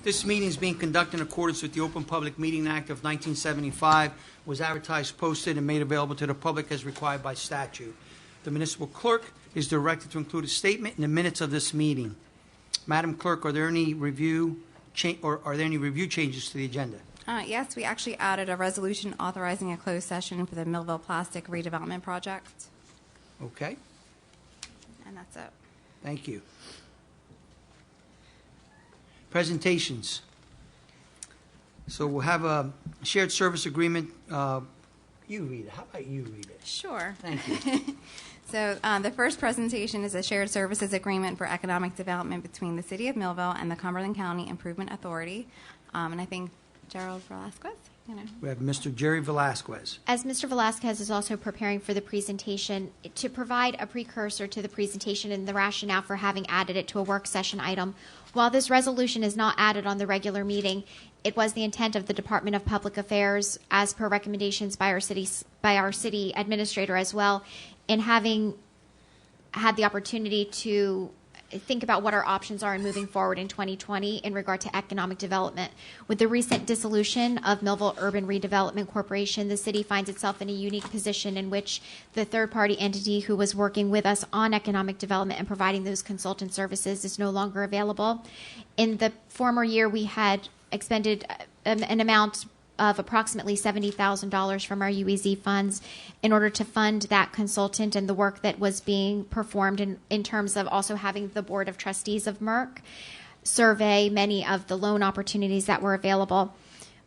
This meeting is being conducted in accordance with the Open Public Meeting Act of 1975, was advertised, posted, and made available to the public as required by statute. The municipal clerk is directed to include a statement in the minutes of this meeting. Madam Clerk, are there any review changes to the agenda? Yes, we actually added a resolution authorizing a closed session for the Millville Plastic Redevelopment Project, Okay, and that's it. thank you. Presentations. So we'll have a shared service agreement. You read it. How about you read it? Sure. Thank you. So the first presentation is a shared services agreement for economic development between the City of Millville and the Cumberland County Improvement Authority. And I think Gerald Velasquez, We have Mr. Jerry Velasquez. As Mr. Velasquez is also preparing for the presentation, to provide a precursor to the presentation and the rationale for having added it to a work session item, while this resolution is not added on the regular meeting, it was the intent of the Department of Public Affairs, as per recommendations by our city administrator as well, in having had the opportunity to think about what our options are in moving forward in 2020 in regard to economic development. With the recent dissolution of Millville Urban Redevelopment Corporation, the city finds itself in a unique position in which the third-party entity who was working with us on economic development and providing those consultant services is no longer available. In the former year, we had expended an amount of approximately $70,000 from our UEZ funds in order to fund that consultant and the work that was being performed in terms of also having the Board of Trustees of Merck survey many of the loan opportunities that were available.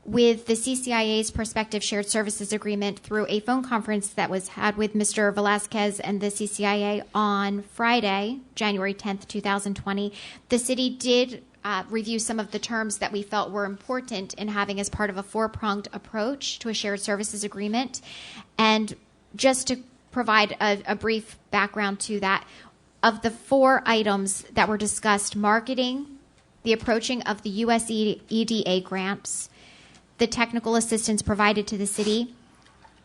With the CCIA's prospective shared services agreement through a phone conference that was had with Mr. Velasquez and the CCIA on Friday, January 10th, 2020, the city did review some of the terms that we felt were important in having as part of a four-pronged approach to a shared services agreement. And just to provide a brief background to that, of the four items that were discussed, marketing, the approaching of the USEDA grants, the technical assistance provided to the city,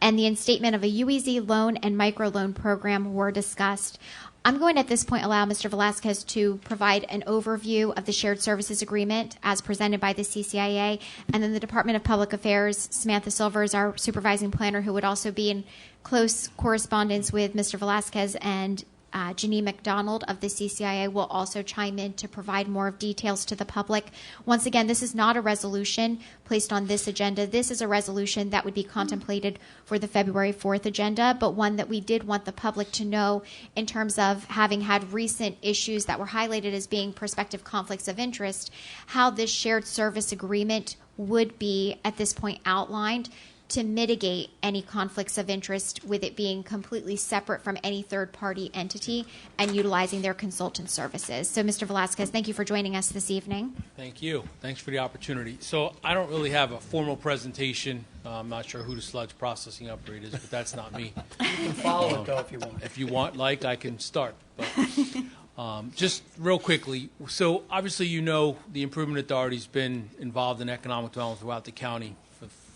and the instatement of a UEZ loan and microloan program were discussed. I'm going at this point allow Mr. Velasquez to provide an overview of the shared services agreement as presented by the CCIA, and then the Department of Public Affairs, Samantha Silver is our supervising planner, who would also be in close correspondence with Mr. Velasquez, and Janine McDonald of the CCIA will also chime in to provide more of details to the public. Once again, this is not a resolution placed on this agenda. This is a resolution that would be contemplated for the February 4th agenda, but one that we did want the public to know in terms of having had recent issues that were highlighted as being prospective conflicts of interest, how this shared service agreement would be at this point outlined to mitigate any conflicts of interest, with it being completely separate from any third-party entity and utilizing their consultant services. So, Mr. Velasquez, thank you for joining us this evening. Thank you. Thanks for the opportunity. So I don't really have a formal presentation. I'm not sure who the sludge processing operator is, but that's not me. You can follow it, though, if you want. If you want, I can start. But just real quickly, so obviously the Improvement Authority's been involved in economic development throughout the county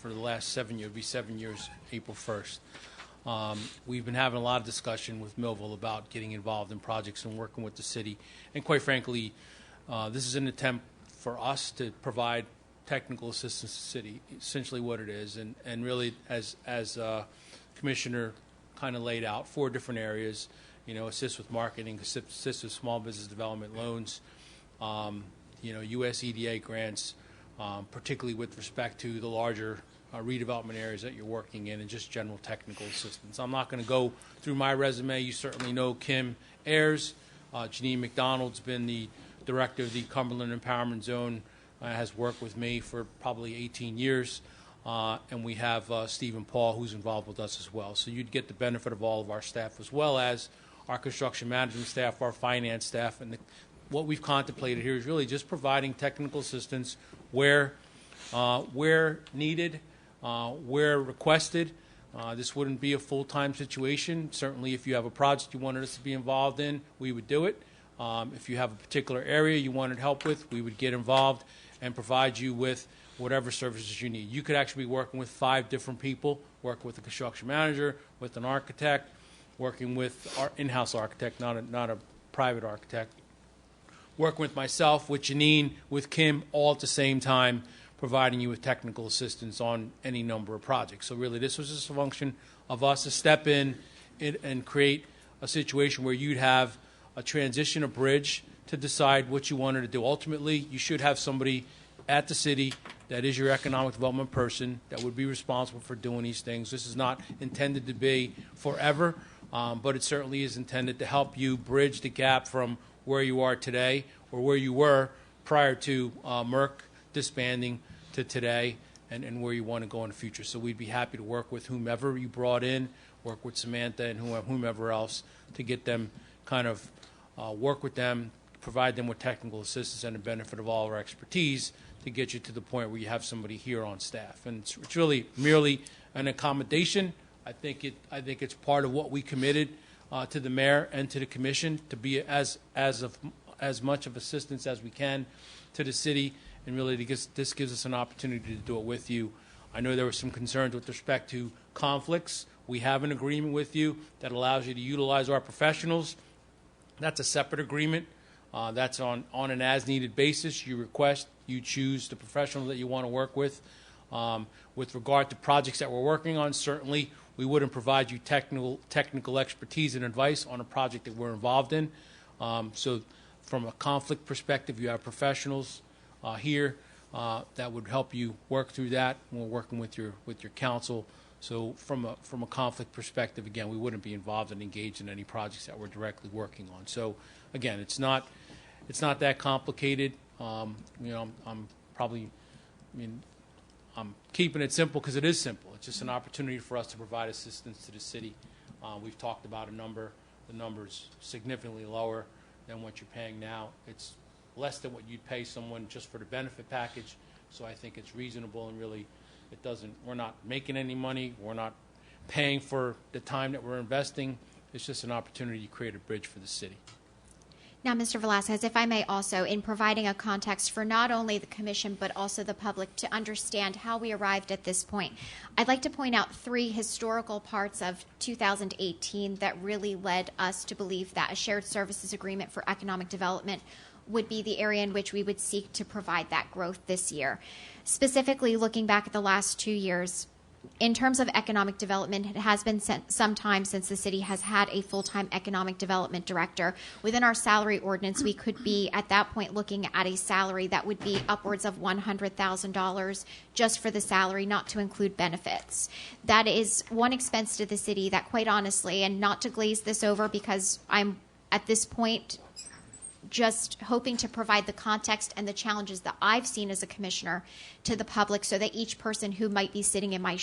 for the last 7 years. It'll be 7 years, April 1st. We've been having a lot of discussion with Millville about getting involved in projects and working with the city. And quite frankly, this is an attempt for us to provide technical assistance to the city, essentially what it is. And really, as Commissioner kind of laid out, 4 different areas, assist with marketing, assist with small business development loans, USEDA grants, particularly with respect to the larger redevelopment areas that you're working in, and just general technical assistance. I'm not going to go through my resume. You certainly know Kim Ayers. Janine McDonald's been the director of the Cumberland Empowerment Zone, has worked with me for probably 18 years. And we have Stephen Paul, who's involved with us as well. So you'd get the benefit of all of our staff, as well as our construction management staff, our finance staff. And what we've contemplated here is really just providing technical assistance where needed, where requested. This wouldn't be a full-time situation. Certainly, if you have a project you wanted us to be involved in, we would do it. If you have a particular area you wanted help with, we would get involved and provide you with whatever services you need. You could actually be working with 5 different people, work with a construction manager, with an architect, working with our in-house architect, not a private architect, working with myself, with Janine, with Kim, all at the same time, providing you with technical assistance on any number of projects. So really, this was just a function of us to step in and create a situation where you'd have a transition, a bridge, to decide what you wanted to do. Ultimately, you should have somebody at the city that is your economic development person that would be responsible for doing these things. This is not intended to be forever, but it certainly is intended to help you bridge the gap from where you are today or where you were prior to Merck disbanding to today and where you want to go in the future. So we'd be happy to work with whomever you brought in, work with Samantha and whomever else to get them kind of work with them, provide them with technical assistance and the benefit of all our expertise to get you to the point where you have somebody here on staff. And it's really merely an accommodation. I think it's part of what we committed to the mayor and to the commission to be as much of assistance as we can to the city, and really this gives us an opportunity to do it with you. I know there were some concerns with respect to conflicts. We have an agreement with you that allows you to utilize our professionals. That's a separate agreement. That's on an as-needed basis. You request, you choose the professional that you want to work with. With regard to projects that we're working on, certainly we wouldn't provide you technical expertise and advice on a project that we're involved in. So from a conflict perspective, you have professionals here that would help you work through that. We're working with your council. So from a conflict perspective, again, we wouldn't be involved and engaged in any projects that we're directly working on. So again, it's not that complicated. I'm keeping it simple because it is simple. It's just an opportunity for us to provide assistance to the city. We've talked about a number. The number's significantly lower than what you're paying now. It's less than what you'd pay someone just for the benefit package. So I think it's reasonable, and really we're not making any money. We're not paying for the time that we're investing. It's just an opportunity to create a bridge for the city. Now, Mr. Velasquez, if I may also, in providing a context for not only the commission but also the public to understand how we arrived at this point, I'd like to point out 3 historical parts of 2018 that really led us to believe that a shared services agreement for economic development would be the area in which we would seek to provide that growth this year. Specifically, looking back at the last 2 years, in terms of economic development, it has been some time since the city has had a full-time economic development director. Within our salary ordinance, we could be at that point looking at a salary that would be upwards of $100,000 just for the salary, not to include benefits. That is one expense to the city that, quite honestly, and not to glaze this over because I'm at this point just hoping to provide the context and the challenges that I've seen as a commissioner to the public so that each person who might be sitting in my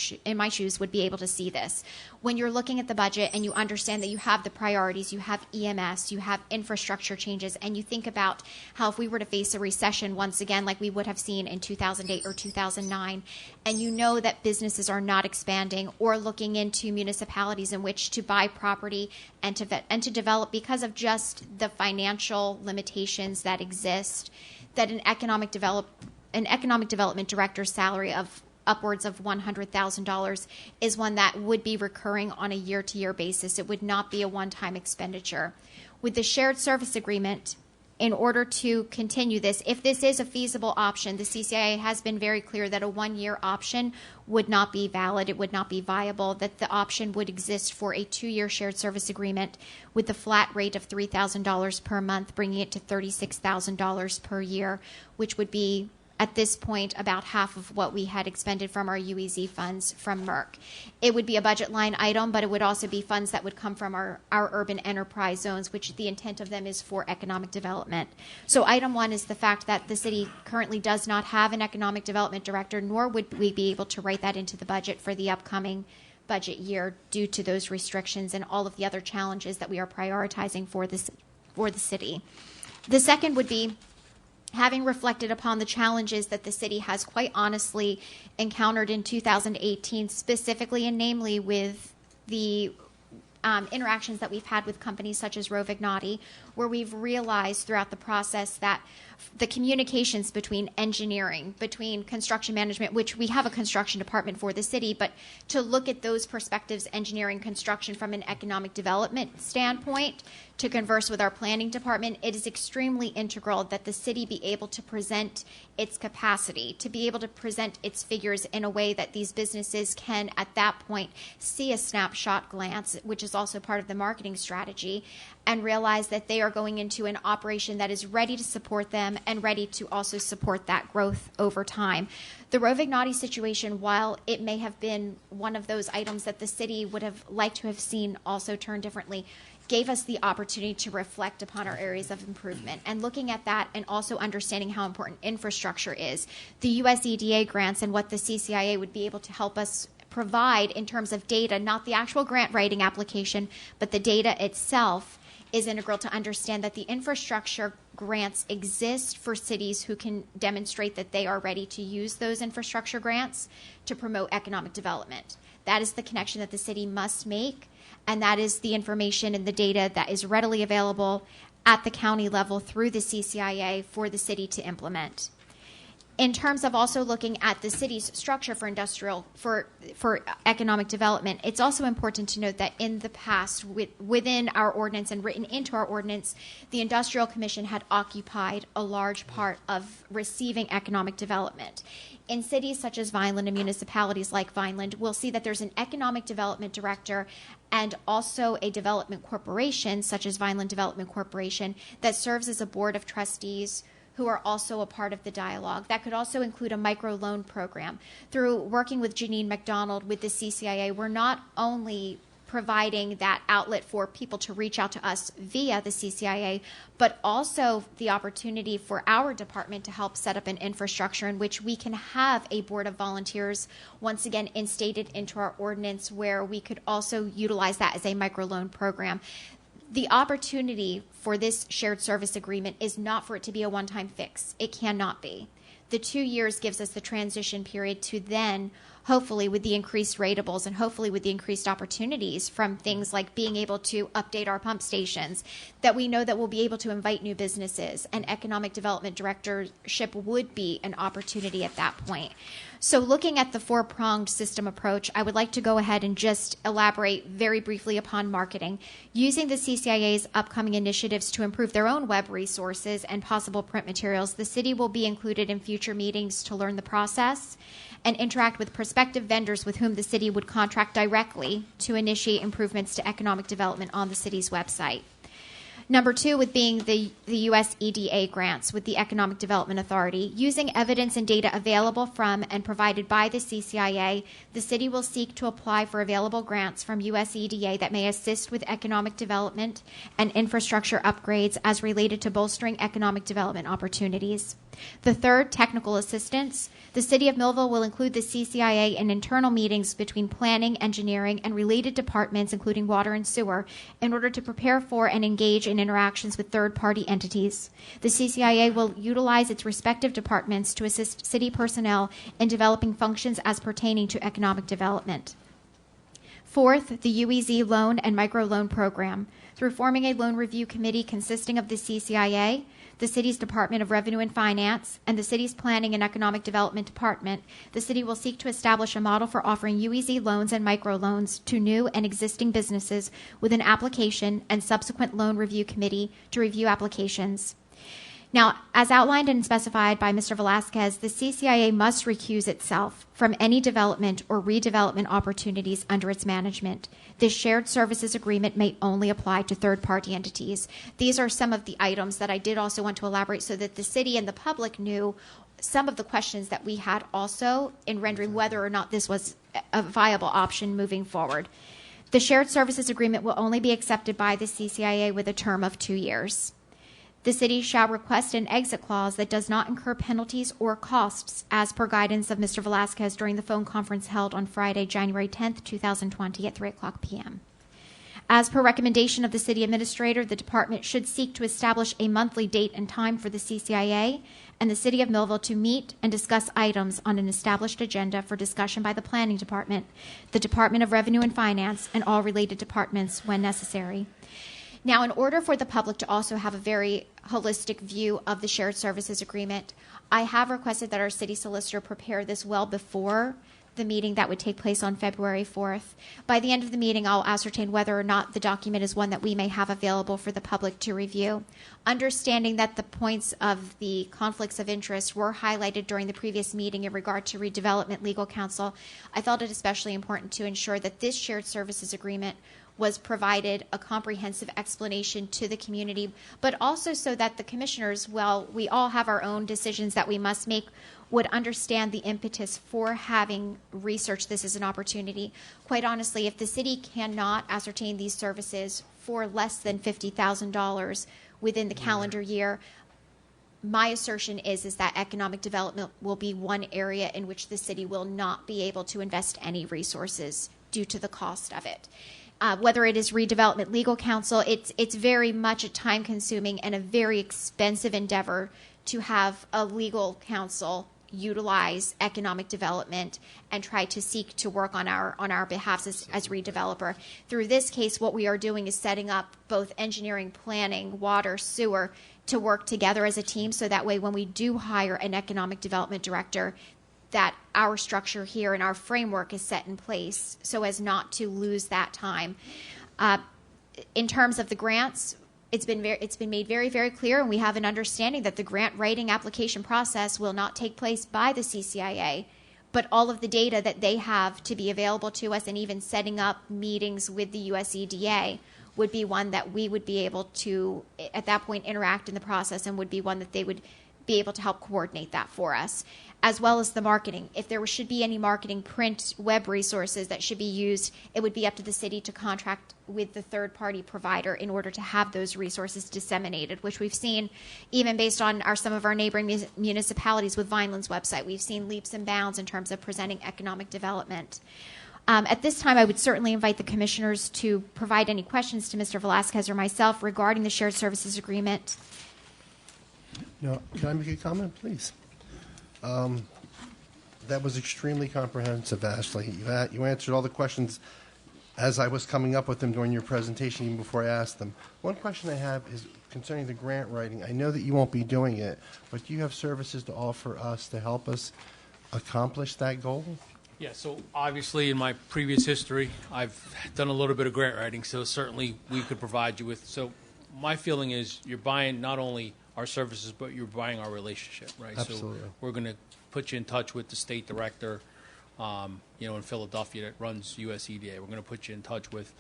shoes would be able to see this. When you're looking at the budget and you understand that you have the priorities, you have EMS, you have infrastructure changes, and you think about how if we were to face a recession once again like we would have seen in 2008 or 2009, and you know that businesses are not expanding or looking into municipalities in which to buy property and to develop because of just the financial limitations that exist, that an economic development director's salary of upwards of $100,000 is one that would be recurring on a year-to-year basis. It would not be a one-time expenditure. With the shared service agreement, in order to continue this, if this is a feasible option, the CCIA has been very clear that a one-year option would not be valid, it would not be viable, that the option would exist for a 2-year shared service agreement with the flat rate of $3,000 per month, bringing it to $36,000 per year, which would be at this point about half of what we had expended from our UEZ funds from Merck. It would be a budget line item, but it would also be funds that would come from our urban enterprise zones, which the intent of them is for economic development. So item 1 is the fact that the city currently does not have an economic development director, nor would we be able to write that into the budget for the upcoming budget year due to those restrictions and all of the other challenges that we are prioritizing for the city. The second would be, having reflected upon the challenges that the city has quite honestly encountered in 2018, specifically and namely with the interactions that we've had with companies such as Rovignati, where we've realized throughout the process that the communications between engineering, between construction management, which we have a construction department for the city, but to look at those perspectives, engineering, construction from an economic development standpoint, to converse with our planning department, it is extremely integral that the city be able to present its capacity, to be able to present its figures in a way that these businesses can, at that point, see a snapshot glance, which is also part of the marketing strategy, and realize that they are going into an operation that is ready to support them and ready to also support that growth over time. The Rovignati situation, while it may have been one of those items that the city would have liked to have seen also turn differently, gave us the opportunity to reflect upon our areas of improvement. And looking at that and also understanding how important infrastructure is, the US EDA grants and what the CCIA would be able to help us provide in terms of data, not the actual grant writing application, but the data itself, is integral to understand that the infrastructure grants exist for cities who can demonstrate that they are ready to use those infrastructure grants to promote economic development. That is the connection that the city must make, and that is the information and the data that is readily available at the county level through the CCIA for the city to implement. In terms of also looking at the city's structure for for economic development, it's also important to note that in the past, within our ordinance and written into our ordinance, the Industrial Commission had occupied a large part of receiving economic development. In cities such as Vineland and municipalities like Vineland, we'll see that there's an economic development director and also a development corporation, such as Vineland Development Corporation, that serves as a board of trustees who are also a part of the dialogue. That could also include a microloan program. Through working with Janine McDonald with the CCIA, we're not only providing that outlet for people to reach out to us via the CCIA, but also the opportunity for our department to help set up an infrastructure in which we can have a board of volunteers, once again instated into our ordinance, where we could also utilize that as a microloan program. The opportunity for this shared service agreement is not for it to be a one-time fix. It cannot be. The 2 years gives us the transition period to then, hopefully with the increased ratables and hopefully with the increased opportunities from things like being able to update our pump stations, that we know that we'll be able to invite new businesses, and economic development directorship would be an opportunity at that point. So looking at the four-pronged system approach, I would like to go ahead and just elaborate very briefly upon marketing. Using the CCIA's upcoming initiatives to improve their own web resources and possible print materials, the city will be included in future meetings to learn the process and interact with prospective vendors with whom the city would contract directly to initiate improvements to economic development on the city's website. Number two would being the U.S. EDA grants with the Economic Development Authority. Using evidence and data available from and provided by the CCIA, the city will seek to apply for available grants from U.S. EDA that may assist with economic development and infrastructure upgrades as related to bolstering economic development opportunities. The third, technical assistance. The City of Millville will include the CCIA in internal meetings between planning, engineering, and related departments, including water and sewer, in order to prepare for and engage in interactions with third-party entities. The CCIA will utilize its respective departments to assist city personnel in developing functions as pertaining to economic development. Fourth, the UEZ Loan and Microloan Program. Through forming a loan review committee consisting of the CCIA, the city's Department of Revenue and Finance, and the city's Planning and Economic Development Department, the city will seek to establish a model for offering UEZ loans and microloans to new and existing businesses with an application and subsequent loan review committee to review applications. Now, as outlined and specified by Mr. Velasquez, the CCIA must recuse itself from any development or redevelopment opportunities under its management. This shared services agreement may only apply to third-party entities. These are some of the items that I did also want to elaborate so that the city and the public knew some of the questions that we had also in rendering whether or not this was a viable option moving forward. The shared services agreement will only be accepted by the CCIA with a term of 2 years. The city shall request an exit clause that does not incur penalties or costs as per guidance of Mr. Velasquez during the phone conference held on Friday, January 10th, 2020 at 3 o'clock p.m. As per recommendation of the city administrator, the department should seek to establish a monthly date and time for the CCIA and the city of Millville to meet and discuss items on an established agenda for discussion by the planning department, the Department of Revenue and Finance, and all related departments when necessary. Now, in order for the public to also have a very holistic view of the shared services agreement, I have requested that our city solicitor prepare this well before the meeting that would take place on February 4th. By the end of the meeting, I'll ascertain whether or not the document is one that we may have available for the public to review. Understanding that the points of the conflicts of interest were highlighted during the previous meeting in regard to redevelopment legal counsel, I felt it especially important to ensure that this shared services agreement was provided a comprehensive explanation to the community, but also so that the commissioners, while we all have our own decisions that we must make, would understand the impetus for having researched this as an opportunity. Quite honestly, if the city cannot ascertain these services for less than $50,000 within the calendar year, my assertion is that economic development will be one area in which the city will not be able to invest any resources due to the cost of it. Whether it is redevelopment legal counsel, it's very much a time-consuming and a very expensive endeavor to have a legal counsel utilize economic development and try to seek to work on our behalf as redeveloper. Through this case, what we are doing is setting up both engineering, planning, water, sewer to work together as a team, so that way when we do hire an economic development director, that our structure here and our framework is set in place so as not to lose that time. In terms of the grants, it's been made very, very clear, and we have an understanding that the grant writing application process will not take place by the CCIA, but all of the data that they have to be available to us, and even setting up meetings with the USEDA, would be one that we would be able to, at that point, interact in the process, and would be one that they would be able to help coordinate that for us, as well as the marketing. If there should be any marketing, print, web resources that should be used, it would be up to the city to contract with the third-party provider in order to have those resources disseminated, which we've seen even based on some of our neighboring municipalities with Vineland's website. We've seen leaps and bounds in terms of presenting economic development. At this time, I would certainly invite the commissioners to provide any questions to Mr. Velasquez or myself regarding the shared services agreement. No, can I make a comment, please? That was extremely comprehensive, Ashley. You answered all the questions as I was coming up with them during your presentation, even before I asked them. One question I have is concerning the grant writing. I know that you won't be doing it, but do you have services to offer us to help us accomplish that goal? Yeah, so obviously in my previous history, I've done a little bit of grant writing, so certainly we could provide you with. So my feeling is you're buying not only our services, but you're buying our relationship, right? Absolutely. So we're going to put you in touch with the state director, in Philadelphia that runs USEDA. We're going to put you in touch with,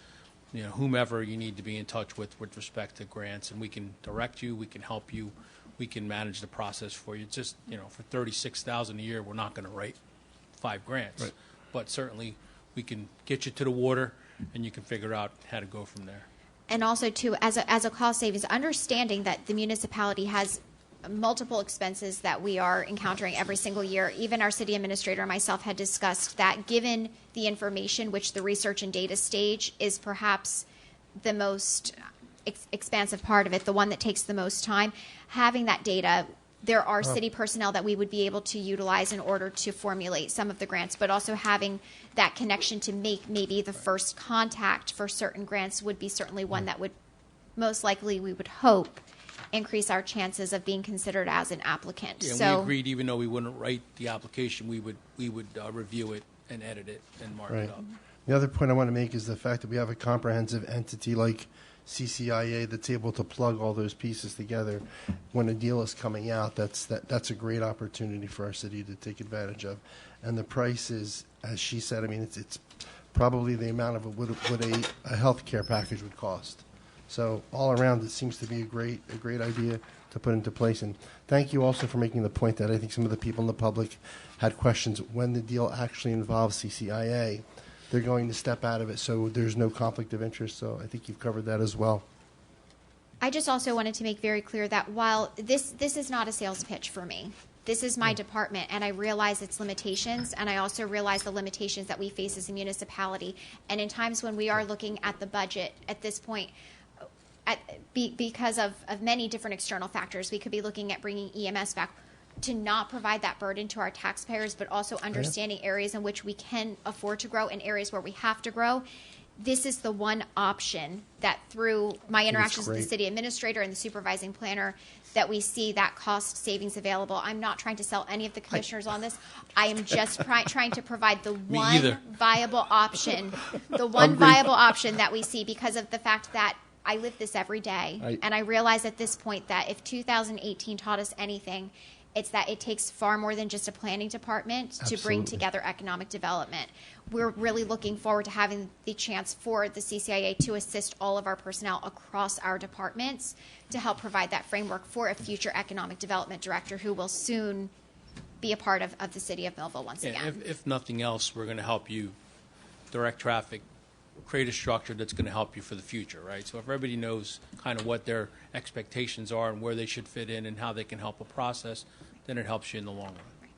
whomever you need to be in touch with respect to grants, and we can direct you, we can help you, we can manage the process for you. It's just, for $36,000 a year, we're not going to write 5 grants, right. But certainly we can get you to the water, and you can figure out how to go from there. And also, too, as a cost savings, understanding that the municipality has multiple expenses that we are encountering every single year. Even our city administrator and myself had discussed that, given the information, which the research and data stage is perhaps the most expansive part of it, the one that takes the most time, having that data, there are city personnel that we would be able to utilize in order to formulate some of the grants, but also having that connection to make maybe the first contact for certain grants would be certainly one that would most likely, we would hope, increase our chances of being considered as an applicant. Yeah, so we agreed, even though we wouldn't write the application, we would review it and edit it and mark Right. it up. The other point I want to make is the fact that we have a comprehensive entity like CCIA that's able to plug all those pieces together. When a deal is coming out, that's a great opportunity for our city to take advantage of. And the price is, as she said, I mean, it's probably the amount of what a health care package would cost. So all around, it seems to be a great idea to put into place. And thank you also for making the point that I think some of the people in the public had questions when the deal actually involves CCIA. They're going to step out of it, so there's no conflict of interest. So I think you've covered that as well. I just also wanted to make very clear that while this is not a sales pitch for me, this is my department, and I realize its limitations, and I also realize the limitations that we face as a municipality. And in times when we are looking at the budget at this point, because of many different external factors, we could be looking at bringing EMS back to not provide that burden to our taxpayers, but also understanding areas in which we can afford to grow and areas where we have to grow. this is the one option that through my interactions with the great. city administrator and the supervising planner that we see that cost savings available. I'm not trying to sell any of the commissioners on this. I am just trying to provide the one either. viable option, that we see because of the fact that I live this every day. And I realize at this point that if 2018 taught us anything, it's that it takes far more than just a planning department to bring Absolutely. together economic development. We're really looking forward to having the chance for the CCIA to assist all of our personnel across our departments to help provide that framework for a future economic development director who will soon be a part of the city of Millville once And again. if nothing else, we're going to help you direct traffic, create a structure that's going to help you for the future, right? So if everybody knows kind of what their expectations are and where they should fit in and how they can help a process, then it helps you in the long run.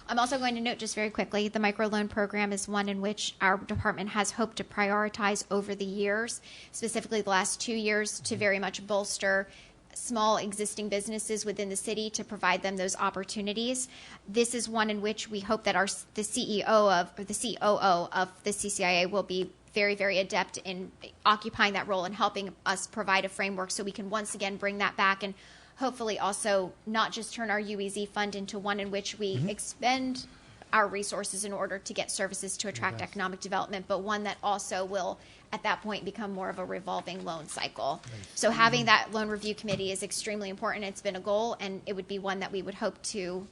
I'm also going to note just very quickly, the microloan program is one in which our department has hoped to prioritize over the years, specifically the last 2 years, to very much bolster small existing businesses within the city to provide them those opportunities. This is one in which we hope that the COO of the CCIA will be very, very adept in occupying that role and helping us provide a framework so we can once again bring that back and hopefully also not just turn our UEZ fund into one in which we expend our resources in order to get services to attract economic development, but one that also will at that point become more of a revolving loan cycle. So having that loan review committee is extremely important. It's been a goal, and it would be one that we would hope to,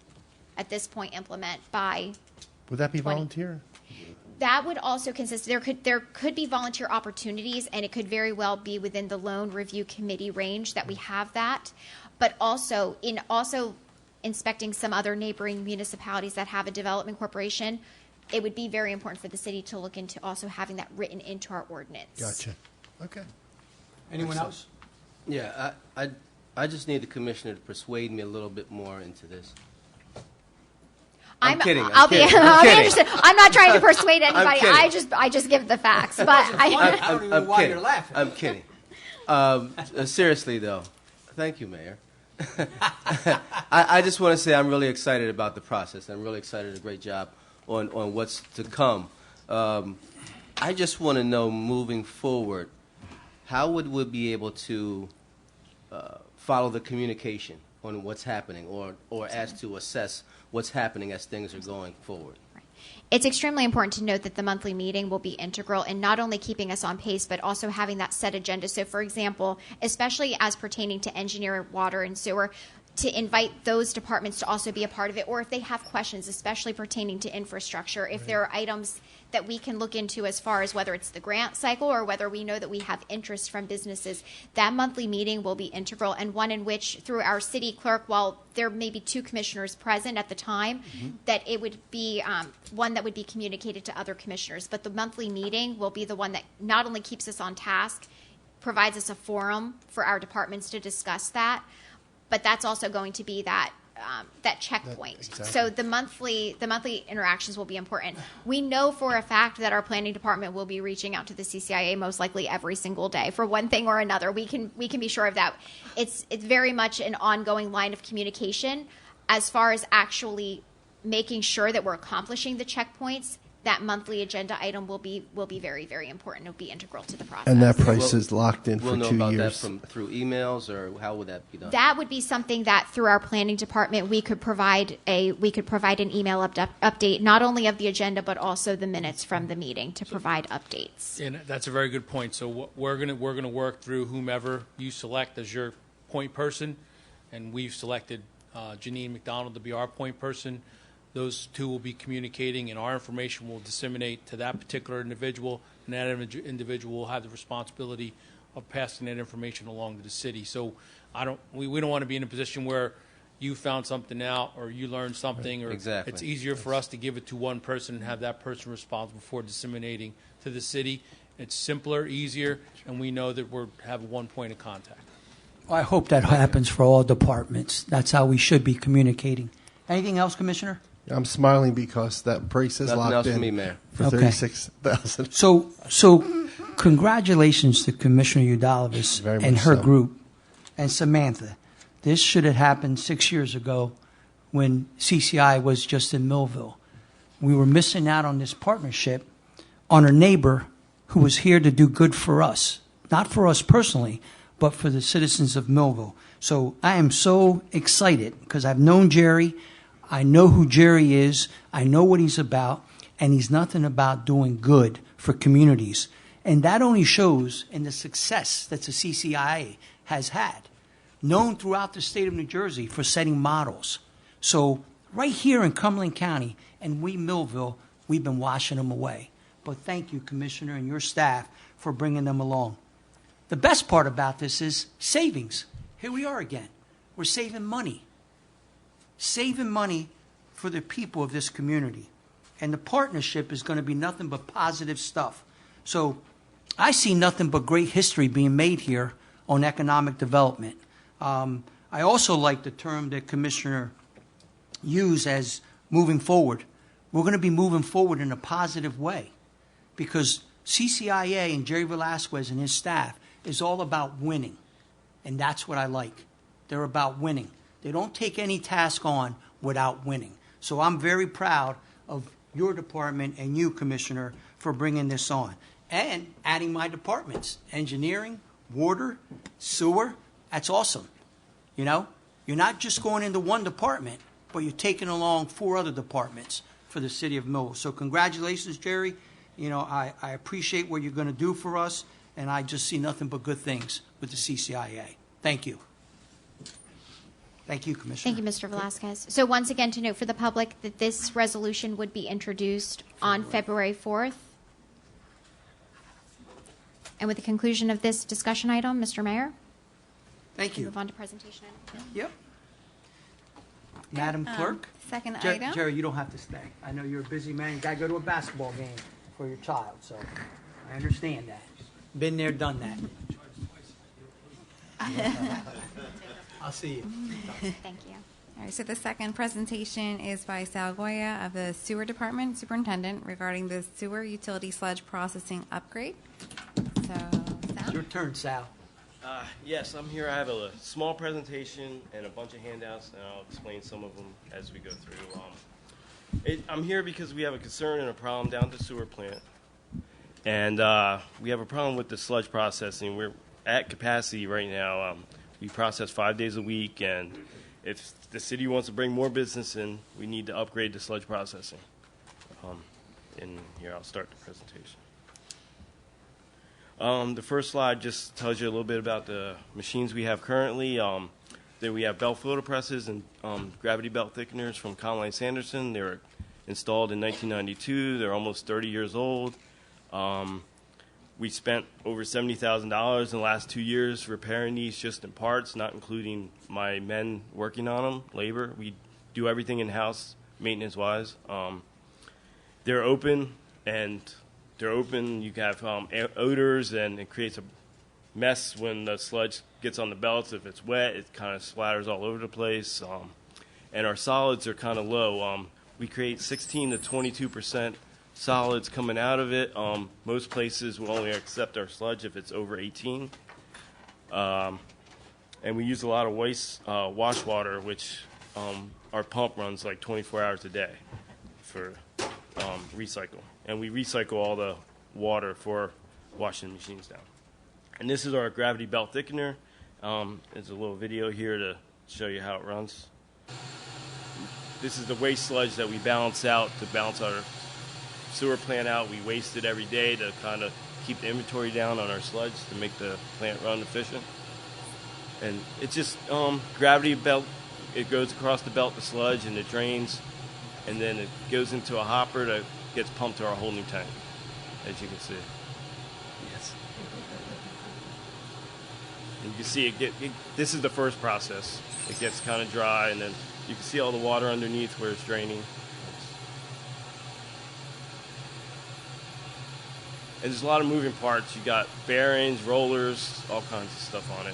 at this point, implement by Would that be 20. volunteer? That would also consist, there could be volunteer opportunities, and it could very well be within the loan review committee range that we have that, but also inspecting some other neighboring municipalities that have a development corporation, it would be very important for the city to look into also having that written into our ordinance. Gotcha. Okay. Anyone else? Yeah, I just need the commissioner to persuade me a little bit more into this. I'm kidding. I'll be kidding. interested. I'm not trying to persuade anybody. kidding. I just give the facts. But I don't even know why kidding. you're laughing. I'm kidding. Seriously, though, thank you, Mayor. I just want to say I'm really excited about the process. I'm really excited. A great job on what's to come. I just want to know, moving forward, how would we be able to follow the communication on what's happening, or as to assess what's happening as things are going forward? it's extremely important to note that the monthly meeting will be integral in not only keeping us on pace, but also having that set agenda. So, for example, especially as pertaining to engineer, water, and sewer, to invite those departments to also be a part of it, or if they have questions, especially pertaining to infrastructure, if there are items that we can look into as far as whether it's the grant cycle or whether we know that we have interest from businesses, that monthly meeting will be integral, and one in which, through our city clerk, while there may be 2 commissioners present at the time, that it would be one that would be communicated to other commissioners. But the monthly meeting will be the one that not only keeps us on task, provides us a forum for our departments to discuss that, but that's also going to be that checkpoint. Exactly. So the monthly interactions will be important. We know for a fact that our planning department will be reaching out to the CCIA most likely every single day for one thing or another. We can be sure of that. It's very much an ongoing line of communication. As far as actually making sure that we're accomplishing the checkpoints, that monthly agenda item will be very, very important. It'll be integral to the process. And that price We'll- is locked in We'll for know 2 about years. that through emails, or how would that be done? That would be something that through our planning department we could provide an email update, not only of the agenda but also the minutes from the meeting to provide updates. And that's a very good point. So we're gonna work through whomever you select as your point person, and we've selected Janine McDonald to be our point person. Those two will be communicating, and our information will disseminate to that particular individual, and that individual will have the responsibility of passing that information along to the city. So we don't want to be in a position where you found something out or you learned something, or Exactly. it's easier for us to give it to one person and have that person responsible for disseminating to the city. It's simpler, easier, and we know that we have one point of contact. I hope that happens for all departments. That's how we should be communicating. Anything else, Commissioner? I'm smiling because that price is Nothing locked else in for me, Mayor. for Okay. $36,000. So congratulations to Commissioner Udalvis Very and much her so. group. And Samantha, this should have happened 6 years ago when CCI was just in Millville. We were missing out on this partnership on a neighbor who was here to do good for us, not for us personally, but for the citizens of Millville. So I am so excited because I've known Jerry. I know who Jerry is. I know what he's about, and he's nothing about doing good for communities. And that only shows in the success that the CCIA has had, known throughout the state of New Jersey for setting models. So right here in Cumberland County, and we Millville, we've been washing them away. But thank you, Commissioner, and your staff for bringing them along. The best part about this is savings. Here we are again. We're saving money for the people of this community. And the partnership is going to be nothing but positive stuff. So I see nothing but great history being made here on economic development. I also like the term that Commissioner used as moving forward. We're going to be moving forward in a positive way because CCIA and Jerry Velasquez and his staff is all about winning. And that's what I like. They're about winning. They don't take any task on without winning. So I'm very proud of your department and you, Commissioner, for bringing this on. And adding my departments, engineering, water, sewer. That's awesome. You know, you're not just going into one department, but you're taking along 4 other departments for the city of Millville. So congratulations, Jerry. You know, I appreciate what you're going to do for us, and I just see nothing but good things with the CCIA. Thank you. Thank you, Commissioner. Thank you, Mr. Velasquez. So once again, to note for the public that this resolution would be introduced on February 4th. And with the conclusion of this discussion item, Mr. Mayor, Thank you. move on to presentation item 2. Yep. Madam Clerk? Second item. Jerry, you don't have to stay. I know you're a busy man. You got to go to a basketball game for your child, so I understand that. Been there, done that. I'll see you. Thank you. All right, so the second presentation is by Sal Goya of the Sewer Department Superintendent regarding the sewer utility sludge processing upgrade. So, It's Sal? your turn, Sal. Yes, I'm here. I have a small presentation and a bunch of handouts, and I'll explain some of them as we go through. I'm here because we have a concern and a problem down at the sewer plant. And we have a problem with the sludge processing. We're at capacity right now. We process 5 days a week, and if the city wants to bring more business in, we need to upgrade the sludge processing. And here, I'll start the presentation. The first slide just tells you a little bit about the machines we have currently. Then we have belt filter presses and gravity belt thickeners from Conley Sanderson. They were installed in 1992. They're almost 30 years old. We spent over $70,000 in the last 2 years repairing these just in parts, not including my men working on them, labor. We do everything in-house, maintenance-wise. They're open, and you have odors, and it creates a mess when the sludge gets on the belts. If it's wet, it kind of splatters all over the place. And our solids are kind of low. We create 16 to 22% solids coming out of it. Most places will only accept our sludge if it's over 18. And we use a lot of wash water, which our pump runs like 24 hours a day for recycle. And we recycle all the water for washing the machines down. And this is our gravity belt thickener. There's a little video here to show you how it runs. This is the waste sludge that we balance out to balance our sewer plant out. We waste it every day to kind of keep the inventory down on our sludge to make the plant run efficient. And it's just gravity belt. It goes across the belt, the sludge, and it drains, and then it goes into a hopper that gets pumped to our holding tank, as you can see. Yes. And you can see this is the first process. It gets kind of dry, and then you can see all the water underneath where it's draining. And there's a lot of moving parts. You got bearings, rollers, all kinds of stuff on it.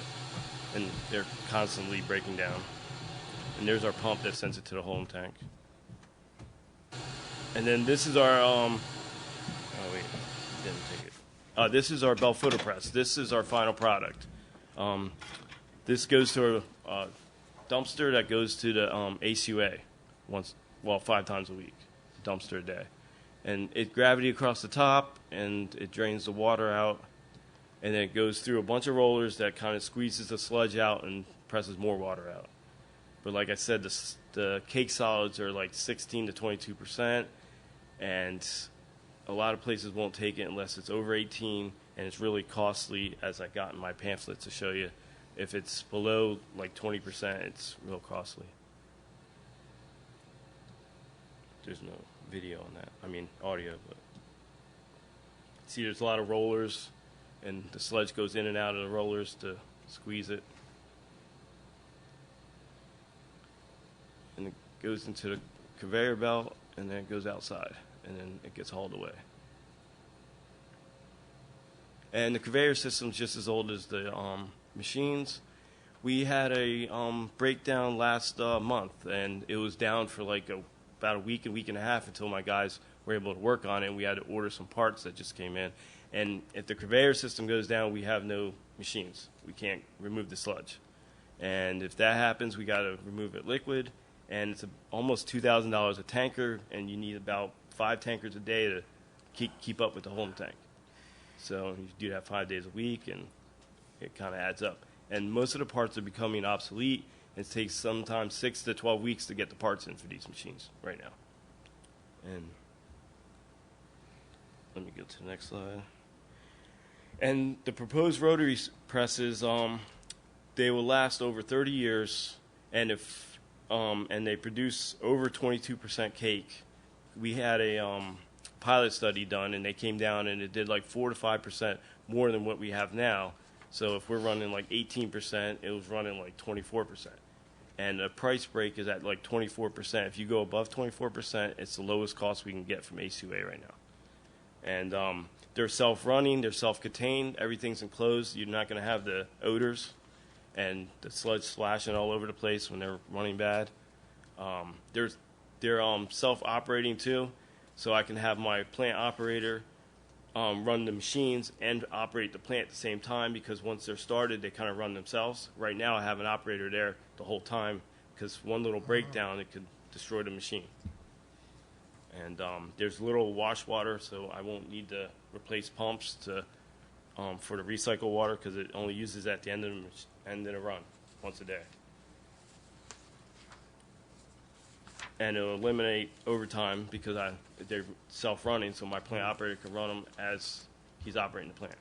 And they're constantly breaking down. And there's our pump that sends it to the holding tank. And then this is our, this is our belt filter press. This is our final product. This goes to a dumpster that goes to the ACUA 5 times a week, dumpster a day. And it gravity across the top, and it drains the water out, and then it goes through a bunch of rollers that kind of squeezes the sludge out and presses more water out. But like I said, the cake solids are like 16 to 22%, and a lot of places won't take it unless it's over 18, and it's really costly, as I got in my pamphlet to show you. If it's below like 20%, it's real costly. There's no video on that. I mean, audio, but see, there's a lot of rollers, and the sludge goes in and out of the rollers to squeeze it. And it goes into the conveyor belt, and then it goes outside, and then it gets hauled away. And the conveyor system's just as old as the machines. We had a breakdown last month, and it was down for like about a week and a half until my guys were able to work on it, and we had to order some parts that just came in. And if the conveyor system goes down, we have no machines. We can't remove the sludge. And if that happens, we got to remove it liquid, and it's almost $2,000 a tanker, and you need about 5 tankers a day to keep up with the whole tank. So you do that 5 days a week, and it kind of adds up. And most of the parts are becoming obsolete. It takes sometimes 6 to 12 weeks to get the parts in for these machines right now. And let me go to the next slide. And the proposed rotary presses, they will last over 30 years, and and they produce over 22% cake. We had a pilot study done, and they came down and it did like 4 to 5% more than what we have now. So if we're running like 18%, it was running like 24%. And the price break is at like 24%. If you go above 24%, it's the lowest cost we can get from A2A right now. And they're self-running, they're self-contained, everything's enclosed. You're not going to have the odors and the sludge splashing all over the place when they're running bad. They're self-operating too, so I can have my plant operator run the machines and operate the plant at the same time, because once they're started, they kind of run themselves. Right now, I have an operator there the whole time, because one little breakdown, it could destroy the machine. And there's little wash water, so I won't need to replace pumps for the recycle water, because it only uses at the end of the run once a day. And it'll eliminate overtime because they're self-running, so my plant operator can run them as he's operating the plant.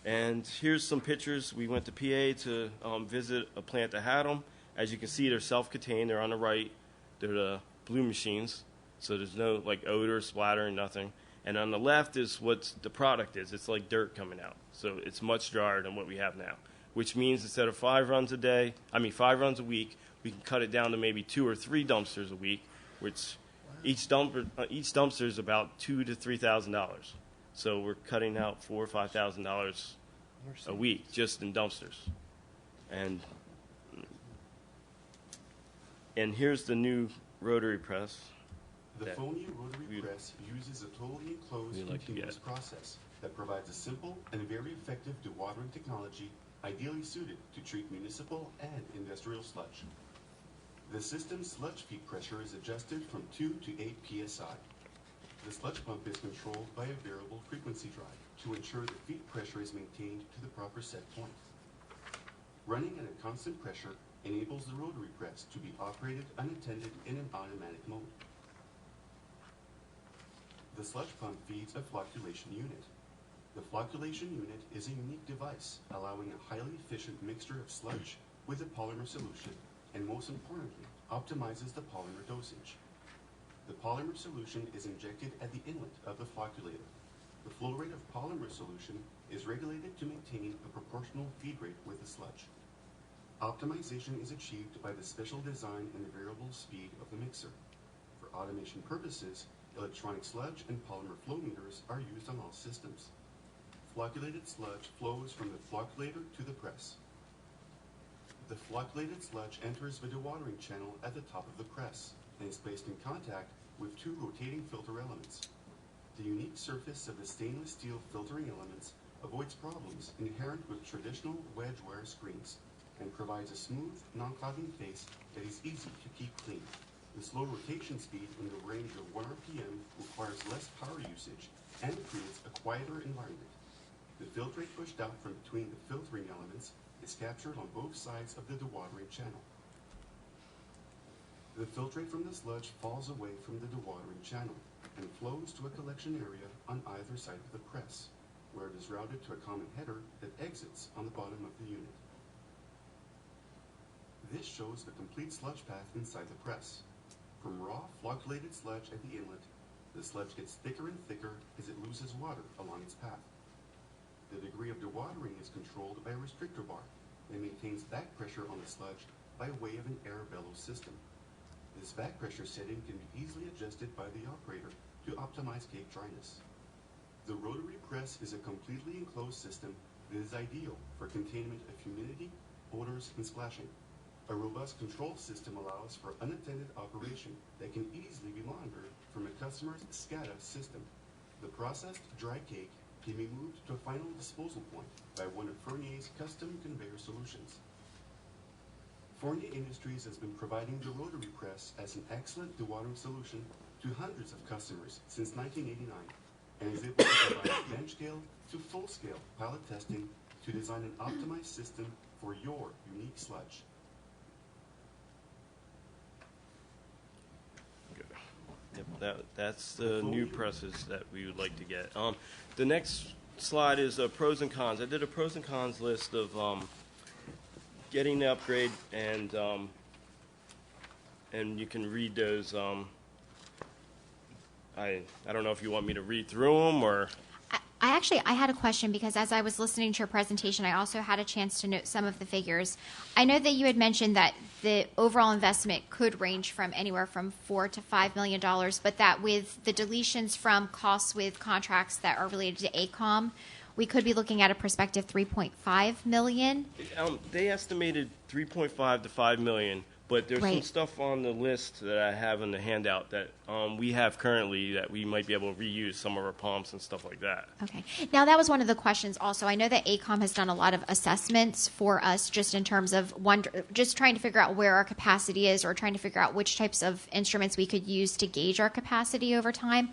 And here's some pictures. We went to PA to visit a plant that had them. As you can see, they're self-contained. They're on the right. They're the blue machines, so there's no like odor, splattering, nothing. And on the left is what the product is. It's like dirt coming out, so it's much drier than what we have now. Which means instead of 5 runs a week, we can cut it down to maybe 2 or 3 dumpsters a week, which each dumpster is about $2,000 to $3,000. So we're cutting out $4,000 or $5,000 a week just in dumpsters. And here's the new rotary press. The Phony rotary press uses a totally enclosed continuous process that provides a simple and very effective dewatering technology ideally suited to treat municipal and industrial sludge. The system's sludge feed pressure is adjusted from 2 to 8 psi. The sludge pump is controlled by a variable frequency drive to ensure the feed pressure is maintained to the proper set point. Running at a constant pressure enables the rotary press to be operated unattended in an automatic mode. The sludge pump feeds a flocculation unit. The flocculation unit is a unique device allowing a highly efficient mixture of sludge with a polymer solution, and most importantly, optimizes the polymer dosage. The polymer solution is injected at the inlet of the flocculator. The flow rate of polymer solution is regulated to maintain a proportional feed rate with the sludge. Optimization is achieved by the special design and the variable speed of the mixer. For automation purposes, electronic sludge and polymer flow meters are used on all systems. Flocculated sludge flows from the flocculator to the press. The flocculated sludge enters the dewatering channel at the top of the press and is placed in contact with 2 rotating filter elements. The unique surface of the stainless steel filtering elements avoids problems inherent with traditional wedge wire screens and provides a smooth, non-clogging face that is easy to keep clean. The slow rotation speed in the range of 1 RPM requires less power usage and creates a quieter environment. The filtrate pushed out from between the filtering elements is captured on both sides of the dewatering channel. The filtrate from the sludge falls away from the dewatering channel and flows to a collection area on either side of the press, where it is routed to a common header that exits on the bottom of the unit. This shows the complete sludge path inside the press. From raw, flocculated sludge at the inlet, the sludge gets thicker and thicker as it loses water along its path. The degree of dewatering is controlled by a restrictor bar that maintains back pressure on the sludge by way of an air bellows system. This back pressure setting can be easily adjusted by the operator to optimize cake dryness. The rotary press is a completely enclosed system that is ideal for containment of humidity, odors, and splashing. A robust control system allows for unattended operation that can easily be monitored from a customer's SCADA system. The processed dry cake can be moved to a final disposal point by one of Fournier's custom conveyor solutions. Fournier Industries has been providing the rotary press as an excellent dewatering solution to hundreds of customers since 1989 and is able to provide bench scale to full scale pilot testing to design an optimized system for your unique sludge. Yep, that's the new presses that we would like to get. The next slide is pros and cons. I did a pros and cons list of getting the upgrade, and you can read those. I don't know if you want me to read through them or. I had a question because as I was listening to your presentation, I also had a chance to note some of the figures. I know that you had mentioned that the overall investment could range from anywhere from $4 to $5 million, but that with the deletions from costs with contracts that are related to ACOM, we could be looking at a prospective $3.5 million. They estimated 3.5 to 5 million, but there's some Right. stuff on the list that I have in the handout that we have currently that we might be able to reuse some of our pumps and stuff like that. Okay. Now, that was one of the questions also. I know that ACOM has done a lot of assessments for us just in terms of just trying to figure out where our capacity is or trying to figure out which types of instruments we could use to gauge our capacity over time.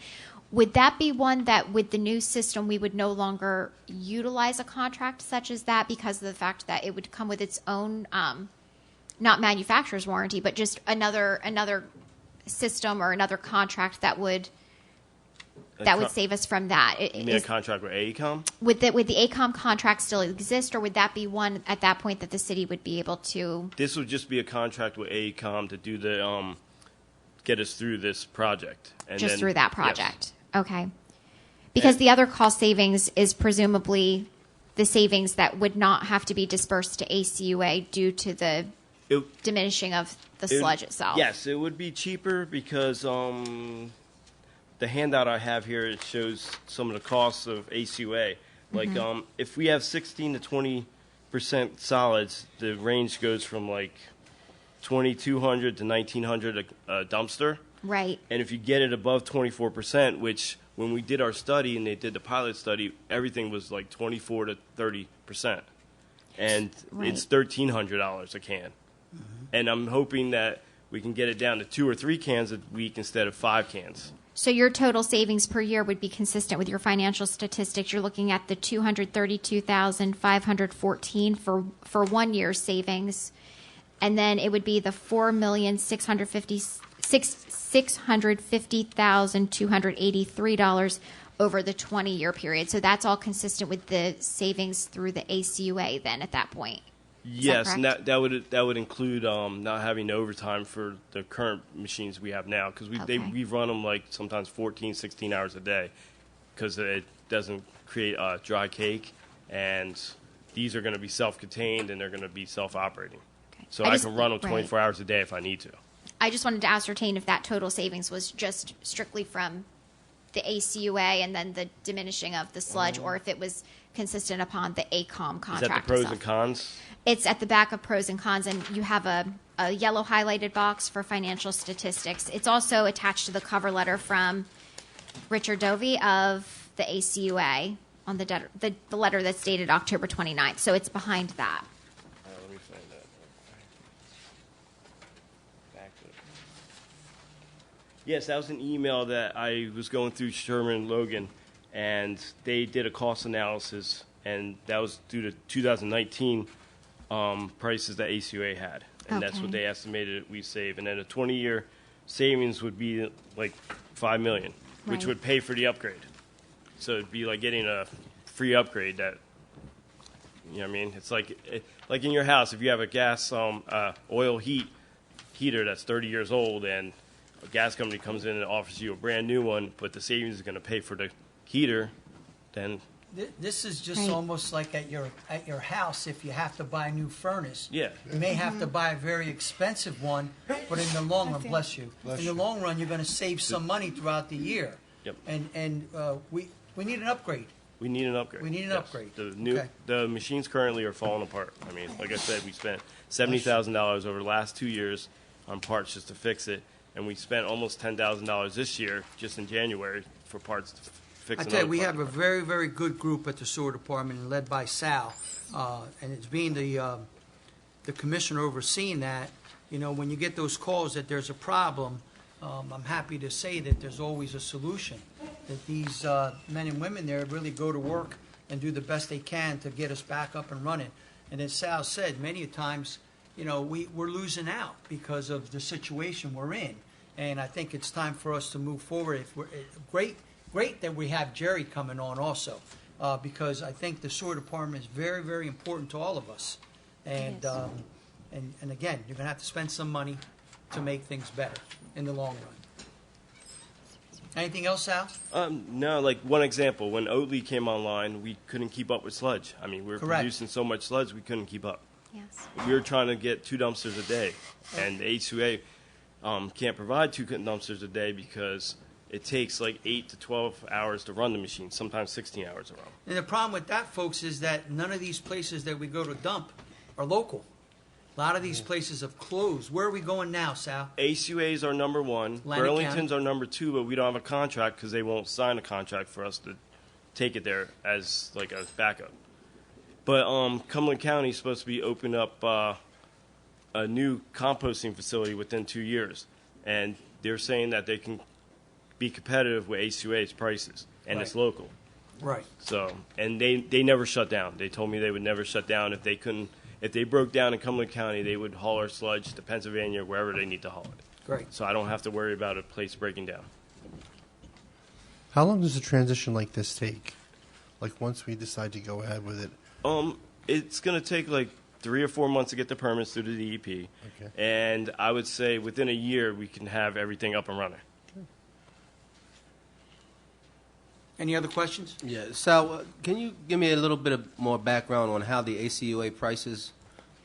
Would that be one that with the new system we would no longer utilize a contract such as that because of the fact that it would come with its own, not manufacturer's warranty, but just another system or another contract that would save us from that? You mean a contract with AECOM? Would the ACOM contract still exist, or would that be one at that point that the city would be able to? This would just be a contract with AECOM to do the get us through this project. And Just then, through that yes. project? Okay. Because the other cost savings is presumably the savings that would not have to be dispersed to ACUA due to the diminishing of the sludge itself. Yes, it would be cheaper because the handout I have here, it shows some of the costs of ACUA. Like if we have 16 to 20% solids, the range goes from like 2,200 to 1,900 a dumpster. Right. And if you get it above 24%, which when we did our study and they did the pilot study, everything was like 24 to 30%. And it's $1,300 a can. And I'm hoping that we can get it down to 2 or 3 cans a week instead of 5 cans. So your total savings per year would be consistent with your financial statistics. You're looking at the $232,514 for 1 year's savings, and then it would be the $4,650,283 over the 20-year period. So that's all consistent with the savings through the ACUA. Then at that point. Yes, and that would include not having overtime for the current machines we have now because we run them like sometimes 14, 16 hours a day because it doesn't create dry cake, and these are going to be self-contained and they're going to be self-operating. Okay. So I can run them 24 hours a day if I need to. I just wanted to ascertain if that total savings was just strictly from the ACUA and then the diminishing of the sludge, or if it was consistent upon the ACOM contract. Is that the pros itself. and cons? It's at the back of pros and cons, and you have a yellow highlighted box for financial statistics. It's also attached to the cover letter from Richard Dovey of the ACUA on the letter that's dated October 29th. So it's behind that. Let me find that. Back to it. Yes, that was an email that I was going through Sherman and Logan, and they did a cost analysis, and that was due to 2019 prices that ACUA had, and that's what Okay. they estimated we save. And then a 20-year savings would be like $5 million, which Right. would pay for the upgrade. So it'd be like getting a free upgrade. That, you know what I mean? It's like in your house, if you have a gas oil heater that's 30 years old, and a gas company comes in and offers you a brand new one, but the savings is going to pay for the heater, then This is just Right. almost like at your house, if you have to buy a new furnace. yeah. You may have to buy a very expensive one, but in the long run, bless you. Bless In you. the long run, you're going to save some money throughout the year. Yep. And we need an upgrade. We need an upgrade. We need an Yes. upgrade. The the machines currently are falling apart. I mean, like I said, we spent $70,000 over the last 2 years on parts just to fix it, and we spent almost $10,000 this year just in January for parts to fix. I tell you, we another have a part. very, very good group at the sewer department, led by Sal, and it's being the commissioner overseeing that. You know, when you get those calls that there's a problem, I'm happy to say that there's always a solution. That these men and women there really go to work and do the best they can to get us back up and running. And as Sal said, many times, you know, we're losing out because of the situation we're in. And I think it's time for us to move forward. Great that we have Jerry coming on also, because I think the sewer department is very, very important to all of us. And, Yes. and again, you're going to have to spend some money to make things better in the long run. Anything else, Sal? No, like one example, when Oatly came online, we couldn't keep up with sludge. I mean, we were Correct. producing so much sludge, we couldn't keep up. Yes. We were trying to get 2 dumpsters a day, and the HUA can't provide 2 dumpsters a day because it takes like 8 to 12 hours to run the machine, sometimes 16 hours to run. And the problem with that, folks, is that none of these places that we go to dump are local. A lot of these places have closed. Where are we going now, Sal? ACUA's are number 1, Atlantic Burlington's are number 2, but we don't have a contract because they won't sign a contract for us to take it there as like a backup. But Cumberland County is supposed to be opening up a new composting facility within 2 years, and they're saying that they can be competitive with ACUA's prices, and it's Right. local. Right. So, and they never shut down. They told me they would never shut down. If they broke down in Cumberland County, they would haul our sludge to Pennsylvania, wherever they need to haul it. Great. So I don't have to worry about a place breaking down. How long does a transition like this take? Like once we decide to go ahead with it? It's going to take like 3 or 4 months to get the permits through the DEP, Okay. and I would say within a year we can have everything up and running. Any other questions? Yeah, Sal, can you give me a little bit of more background on how the ACUA prices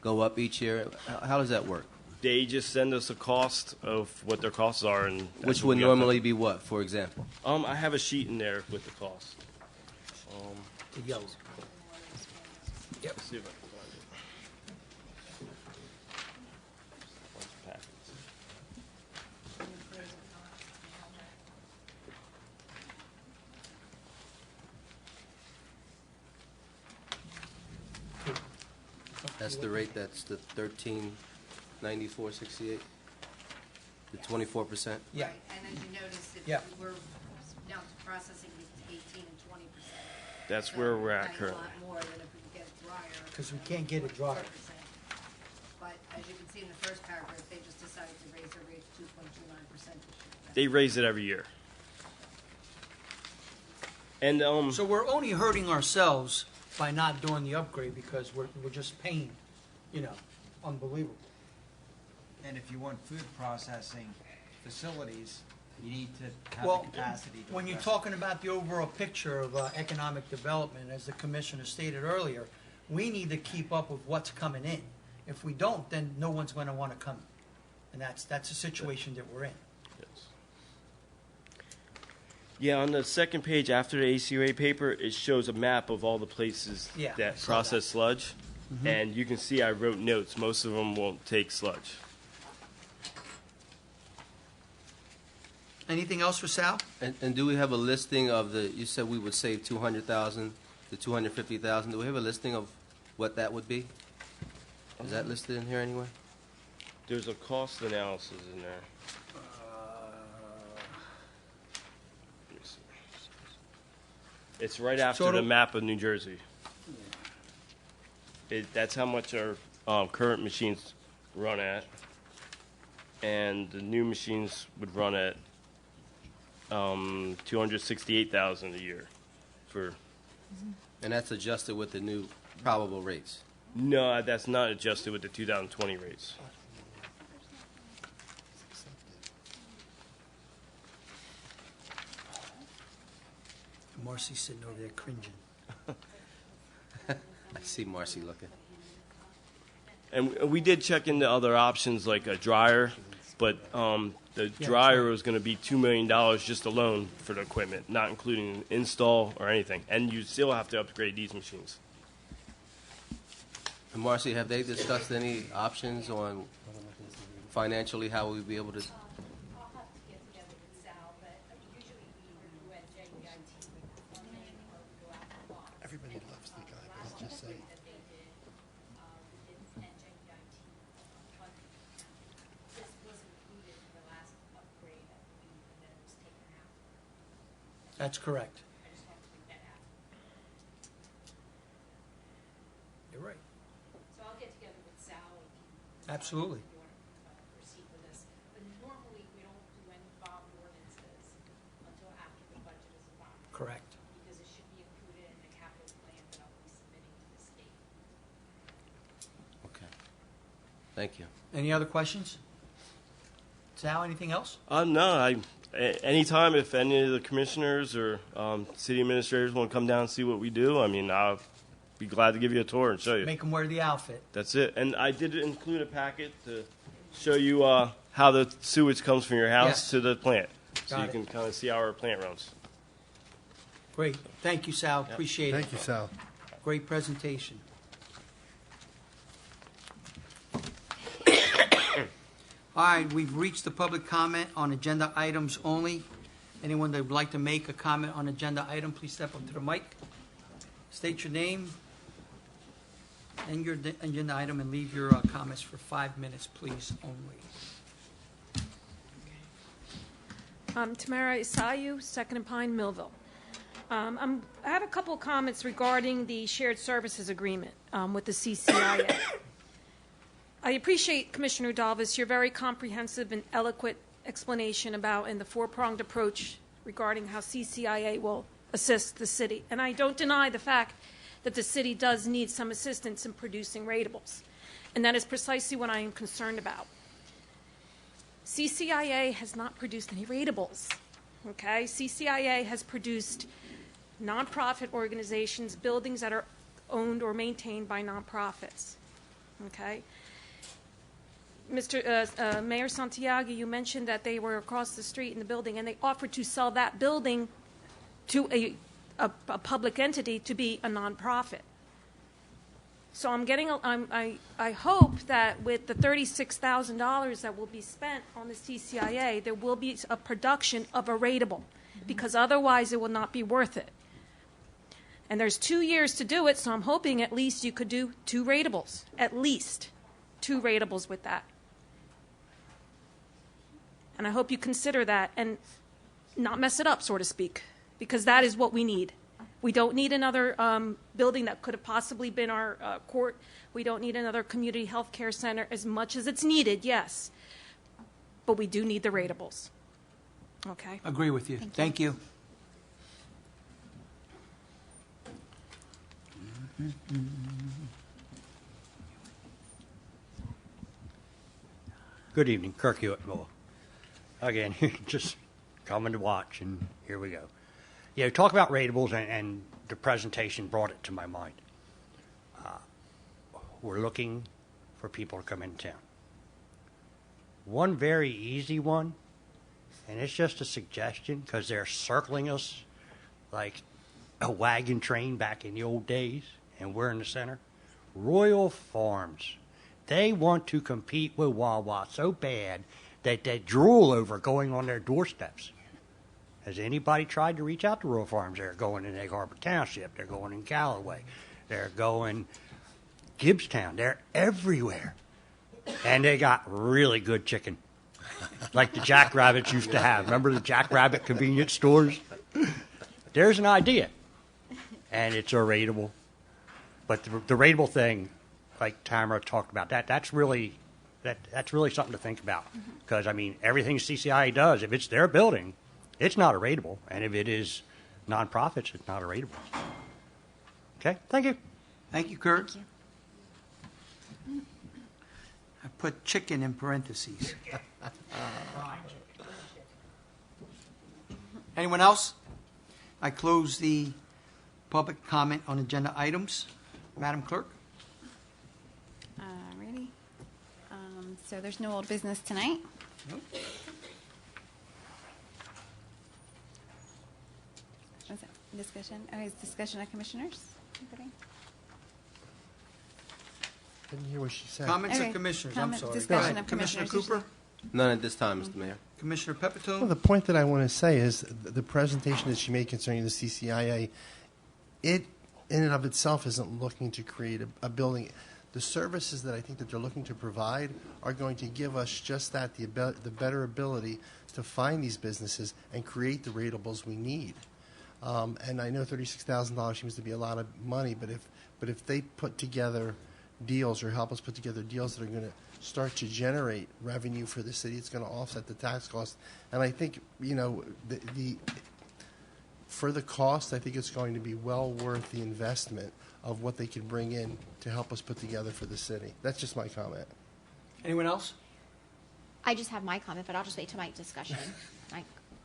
go up each year? How does that work? They just send us a cost of what their costs are, and that's Which what would we have to- normally be what, for example? I have a sheet in there with the cost. The yellow. Let's see if I can find it. Bunch of packets. That's the rate, that's the 1394.68, the 24%? Yeah. Right, and as you notice, if Yeah. we're now processing it 18 and 20%. That's So where we're at paying currently. A lot more than if we could get it drier. Because we can't get it drier. 4%. But as you can see in the first paragraph, they just decided to raise their rate to 2.29% this year. They raise it every year. And So we're only hurting ourselves by not doing the upgrade because we're just paying, you know, unbelievable. And if you want food processing facilities, you need to have Well, the capacity to when you're invest. talking about the overall picture of economic development, as the commissioner stated earlier, we need to keep up with what's coming in. If we don't, then no one's going to want to come. And that's the situation that we're in. yeah, on the second page after the ACUA paper, it shows a map of all the places Yeah, I that saw process sludge. And you can see I wrote notes. Most of them won't take sludge. Anything else for Sal? And do we have a listing of the, you said we would save 200,000 to 250,000. Do we have a listing of what that would be? Is that listed in here anywhere? There's a cost analysis in there. It's right after Total- the map of New Jersey. That's how much our current machines run at, and the new machines would run at 268,000 a year. And that's adjusted with the new probable rates. No, that's not adjusted with the 2020 rates. Marcy's sitting over there cringing. I see Marcy looking. And we did check into other options like a dryer, but the dryer was going to be $2 million just alone for the equipment, not including install or anything. And you still have to upgrade these machines. And Marcy, have they discussed any options on financially how we'd be able to? I'll have to get together with Sal, but usually we do at JEIT, go out the box. Everybody loves the guy, but it's just saying. That they did, we did at JEIT funding. This was included in the last upgrade, I believe, and then it was taken out. That's correct. I just want to bring that out. You're right. So I'll get together with Sal and Absolutely. if you want to proceed with this. But normally, we don't do any bond ordinances until after the budget is adopted. Correct. Because it should be included in the capital plan that I'll be submitting to the state. Okay. Thank you. Any other questions? Sal, anything else? No, anytime if any of the commissioners or city administrators want to come down and see what we do, I mean, I'll be glad to give you a tour and show you. Make them wear the outfit. That's it. And I did include a packet to show you how the sewage comes from your house Yes. to the plant. So Got you it. can kind of see how our plant runs. Great. Thank you, Sal. Appreciate it. Thank you, Sal. Great presentation. All right, we've reached the public comment on agenda items only. Anyone that would like to make a comment on agenda item, please step up to the mic. State your name and your agenda item and leave your comments for 5 minutes, please, only. Tamara Isayu, Second and Pine, Millville. I have a couple of comments regarding the shared services agreement with the CCIA. I appreciate, Commissioner Dalvis, your very comprehensive and eloquent explanation about and the four-pronged approach regarding how CCIA will assist the city. And I don't deny the fact that the city does need some assistance in producing ratables. And that is precisely what I am concerned about. CCIA has not produced any ratables, okay? CCIA has produced nonprofit organizations, buildings that are owned or maintained by nonprofits, okay? Mayor Santiago, you mentioned that they were across the street in the building, and they offered to sell that building to a public entity to be a nonprofit. So I hope that with the $36,000 that will be spent on the CCIA, there will be a production of a ratable, because otherwise it will not be worth it. And there's 2 years to do it, so I'm hoping at least you could do 2 ratables, at least 2 ratables with that. And I hope you consider that and not mess it up, so to speak, because that is what we need. We don't need another building that could have possibly been our court. We don't need another community health care center as much as it's needed, yes. But we do need the ratables. Okay? Agree with you. Thank you. Good evening, Kirk Hewitt-Moore. Again, just coming to watch, and here we go. Yeah, talk about ratables, and the presentation brought it to my mind. We're looking for people to come into town. One very easy one, and it's just a suggestion because they're circling us like a wagon train back in the old days, and we're in the center. Royal Farms. They want to compete with Wawa so bad that they drool over going on their doorsteps. Has anybody tried to reach out to Royal Farms? They're going in Egg Harbor Township. They're going in Callaway. They're going Gibbstown. They're everywhere. And they got really good chicken, like the Jackrabbits used to have. Remember the Jackrabbit convenience stores? There's an idea. and it's a rateable. But the rateable thing, like Tamara talked about, that's really something to think about. Because, I mean, everything CCIA does, if it's their building, it's not a rateable. And if it is nonprofits, it's not a rateable. Okay, thank you. Thank you, Kurt. I put chicken in parentheses. Anyone else? I close the public comment on agenda items. Madam Clerk? Ready? So there's no old business tonight. Nope. What's that? Discussion? Oh, it's discussion of commissioners? Anybody? Didn't hear what she said. Comments Okay. of commissioners, I'm sorry. Go Discussion ahead. of Commissioner commissioners. Cooper? None at this time, Mr. Mayor. Commissioner Well, Pepitone? the point that I want to say is the presentation that she made concerning the CCIA, it in and of itself isn't looking to create a building. The services that I think that they're looking to provide are going to give us just that, the better ability to find these businesses and create the ratables we need. And I know $36,000 seems to be a lot of money, but if they put together deals or help us put together deals that are going to start to generate revenue for the city, it's going to offset the tax cost. And I think, for the cost, I think it's going to be well worth the investment of what they can bring in to help us put together for the city. That's just my comment. Anyone else? I just have my comment, but I'll just wait till my discussion.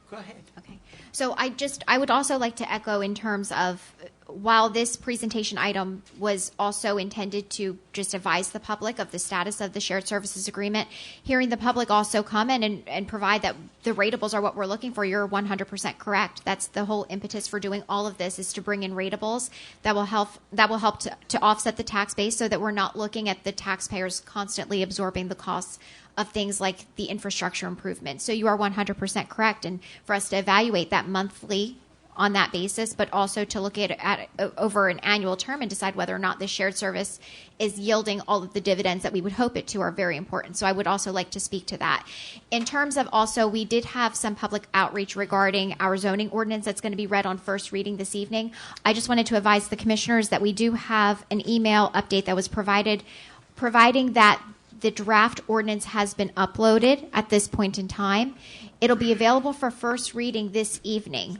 Go ahead. Okay. So I would also like to echo in terms of, while this presentation item was also intended to just advise the public of the status of the shared services agreement, hearing the public also comment and provide that the ratables are what we're looking for, you're 100% correct. That's the whole impetus for doing all of this, is to bring in ratables that will help to offset the tax base, so that we're not looking at the taxpayers constantly absorbing the costs of things like the infrastructure improvements. So you are 100% correct, and for us to evaluate that monthly on that basis, but also to look at it over an annual term and decide whether or not the shared service is yielding all of the dividends that we would hope it to, are very important. So I would also like to speak to that. In terms of also, we did have some public outreach regarding our zoning ordinance that's going to be read on first reading this evening. I just wanted to advise the commissioners that we do have an email update that was providing that the draft ordinance has been uploaded at this point in time. It'll be available for first reading this evening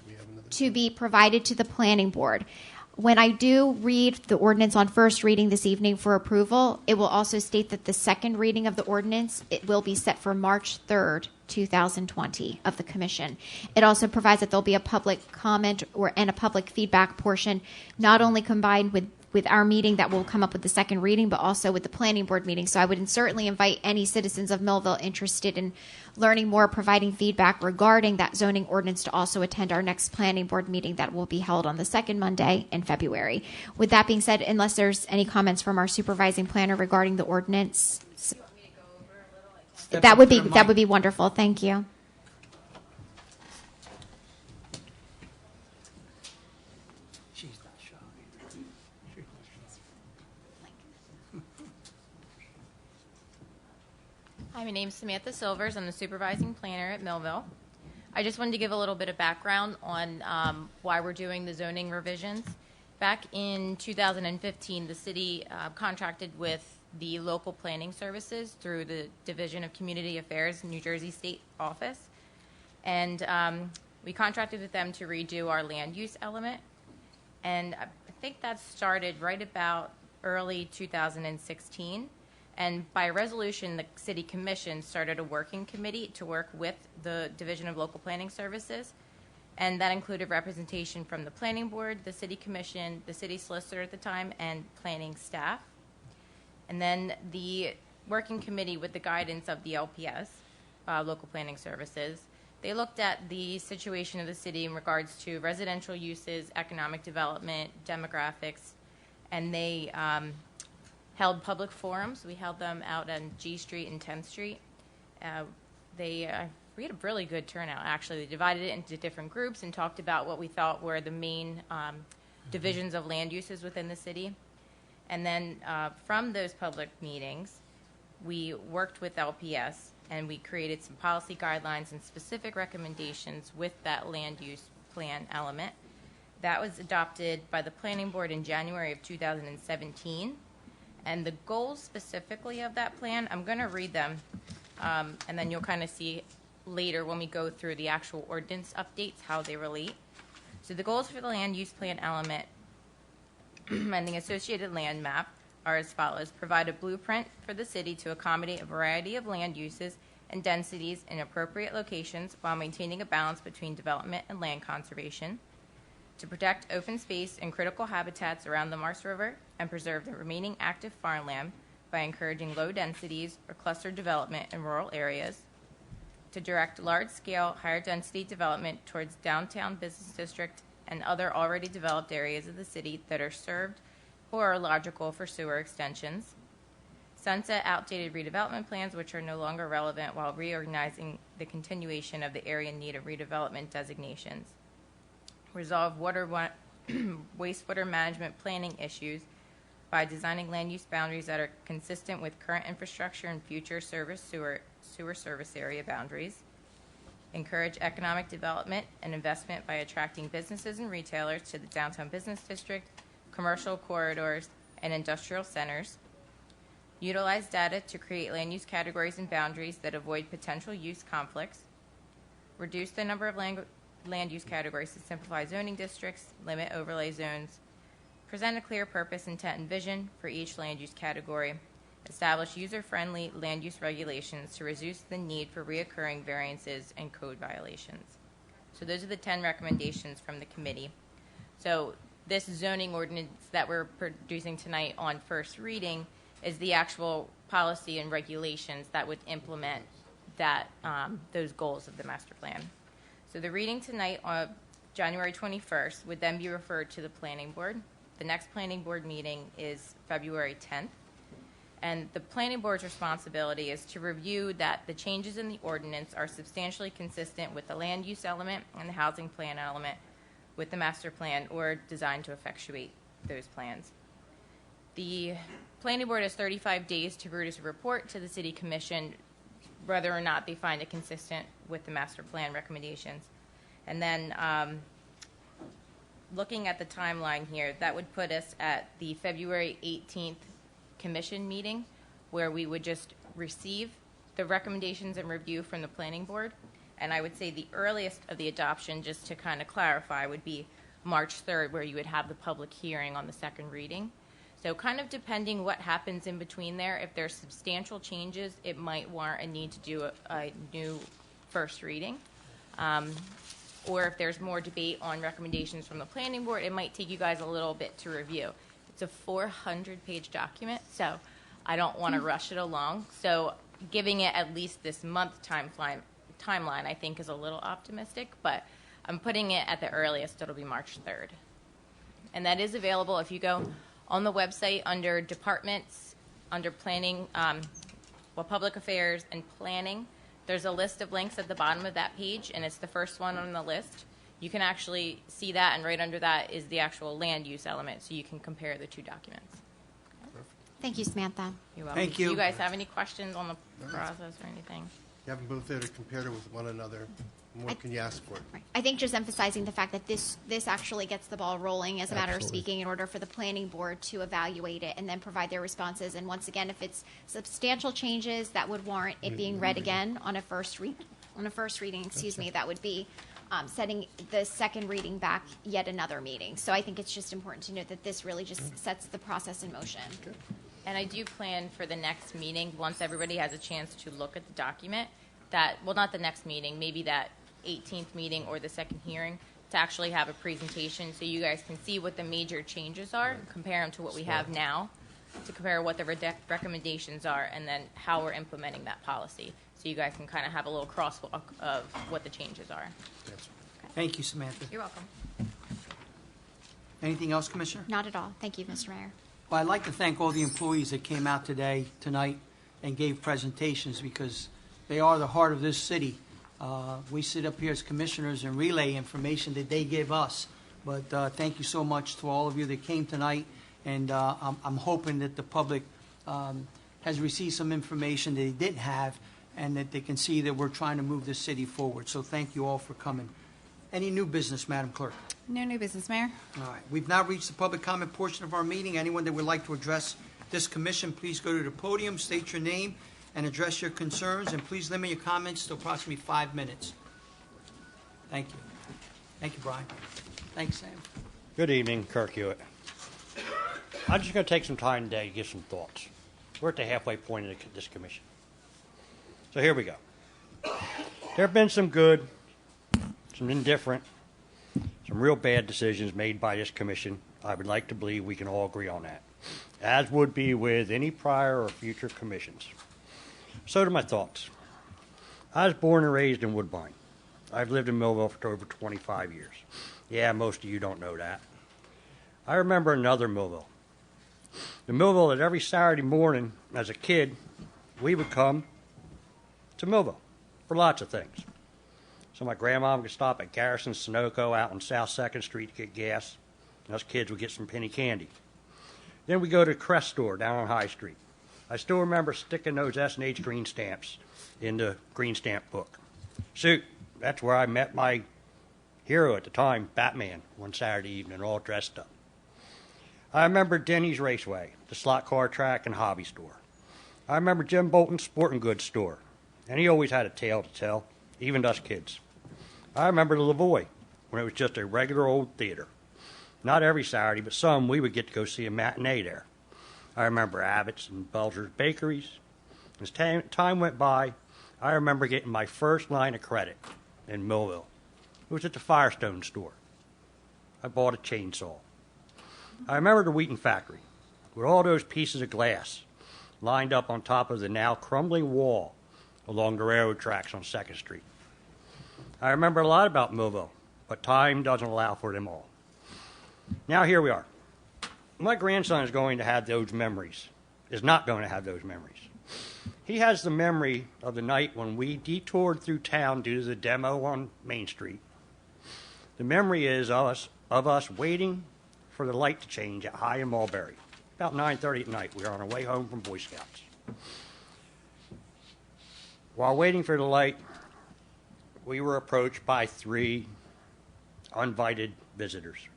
to be provided to the planning board. When I do read the ordinance on first reading this evening for approval, it will also state that the second reading of the ordinance, it will be set for March 3rd, 2020 of the commission. It also provides that there'll be a public comment and a public feedback portion, not only combined with our meeting that will come up with the second reading, but also with the planning board meeting. So I would certainly invite any citizens of Millville interested in learning more, providing feedback regarding that zoning ordinance, to also attend our next planning board meeting that will be held on the second Monday in February. With that being said, unless there's any comments from our supervising planner regarding the ordinance, that would be wonderful. Thank you. Hi, my name's Samantha Silvers. I'm the supervising planner at Millville. I just wanted to give a little bit of background on why we're doing the zoning revisions. Back in 2015, the city contracted with the local planning services through the Division of Community Affairs, New Jersey State Office. And we contracted with them to redo our land use element. And I think that started right about early 2016. And by resolution, the City Commission started a working committee to work with the Division of Local Planning Services. And that included representation from the Planning Board, the City Commission, the City Solicitor at the time, and planning staff. And then the working committee, with the guidance of the LPS, Local Planning Services, they looked at the situation of the city in regards to residential uses, economic development, demographics, and they held public forums. We held them out on G Street and 10th Street. We had a really good turnout, actually. They divided it into different groups and talked about what we thought were the main divisions of land uses within the city. And then from those public meetings, we worked with LPS and we created some policy guidelines and specific recommendations with that land use plan element. That was adopted by the Planning Board in January of 2017. And the goals specifically of that plan, I'm going to read them, and then you'll kind of see later when we go through the actual ordinance updates how they relate. So the goals for the land use plan element and the associated land map are as follows. Provide a blueprint for the city to accommodate a variety of land uses and densities in appropriate locations while maintaining a balance between development and land conservation. To protect open space and critical habitats around the Mars River and preserve the remaining active farmland by encouraging low densities or cluster development in rural areas. To direct large-scale, higher-density development towards downtown business district and other already developed areas of the city that are served or are logical for sewer extensions. Sunset outdated redevelopment plans which are no longer relevant while reorganizing the continuation of the area in need of redevelopment designations. Resolve wastewater management planning issues by designing land use boundaries that are consistent with current infrastructure and future sewer service area boundaries. Encourage economic development and investment by attracting businesses and retailers to the downtown business district, commercial corridors, and industrial centers. Utilize data to create land use categories and boundaries that avoid potential use conflicts. Reduce the number of land use categories to simplify zoning districts, limit overlay zones. Present a clear purpose, intent, and vision for each land use category. Establish user-friendly land use regulations to reduce the need for reoccurring variances and code violations. So those are the 10 recommendations from the committee. So this zoning ordinance that we're producing tonight on first reading is the actual policy and regulations that would implement that those goals of the master plan. So the reading tonight on January 21st would then be referred to the planning board. The next planning board meeting is February 10th. And the planning board's responsibility is to review that the changes in the ordinance are substantially consistent with the land use element and the housing plan element with the master plan or designed to effectuate those plans. The planning board has 35 days to produce a report to the city commission whether or not they find it consistent with the master plan recommendations. And then looking at the timeline here, that would put us at the February 18th commission meeting where we would just receive the recommendations and review from the planning board. And I would say the earliest of the adoption, just to kind of clarify, would be March 3rd, where you would have the public hearing on the second reading. So kind of depending what happens in between there, if there's substantial changes, it might warrant a need to do a new first reading. Or if there's more debate on recommendations from the planning board, it might take you guys a little bit to review. It's a 400-page document, so I don't want to rush it along. So giving it at least this month timeline, I think, is a little optimistic, but I'm putting it at the earliest. It'll be March 3rd. And that is available if you go on the website under departments, under planning, public affairs and planning. There's a list of links at the bottom of that page, and it's the first one on the list. You can actually see that, and right under that is the actual land use element, so you can compare the two documents. Thank you, Samantha. You're welcome. Thank you. Do you guys have any questions on the process or anything? You have them both there to compare it with one another. What can you ask for? Right. I think just emphasizing the fact that this actually gets the ball rolling, as a matter of Absolutely. speaking, in order for the planning board to evaluate it and then provide their responses. And once again, if it's substantial changes that would warrant it being read again on a first reading, that would be setting the second reading back yet another meeting. So I think it's just important to note that this really just sets the process in motion. Good. And I do plan for the next meeting, once everybody has a chance to look at the document, not the next meeting, maybe that 18th meeting or the second hearing, to actually have a presentation so you guys can see what the major changes are, compare them to what we have now, to compare what the recommendations are, and then how we're implementing that policy. So you guys can kind of have a little crosswalk of what the changes are. Thank you, Samantha. You're welcome. Anything else, Commissioner? Not at all. Thank you, Mr. Mayor. Well, I'd like to thank all the employees that came out tonight, and gave presentations, because they are the heart of this city. We sit up here as commissioners and relay information that they give us. But thank you so much to all of you that came tonight, and I'm hoping that the public has received some information that they didn't have, and that they can see that we're trying to move the city forward. So thank you all for coming. Any new business, Madam Clerk? No new business, Mayor. All right, we've now reached the public comment portion of our meeting. Anyone that would like to address this commission, please go to the podium, state your name, and address your concerns, and please limit your comments to approximately 5 minutes. Thank you. Thank you, Brian. Thanks, Sam. Good evening, Kirk Hewitt. I'm just going to take some time today to give some thoughts. We're at the halfway point of this commission. So here we go. There have been some good, some indifferent, some real bad decisions made by this commission. I would like to believe we can all agree on that, as would be with any prior or future commissions. So to my thoughts. I was born and raised in Woodbine. I've lived in Millville for over 25 years. Yeah, most of you don't know that. I remember another Millville. The Millville that every Saturday morning as a kid, we would come to Millville for lots of things. So my grandma would stop at Garrison Sunoco out on South 2nd Street to get gas, and us kids would get some penny candy. Then we go to the Crest store down on High Street. I still remember sticking those S&H green stamps in the green stamp book. Shoot, that's where I met my hero at the time, Batman, one Saturday evening, all dressed up. I remember Denny's Raceway, the slot car track and hobby store. I remember Jim Bolton's sporting goods store, and he always had a tale to tell, even to us kids. I remember the Lavoie, when it was just a regular old theater. Not every Saturday, but some, we would get to go see a matinee there. I remember Abbott's and Belcher's bakeries. As time went by, I remember getting my first line of credit in Millville. It was at the Firestone store. I bought a chainsaw. I remember the Wheaton factory, with all those pieces of glass lined up on top of the now crumbling wall along the railroad tracks on 2nd Street. I remember a lot about Millville, but time doesn't allow for them all. Now here we are. My grandson is going to have those memories, is not going to have those memories. He has the memory of the night when we detoured through town due to the demo on Main Street. The memory is of us waiting for the light to change at High and Mulberry. About 9:30 at night, we were on our way home from Boy Scouts. While waiting for the light, we were approached by 3 uninvited visitors,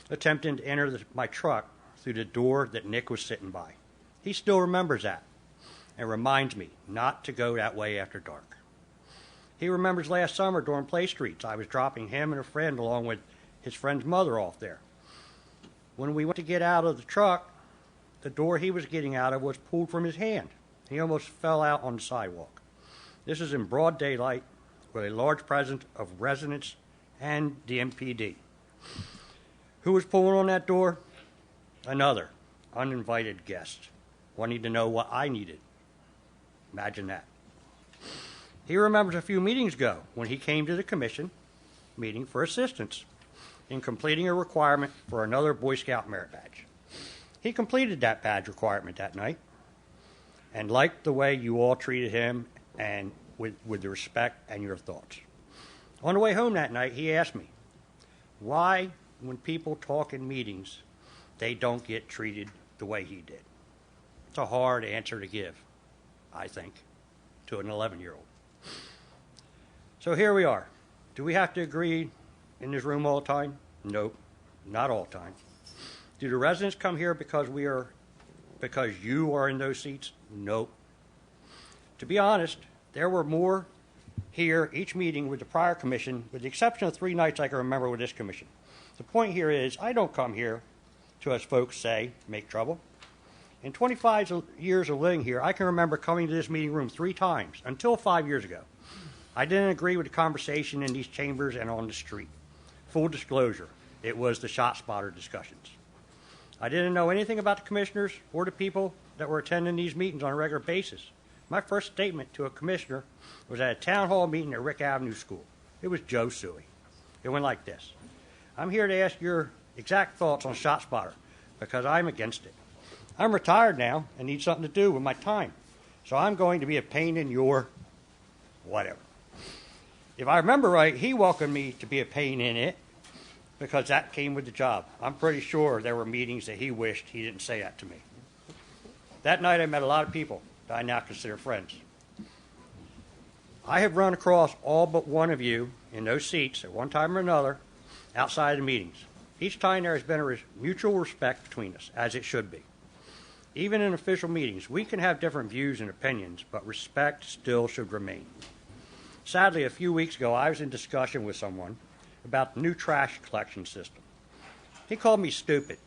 attempting to enter my truck through the door that Nick was sitting by. He still remembers that and reminds me not to go that way after dark. He remembers last summer during Play Streets, I was dropping him and a friend along with his friend's mother off there. When we went to get out of the truck, the door he was getting out of was pulled from his hand. He almost fell out on the sidewalk. This is in broad daylight with a large presence of residents and the MPD. Who was pulling on that door? Another uninvited guest, wanting to know what I needed. Imagine that. He remembers a few meetings ago when he came to the commission meeting for assistance in completing a requirement for another Boy Scout merit badge. He completed that badge requirement that night and liked the way you all treated him and with the respect and your thoughts. On the way home that night, he asked me, why, when people talk in meetings, they don't get treated the way he did. It's a hard answer to give, I think, to an 11-year-old. So here we are. Do we have to agree in this room all the time? Nope, not all the time. Do the residents come here because you are in those seats? Nope. To be honest, there were more here each meeting with the prior commission, with the exception of 3 nights I can remember with this commission. The point here is, I don't come here to, as folks say, make trouble. In 25 years of living here, I can remember coming to this meeting room 3 times, until 5 years ago. I didn't agree with the conversation in these chambers and on the street. Full disclosure, it was the shot spotter discussions. I didn't know anything about the commissioners or the people that were attending these meetings on a regular basis. My first statement to a commissioner was at a town hall meeting at Rick Avenue School. It was Joe Suey. It went like this. I'm here to ask your exact thoughts on shot spotter because I'm against it. I'm retired now and need something to do with my time. So I'm going to be a pain in your whatever. If I remember right, he welcomed me to be a pain in it because that came with the job. I'm pretty sure there were meetings that he wished he didn't say that to me. That night I met a lot of people that I now consider friends. I have run across all but one of you in those seats at one time or another outside of the meetings. Each time there has been a mutual respect between us, as it should be. Even in official meetings, we can have different views and opinions, but respect still should remain. Sadly, a few weeks ago, I was in discussion with someone about the new trash collection system. He called me stupid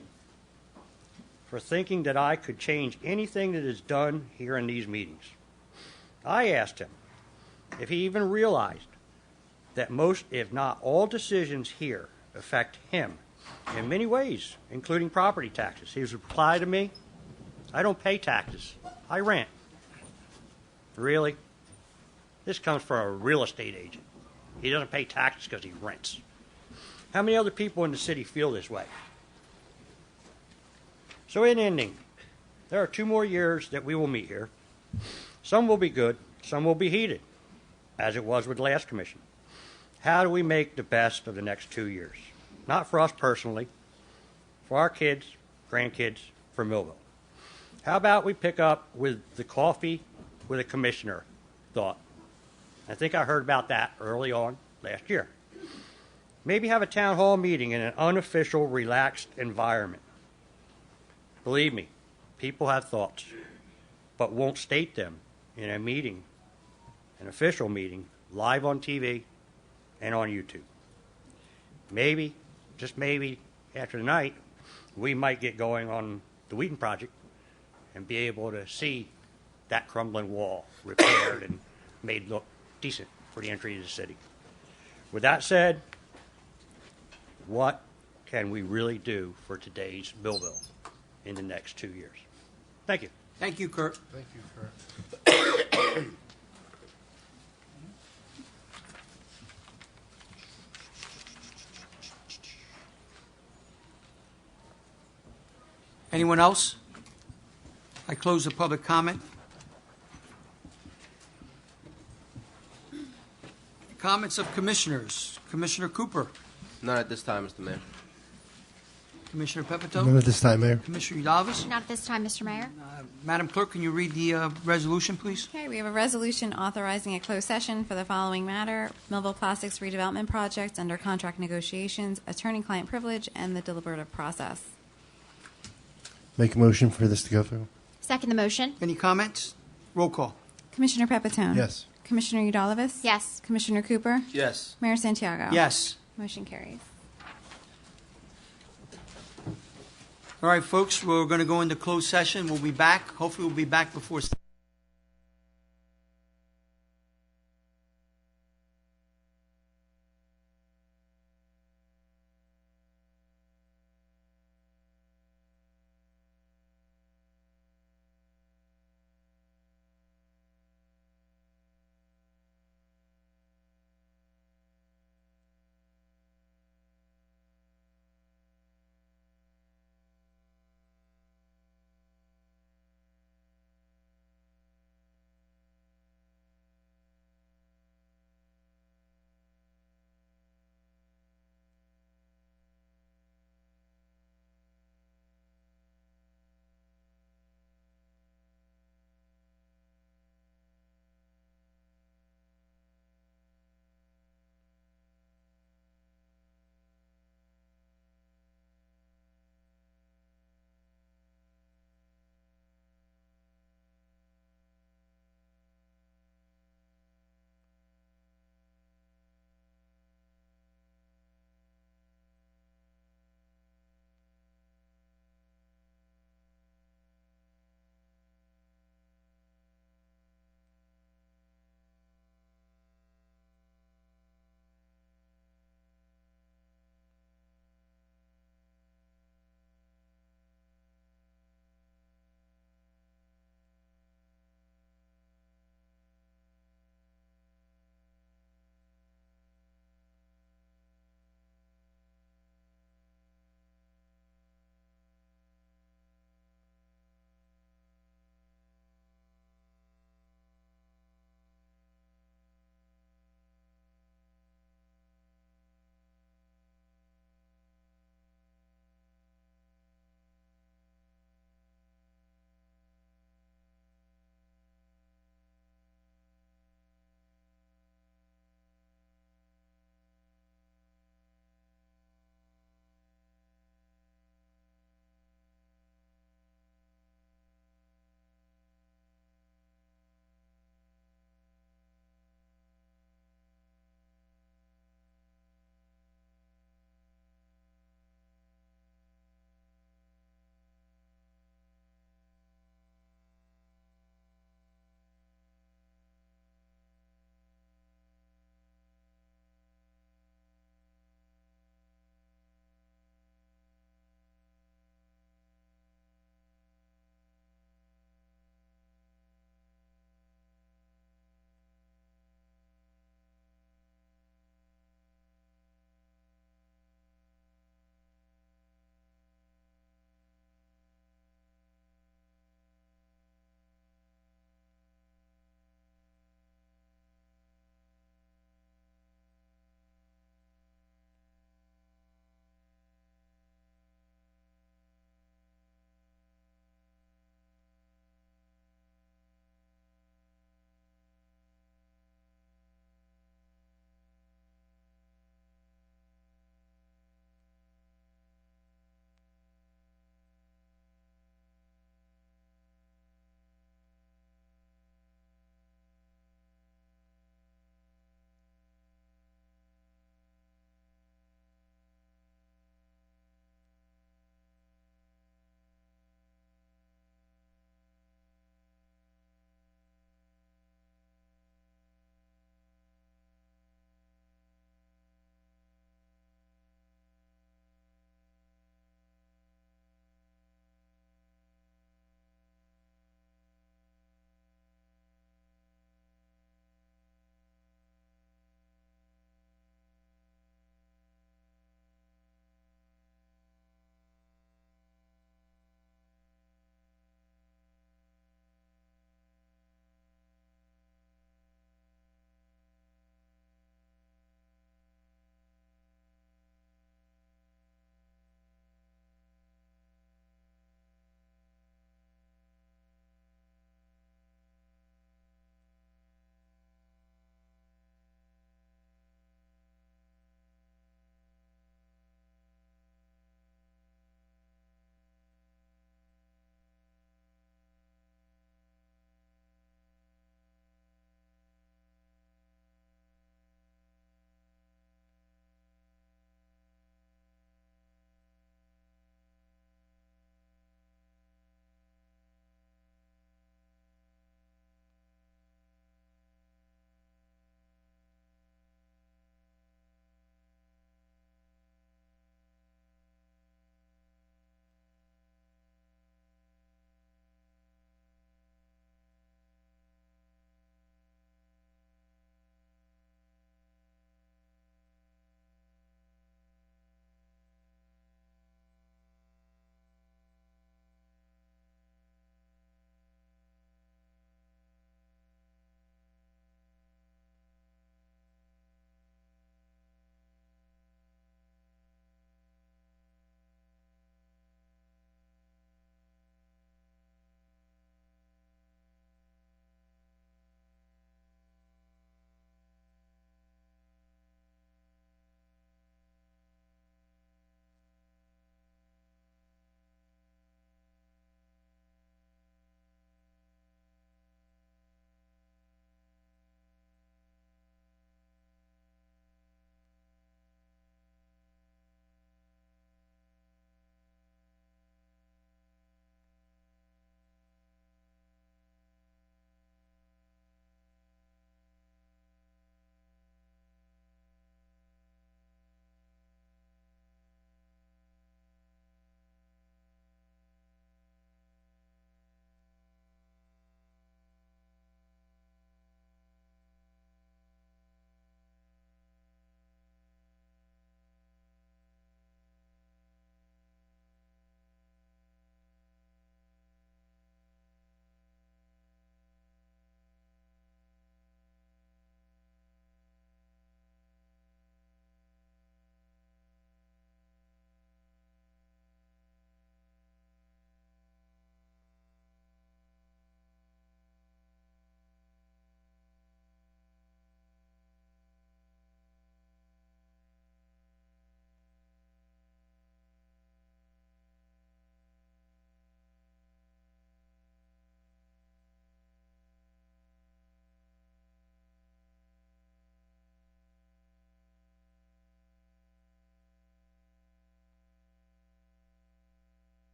for thinking that I could change anything that is done here in these meetings. I asked him if he even realized that most, if not all, decisions here affect him in many ways, including property taxes. His reply to me, I don't pay taxes, I rent. Really? This comes from a real estate agent. He doesn't pay taxes because he rents. How many other people in the city feel this way? So in ending, there are 2 more years that we will meet here. Some will be good, some will be heated, as it was with the last commission. How do we make the best of the next 2 years? Not for us personally, for our kids, grandkids, for Millville. How about we pick up with the coffee with a commissioner thought? I think I heard about that early on last year. Maybe have a town hall meeting in an unofficial, relaxed environment. Believe me, people have thoughts, but won't state them in a meeting, an official meeting, live on TV and on YouTube. Maybe, just maybe, after tonight, we might get going on the Wheaton project and be able to see that crumbling wall repaired and made look decent for the entry of the city. With that said, what can we really do for today's Millville in the next 2 years? Thank you. Thank you, Kurt. Thank you, Kurt. Anyone else? I close the public comment. Comments of commissioners. Commissioner Cooper. None at this time, Mr. Mayor. Commissioner Pepito. None at this time, Mayor. Commissioner Udalvis. Not at this time, Mr. Mayor. Madam Clerk, can you read the resolution, please? Okay, we have a resolution authorizing a closed session for the following matter: Millville Plastics redevelopment project under contract negotiations, attorney-client privilege, and the deliberative process. Make a motion for this to go through. Second the motion. Any comments? Roll call. Commissioner Pepitone. Yes. Commissioner Udalvis. Yes. Commissioner Cooper. Yes. Mayor Santiago. Yes. Motion carries. All right, folks, we're going to go into closed session. We'll be back. Hopefully, we'll be back before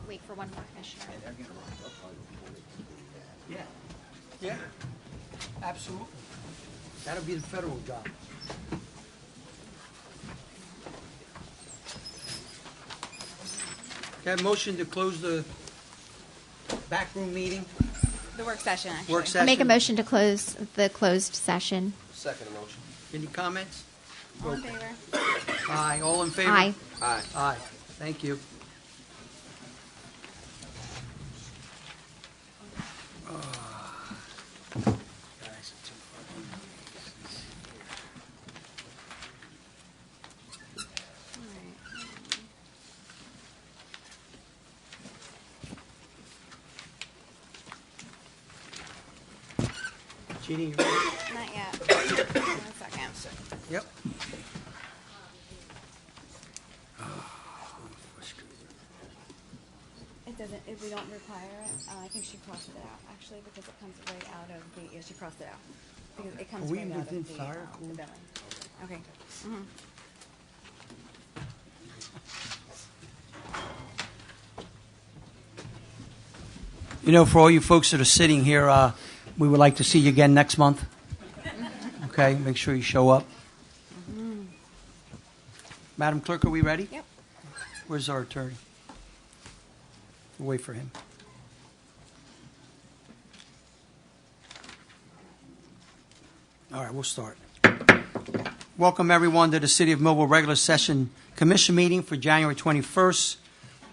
wait for one more commissioner. Yeah. Yeah. Absolutely. That'll be the federal job. Okay, motion to close the backroom meeting, The work session, actually. work I session. make a motion to close the closed session. Second motion. Any comments? All in favor? Aye. All in favor? Aye. Aye. Aye. Thank you. Jeannie, you ready? Not yet. 1 second. Yep. It doesn't, if we don't require it, I think she crossed it out, actually, because it comes right out of the, yeah, she crossed it out. Because it comes Are we right out within of the, fire the code? billing. Okay. Mhm. You know, for all you folks that are sitting here, we would like to see you again next month. Okay, make sure you show up. Madam Clerk, are we ready? Yep. Where's our attorney? We'll wait for him. All right, we'll start. Welcome, everyone, to the City of Millville Regular Session Commission meeting for January 21st,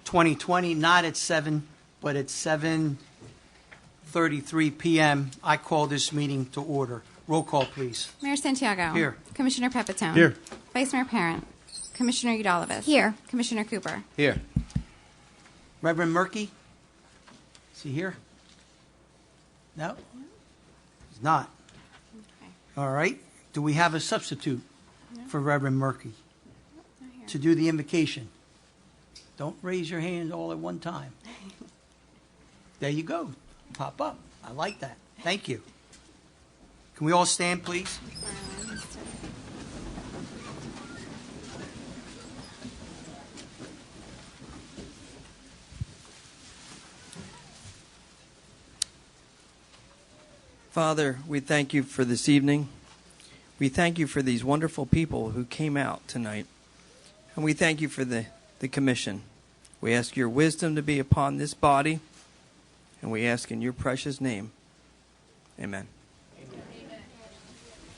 2020, not at 7, but at 7:33 p.m. I call this meeting to order. Roll call, please. Mayor Santiago. Here. Commissioner Pepitone. Here. Vice Mayor Parent. Commissioner Udalvis. Here. Commissioner Cooper. Here. Reverend Murky? Is he here? No? He's not. Okay. All right. Do we have a substitute for Reverend Murky Not here. to do the invocation? Don't raise your hand all at one time. There you go. Pop up. I like that. Thank you. Can we all stand, please? Father, we thank you for this evening. We thank you for these wonderful people who came out tonight. And we thank you for the commission. We ask your wisdom to be upon this body. And we ask in your precious name. Amen.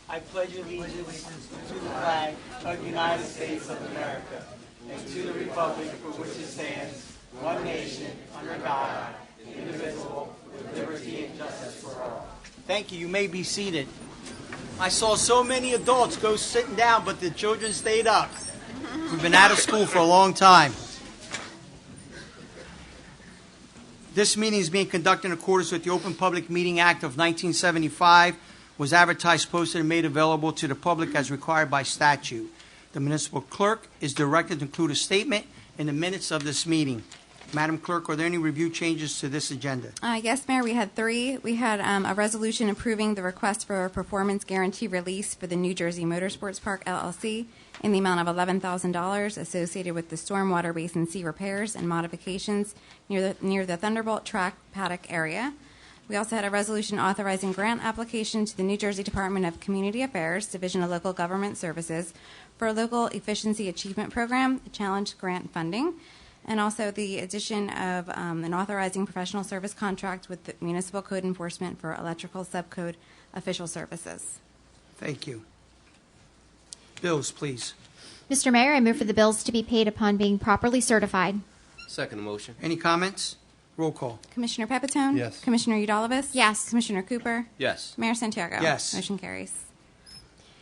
I pledge allegiance to the flag of the United States of America and to the republic for which it stands, one nation, under God, indivisible, with liberty and justice for all. Thank you. You may be seated. I saw so many adults go sitting down, but the children stayed up. We've been out of school for a long time. This meeting is being conducted in accordance with the Open Public Meeting Act of 1975, was advertised, posted, and made available to the public as required by statute. The municipal clerk is directed to include a statement in the minutes of this meeting. Madam Clerk, are there any review changes to this agenda? Yes, Mayor, we had 3. We had a resolution approving the request for a performance guarantee release for the New Jersey Motorsports Park LLC in the amount of $11,000 associated with the stormwater basin C repairs and modifications near the Thunderbolt track paddock area. We also had a resolution authorizing grant application to the New Jersey Department of Community Affairs, Division of Local Government Services, for a local efficiency achievement program, challenge grant funding, and also the addition of an authorizing professional service contract with the Municipal Code Enforcement for electrical subcode official services. Thank you. Bills, please. Mr. Mayor, I move for the bills to be paid upon being properly certified. Second motion. Any comments? Roll call. Commissioner Pepitone? Yes. Commissioner Udalvis? Yes. Commissioner Cooper? Yes. Mayor Santiago? Yes. Motion carries.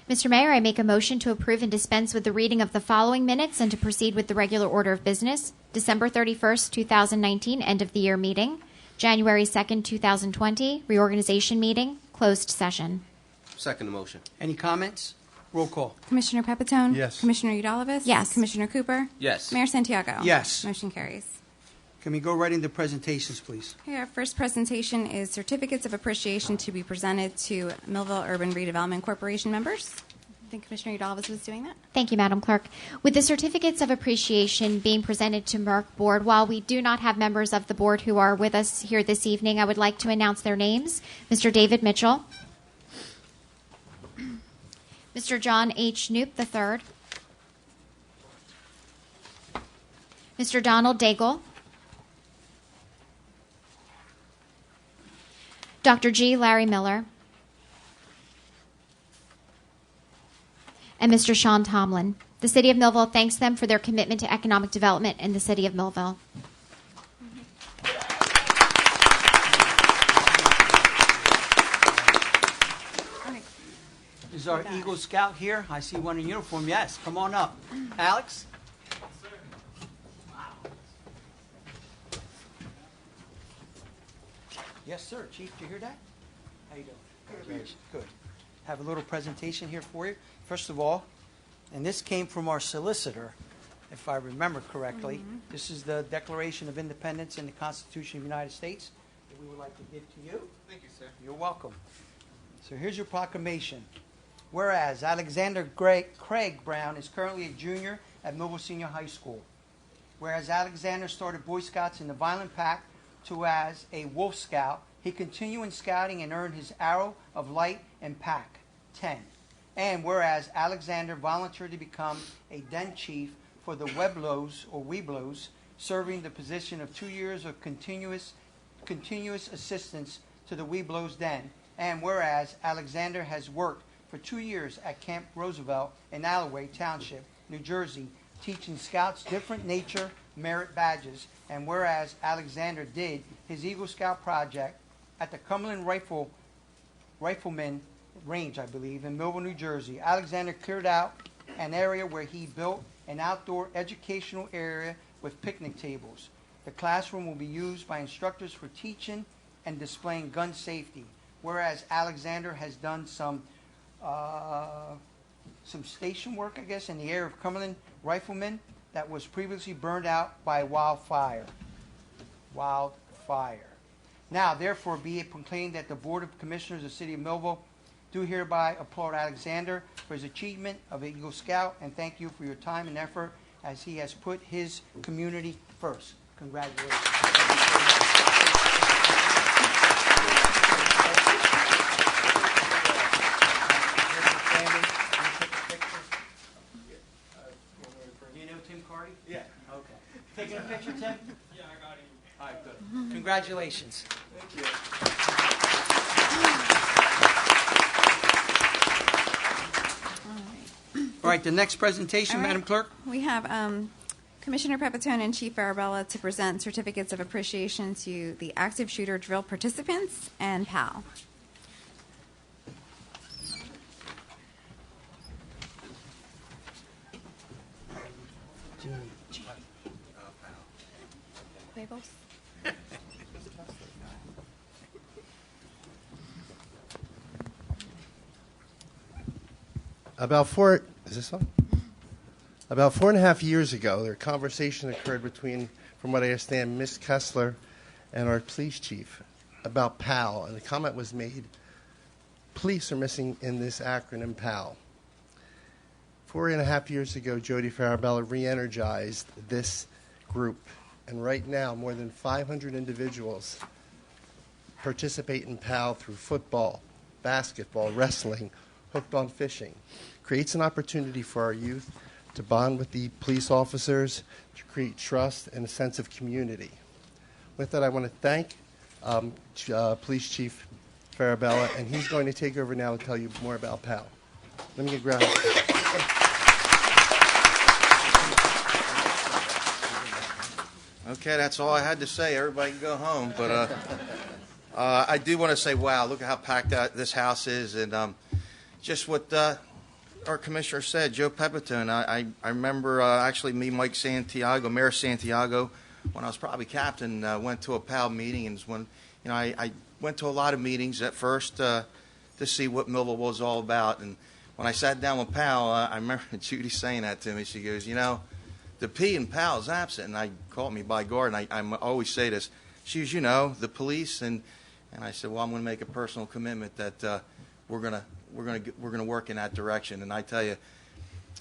Mr. Mayor, I make a motion to approve and dispense with the reading of the following minutes and to proceed with the regular order of business. December 31st, 2019, end of the year meeting. January 2nd, 2020, reorganization meeting, closed session. Second motion. Any comments? Roll call. Commissioner Pepitone? Yes. Commissioner Udalvis? Yes. Commissioner Cooper? Yes. Mayor Santiago? Yes. Motion carries. Can we go right into presentations, please? Okay, our first presentation is certificates of appreciation to be presented to Millville Urban Redevelopment Corporation members. I think Commissioner Udalvis was doing that. Thank you, Madam Clerk. With the certificates of appreciation being presented to Merck Board, while we do not have members of the board who are with us here this evening, I would like to announce their names. Mr. David Mitchell, Mr. John H. Knoop III, Mr. Donald Daigle, Dr. G. Larry Miller, and Mr. Sean Tomlin. The City of Millville thanks them for their commitment to economic development in the City of Millville. Is our Eagle Scout here? I see one in uniform. Yes, come on up. Alex? Yes, sir. Chief, did you hear that? How you doing? Good. Have a little presentation here for you. First of all, and this came from our solicitor, if I remember correctly. This is the Declaration of Independence and the Constitution of the United States that we would like to give to you. Thank you, sir. You're welcome. So here's your proclamation. Whereas Alexander Craig Brown is currently a junior at Millville Senior High School. Whereas Alexander started Boy Scouts in the Violent Pack to as a Wolf Scout, he continued in scouting and earned his Arrow of Light and Pack 10. And whereas Alexander volunteered to become a den chief for the Webelos, serving the position of 2 years of continuous assistance to the Webelos den. And whereas Alexander has worked for 2 years at Camp Roosevelt in Alloway Township, New Jersey, teaching scouts different nature merit badges. And whereas Alexander did his Eagle Scout project at the Cumberland Rifleman Range, I believe, in Millville, New Jersey, Alexander cleared out an area where he built an outdoor educational area with picnic tables. The classroom will be used by instructors for teaching and displaying gun safety. Whereas Alexander has done some station work, I guess, in the area of Cumberland Rifleman that was previously burned out by wildfire. Now, therefore, be it proclaimed that the Board of Commissioners of the City of Millville do hereby applaud Alexander for his achievement of an Eagle Scout and thank you for your time and effort as he has put his community first. Congratulations. Do you know Tim Carty? Yeah. Okay. Taking a picture, Tim? Yeah, I got him. All right, good. Congratulations. Thank you. All right, the next presentation, All right. Madam Clerk. We have Commissioner Pepitone and Chief Arabella to present certificates of appreciation to the active shooter drill participants and PAL. Labels? About 4.5 years ago, a conversation occurred between, from what I understand, Ms. Kessler and our police chief about PAL, and the comment was made, police are missing in this acronym PAL. 4.5 years ago, Jody Farabella re-energized this group, and right now more than 500 individuals participate in PAL through football, basketball, wrestling, hooked on fishing. Creates an opportunity for our youth to bond with the police officers, to create trust and a sense of community. With that, I want to thank Police Chief Farabella, and he's going to take over now and tell you more about PAL. Let me get grounded. Okay, that's all I had to say. Everybody can go home. But I do want to say, wow, look at how packed out this house is. And just what our commissioner said, Joe Pepitone. I remember actually me, Mike Santiago, Mayor Santiago, when I was probably captain, went to a PAL meeting. And when I went to a lot of meetings at first to see what Millville was all about. And when I sat down with PAL, I remember Judy saying that to me. She goes, the P in PAL is absent. And I caught me by guard. And I always say this. She goes, the police. And I said, well, I'm going to make a personal commitment that we're going we're gonna work in that direction. And I tell you,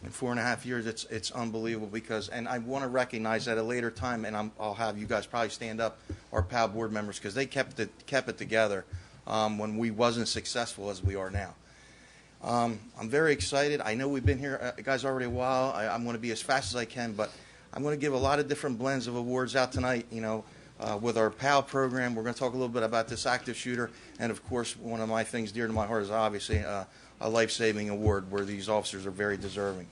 in 4.5 years, it's unbelievable because, and I want to recognize at a later time, and I'll have you guys probably stand up, our PAL board members, because they kept it together when we wasn't successful as we are now. I'm very excited. I know we've been here, guys, already a while. I'm going to be as fast as I can, but I'm going to give a lot of different blends of awards out tonight, with our PAL program. We're going to talk a little bit about this active shooter, and of course, one of my things dear to my heart is obviously a life-saving award where these officers are very deserving.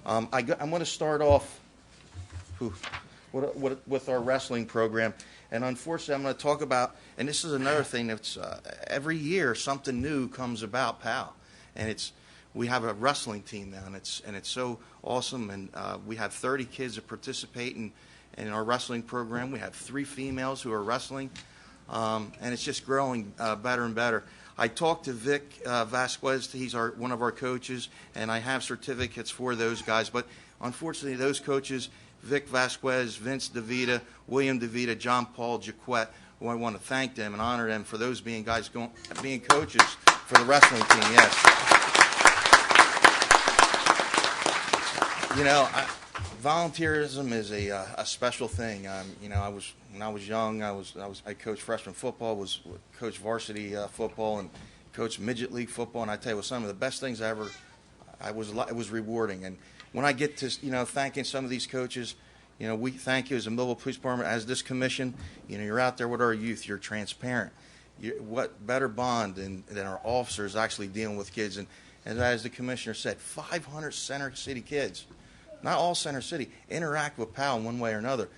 I'm going to start off with our wrestling program, and unfortunately, I'm going to talk about, and this is another thing that's every year something new comes about PAL, and we have a wrestling team now, and it's so awesome, and we have 30 kids that participate in our wrestling program. We have 3 females who are wrestling, and it's just growing better and better. I talked to Vic Vasquez. He's one of our coaches, and I have certificates for those guys. But unfortunately, those coaches, Vic Vasquez, Vince DeVita, William DeVita, John Paul Jaquette, who I want to thank them and honor them for those being coaches for the wrestling team. Yes. Volunteerism is a special thing. When I was young, I coached freshman football, coached varsity football, and coached midget league football. And I tell you, some of the best things it was rewarding. And when I get to thanking some of these coaches, we thank you as a Millville Police Department, as this commission. You're out there with our youth. You're transparent. What better bond than our officers actually dealing with kids? And as the commissioner said, 500 Center City kids. Not all Center City interact with PAL in one way or another.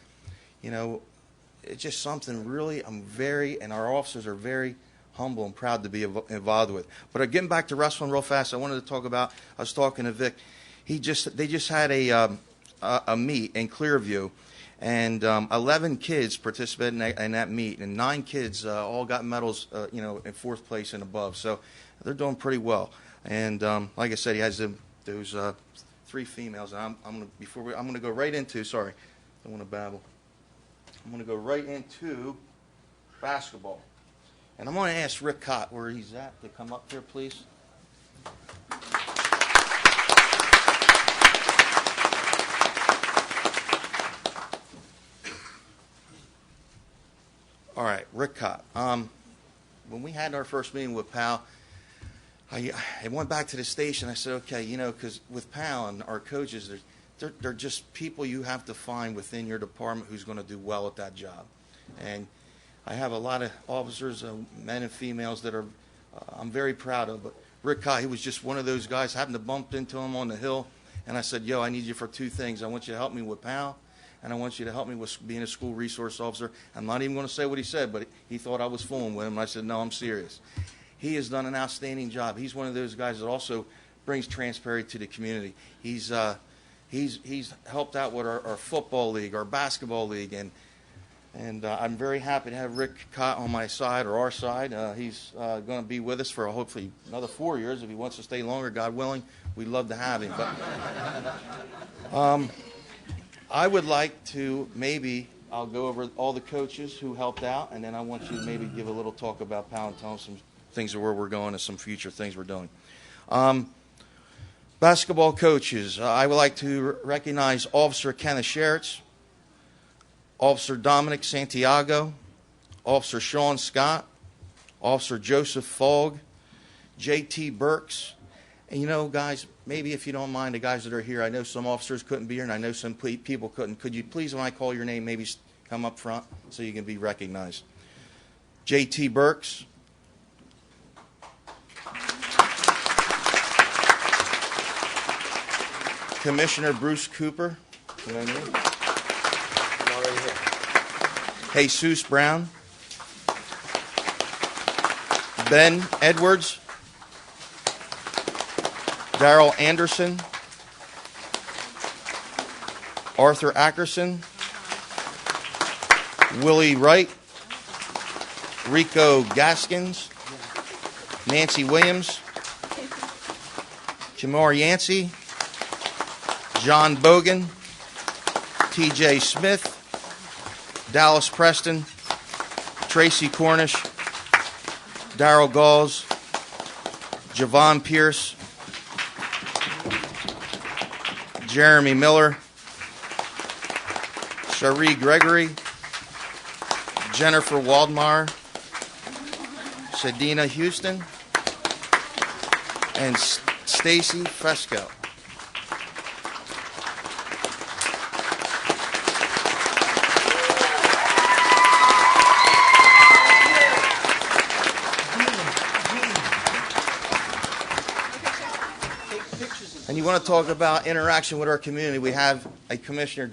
It's just something really and our officers are very humble and proud to be involved with. But getting back to wrestling real fast, I wanted to talk about, I was talking to Vic. They just had a meet in Clearview, and 11 kids participated in that meet, and 9 kids all got medals, in 4th place and above. So they're doing pretty well. And like I said, he has those 3 females, and I'm going to go right into. Sorry, I don't want to babble. I'm going to go right into basketball, and I'm going to ask Rick Cott where he's at to come up here, please. All right, Rick Cott. When we had our first meeting with PAL, I went back to the station. I said, okay, because with PAL and our coaches, they're just people you have to find within your department who's going to do well at that job. And I have a lot of officers, men and females, that I'm very proud of. But Rick Cott, he was just one of those guys. I happened to bump into him on the hill, and I said, yo, I need you for 2 things. I want you to help me with PAL, and I want you to help me with being a school resource officer. I'm not even going to say what he said, but he thought I was fooling with him. And I said, no, I'm serious. He has done an outstanding job. He's one of those guys that also brings transparency to the community. He's helped out with our football league, our basketball league, and I'm very happy to have Rick Cott on my side, or our side. He's going to be with us for hopefully another 4 years. If he wants to stay longer, God willing, we'd love to have him. But I would like to I'll go over all the coaches who helped out, and then I want you to maybe give a little talk about PAL and tell them some things of where we're going and some future things we're doing. Basketball coaches, I would like to recognize Officer Kenneth Sheritz, Officer Dominic Santiago, Officer Sean Scott, Officer Joseph Fogg, J.T. Burks. And guys, maybe if you don't mind, the guys that are here, I know some officers couldn't be here, and I know some people couldn't. Could you please, when I call your name, maybe come up front so you can be recognized? J.T. Burks. Commissioner Bruce Cooper. You know what I mean? Jesus Brown. Ben Edwards. Darrell Anderson. Arthur Ackerson. Willie Wright. Rico Gaskins. Nancy Williams. Jamar Yancey. John Bogan, T.J. Smith, Dallas Preston, Tracy Cornish, Darrell Galls, Javon Pierce, Jeremy Miller, Cherie Gregory, Jennifer Waldmeyer, Sadina Houston, and Stacy Fresco. And you want to talk about interaction with our community? We have a commissioner,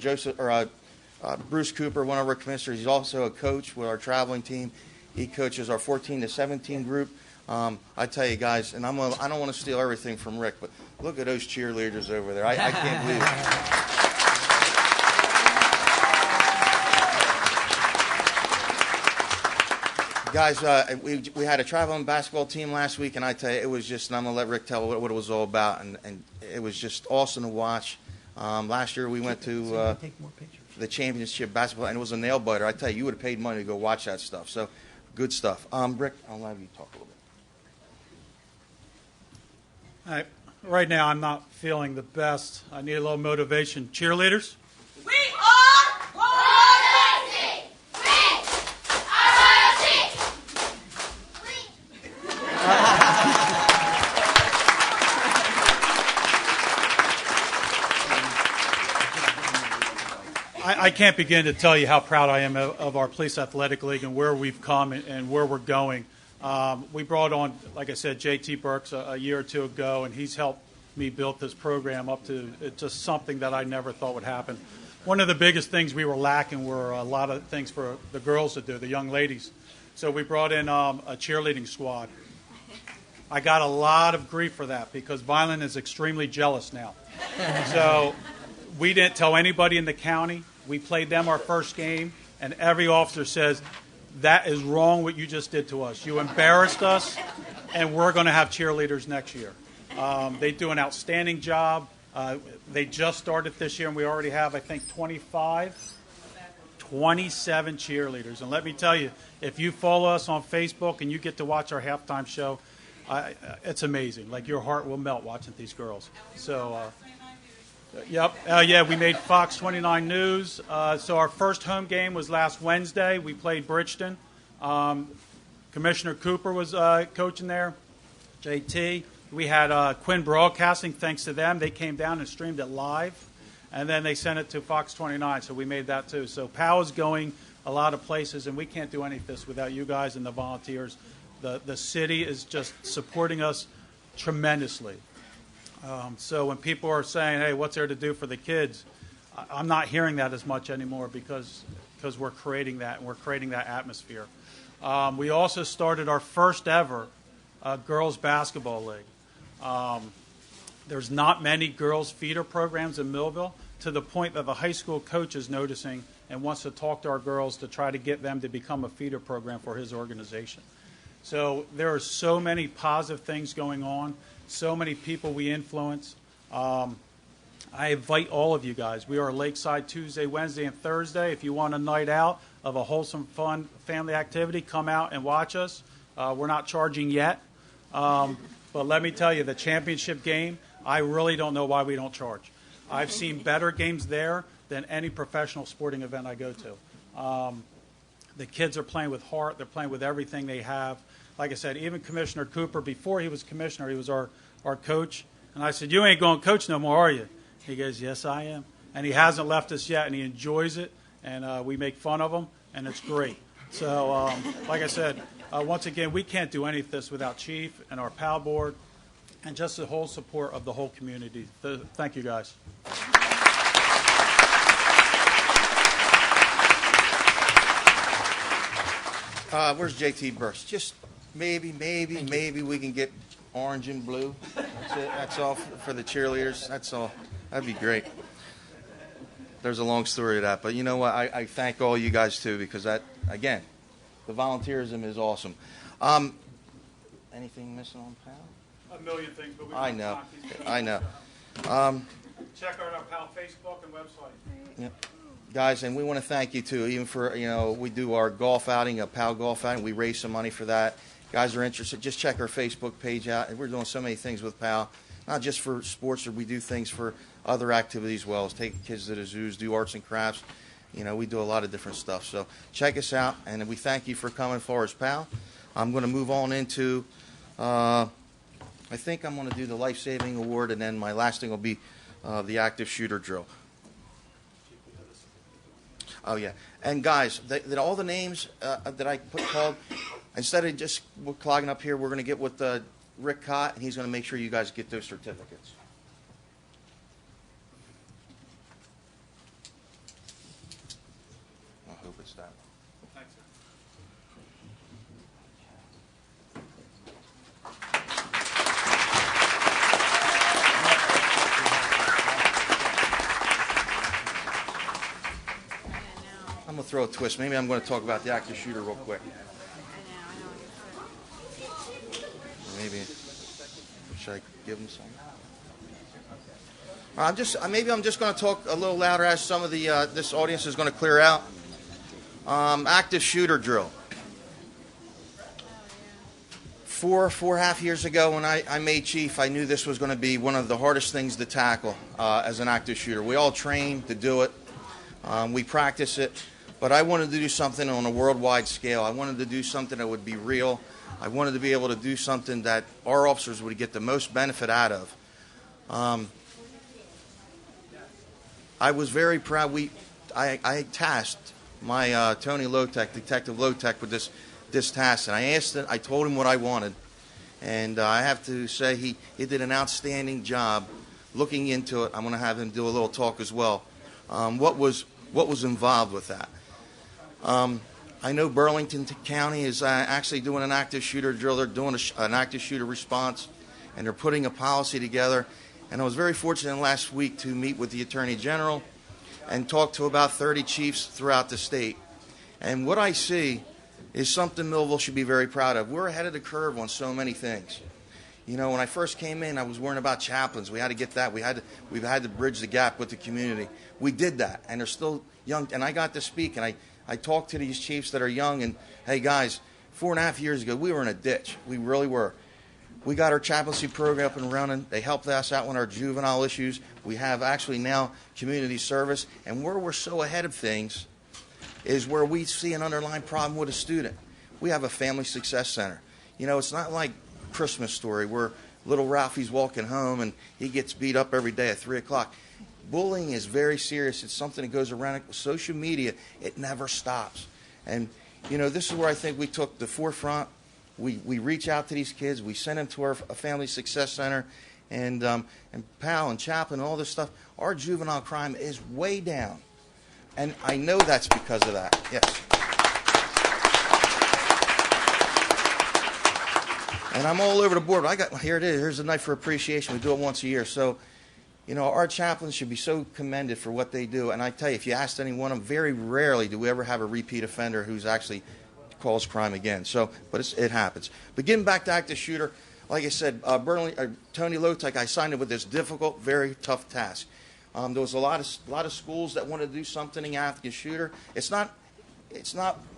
Bruce Cooper, one of our commissioners. He's also a coach with our traveling team. He coaches our 14 to 17 group. I tell you guys, and I don't want to steal everything from Rick, but look at those cheerleaders over there. I can't believe it. Guys, we had a traveling basketball team last week, and I tell you, it was just, and I'm going to let Rick tell what it was all about, and it was just awesome to watch. Last year we went to the championship basketball, and it was a nail biter. I tell you, you would have paid money to go watch that stuff. So, good stuff. Rick, I'll have you talk a little bit. Right now, I'm not feeling the best. I need a little motivation. Cheerleaders? We are royalty! We are royalty! I can't begin to tell you how proud I am of our Police Athletic League and where we've come and where we're going. We brought on, like I said, J.T. Burks a year or two ago, and he's helped me build this program up to just something that I never thought would happen. One of the biggest things we were lacking were a lot of things for the girls to do, the young ladies. So we brought in a cheerleading squad. I got a lot of grief for that because Violin is extremely jealous now. So we didn't tell anybody in the county. We played them our first game, and every officer says, that is wrong what you just did to us. You embarrassed us, and we're going to have cheerleaders next year. They do an outstanding job. They just started this year, and we already have, I think, 27 cheerleaders. And let me tell you, if you follow us on Facebook and you get to watch our halftime show, it's amazing. Like, your heart will melt watching these girls. So, yep. Yeah, we made Fox 29 News. So our first home game was last Wednesday. We played Bridgeton. Commissioner Cooper was coaching there, JT. We had Quinn Broadcasting. Thanks to them, they came down and streamed it live. And then they sent it to Fox 29, so we made that too. So POW is going a lot of places, and we can't do any of this without you guys and the volunteers. The city is just supporting us tremendously. So when people are saying, hey, what's there to do for the kids, I'm not hearing that as much anymore because we're creating that, and we're creating that atmosphere. We also started our first ever girls basketball league. There's not many girls feeder programs in Millville, to the point that the high school coach is noticing and wants to talk to our girls to try to get them to become a feeder program for his organization. So there are so many positive things going on, so many people we influence. I invite all of you guys. We are Lakeside Tuesday, Wednesday, and Thursday. If you want a night out of a wholesome, fun family activity, come out and watch us. We're not charging yet. But let me tell you, the championship game, I really don't know why we don't charge. I've seen better games there than any professional sporting event I go to. The kids are playing with heart. They're playing with everything they have. Like I said, even Commissioner Cooper, before he was commissioner, he was our coach. And I said, you ain't going to coach no more, are you? He goes, yes, I am. And he hasn't left us yet, and he enjoys it. And we make fun of him, and it's great. So, like I said, once again, we can't do any of this without Chief and our PAL board and just the whole support of the whole community. Thank you, guys. Where's JT Burst? Just maybe we can get orange and blue. That's it. That's all for the cheerleaders. That's all. That'd be great. There's a long story to that, but you know what? I thank all you guys too, because that, again, the volunteerism is awesome. Anything missing on PAL? A million things, but we I know. Check out our PAL Facebook and website. Yep. Guys, and we want to thank you too, even for, we do our golf outing, a PAL golf outing. We raise some money for that, guys are interested, just check our Facebook page out. And we're doing so many things with PAL, not just for sports, or we do things for other activities as well, as take kids to the zoos, do arts and crafts. You know, we do a lot of different stuff. So check us out, and we thank you for coming for us, PAL. I'm going to move on into, I think I'm going to do the Life Saving Award, and then my last thing will be the active shooter drill. Oh, yeah. And guys, all the names that I called, instead of just clogging up here, we're going to get with Rick Cott, and he's going to make sure you guys get those certificates. I hope it's that one. Thanks, sir. I'm going to throw a twist. Maybe I'm going to talk about the active shooter real quick. Maybe. Should I give him some? Maybe I'm just going to talk a little louder as some of the this audience is going to clear out. Active shooter drill. 4.5 years ago, when I made chief, I knew this was going to be one of the hardest things to tackle as an active shooter. We all train to do it. We practice it. But I wanted to do something on a worldwide scale. I wanted to do something that would be real. I wanted to be able to do something that our officers would get the most benefit out of. I was very proud. I tasked my Tony Lotek, Detective Lotek, with this task, and I told him what I wanted, and I have to say he did an outstanding job looking into it. I'm going to have him do a little talk as well. What was involved with that? I know Burlington County is actually doing an active shooter drill. They're doing an active shooter response, and they're putting a policy together. And I was very fortunate last week to meet with the Attorney General and talk to about 30 chiefs throughout the state. And what I see is something Millville should be very proud of. We're ahead of the curve on so many things. You know, when I first came in, I was worrying about chaplains. We had to get that. We've had to bridge the gap with the community. We did that, and they're still young. And I got to speak, and I talked to these chiefs that are young, and, hey, guys, 4.5 years ago, we were in a ditch. We really were. We got our chaplaincy program up and running. They helped us out with our juvenile issues. We have actually now community service. And where we're so ahead of things is where we see an underlying problem with a student. We have a family success center. You know, it's not like Christmas Story where little Ralphie's walking home and he gets beat up every day at 3 o'clock. Bullying is very serious. It's something that goes around it. Social media, it never stops. And, you know, this is where I think we took the forefront. We reach out to these kids. We send them to our Family Success Center. And PAL and Chaplain and all this stuff. Our juvenile crime is way down. And I know that's because of that. Yes. And I'm all over the board. Here it is. Here's a night for appreciation. We do it once a year. So, you know, our chaplains should be so commended for what they do. And I tell you, if you asked any one of them, very rarely do we ever have a repeat offender who's actually calls crime again. So, but it happens. But getting back to active shooter, like I said, Tony Lotek, I signed him with this difficult, very tough task. There was a lot of schools that wanted to do something in active shooter. It's not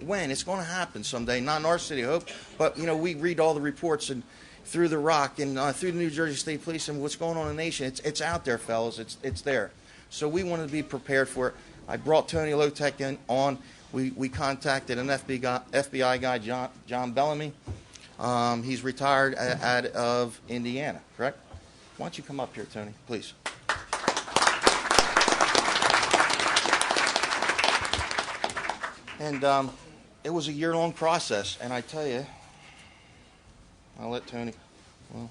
when it's going to happen someday. Not in our city, I hope. But you know, we read all the reports and through the Rock and through the New Jersey State Police and what's going on in the nation. It's out there, fellas. It's there. So we wanted to be prepared for it. I brought Tony Lotek on. We contacted an FBI guy, John Bellamy. He's retired out of Indiana, correct? Why don't you come up here, Tony, please? And it was a year-long process, and I tell you, I'll let Tony, well,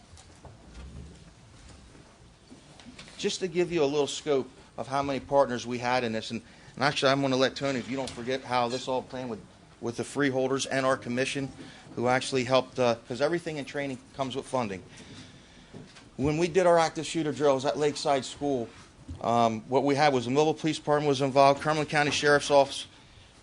just to give you a little scope of how many partners we had in this, and actually I'm going to let Tony, if you don't forget how this all planned with the freeholders and our commission, who actually helped, because everything in training comes with funding. When we did our active shooter drills at Lakeside School, what we had was the Millville Police Department was involved, Cumberland County Sheriff's Office,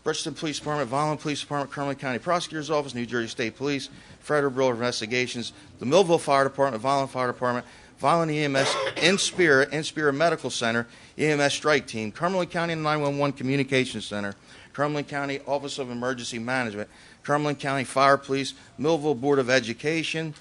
Bridgeton Police Department, Violent Police Department, Cumberland County Prosecutor's Office, New Jersey State Police, Federal Bureau of Investigations, the Millville Fire Department, Violent Fire Department, Violent EMS, In Spirit Medical Center, EMS Strike Team, Cumberland County 911 Communications Center, Cumberland County Office of Emergency Management, Cumberland County Fire Police, Millville Board of Education,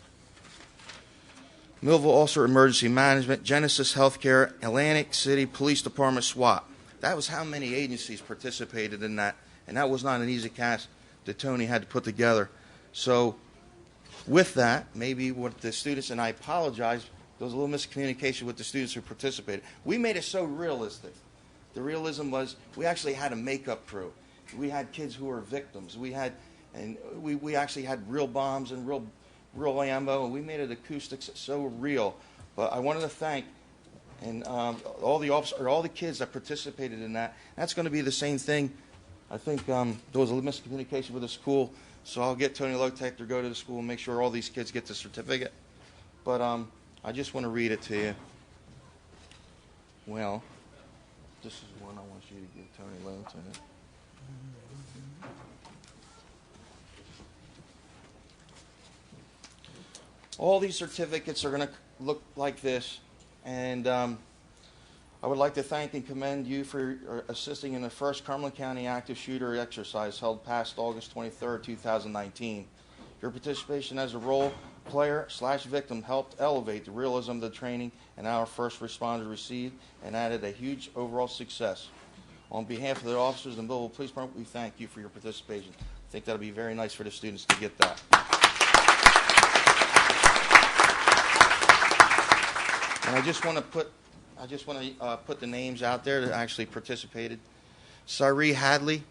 Millville Ulster Emergency Management, Genesis Healthcare, Atlantic City Police Department, SWAT. That was how many agencies participated in that, and that was not an easy task that Tony had to put together. So with that, maybe what the students, and I apologize, there was a little miscommunication with the students who participated. We made it so realistic. The realism was we actually had a makeup crew. We had kids who were victims. We actually had real bombs and real ammo, and we made it acoustics so real. But I wanted to thank all the officers, or all the kids that participated in that. That's going to be the same thing. I think there was a miscommunication with the school, so I'll get Tony Lotek to go to the school and make sure all these kids get the certificate. But I just want to read it to you. Well, this is one I want you to give Tony Lotek. All these certificates are going to look like this, and I would like to thank and commend you for assisting in the first Cumberland County active shooter exercise held past August 23, 2019. Your participation as a role player/victim helped elevate the realism of the training and our first responders received and added a huge overall success. On behalf of the officers and the Millville Police Department, we thank you for your participation. I think that'll be very nice for the students to get that. And I just want to put the names out there that actually participated. Cyree Hadley,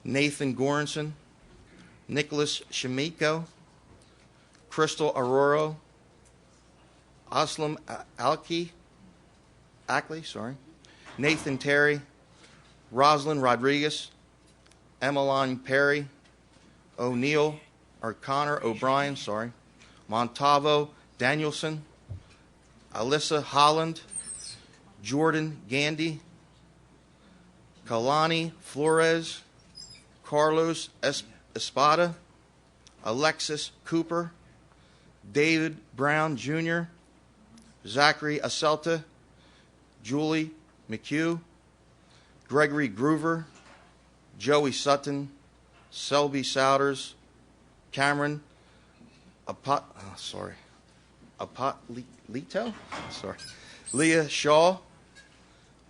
Nathan Goranson, Nicholas Shimiko, Crystal Aurora, Aslam Ackley, Nathan Terry, Rosalind Rodriguez, Emmeline Perry, Connor O'Brien, Montavo Danielson, Alyssa Holland, Jordan Gandy, Kalani Flores, Carlos Espada, Alexis Cooper, David Brown Jr., Zachary Aselta, Julie McHugh, Gregory Groover, Joey Sutton, Selby Souders, Cameron Apotlito, Leah Shaw,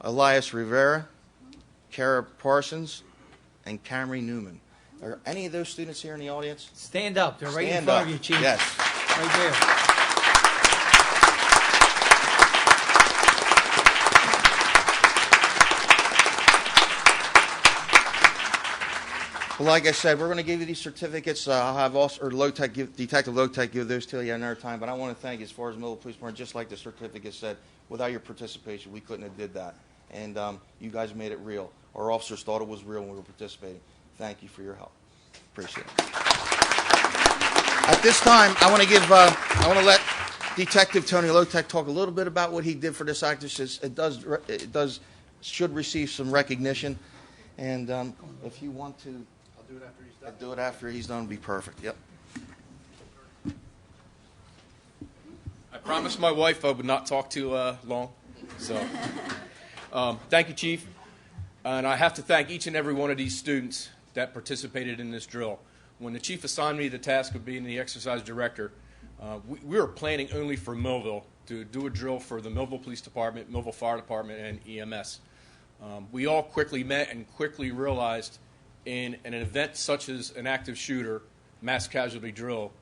Elias Rivera, Kara Parsons, and Camry Newman. Are any of those students here in the audience? Stand up. They're right in Stand front up. of you, Chief. Yes. Right there. Well, like I said, we're going to give you these certificates. I'll have Detective Lotek give those to you another time. But I want to thank you, as far as Millville Police Department, just like the certificate said, without your participation, we couldn't have did that. And you guys made it real. Our officers thought it was real when we were participating. Thank you for your help. Appreciate it. At this time, I want to let Detective Tony Lotek talk a little bit about what he did for this act. It should receive some recognition. And if you want to, I'll do it after he's done. Do it after he's done. Would be perfect. Yep. I promised my wife I would not talk too long. So, thank you, Chief. And I have to thank each and every one of these students that participated in this drill. When the Chief assigned me the task of being the exercise director, we were planning only for Millville to do a drill for the Millville Police Department, Millville Fire Department, and EMS. We all quickly met and quickly realized in an event such as an active shooter, mass casualty drill,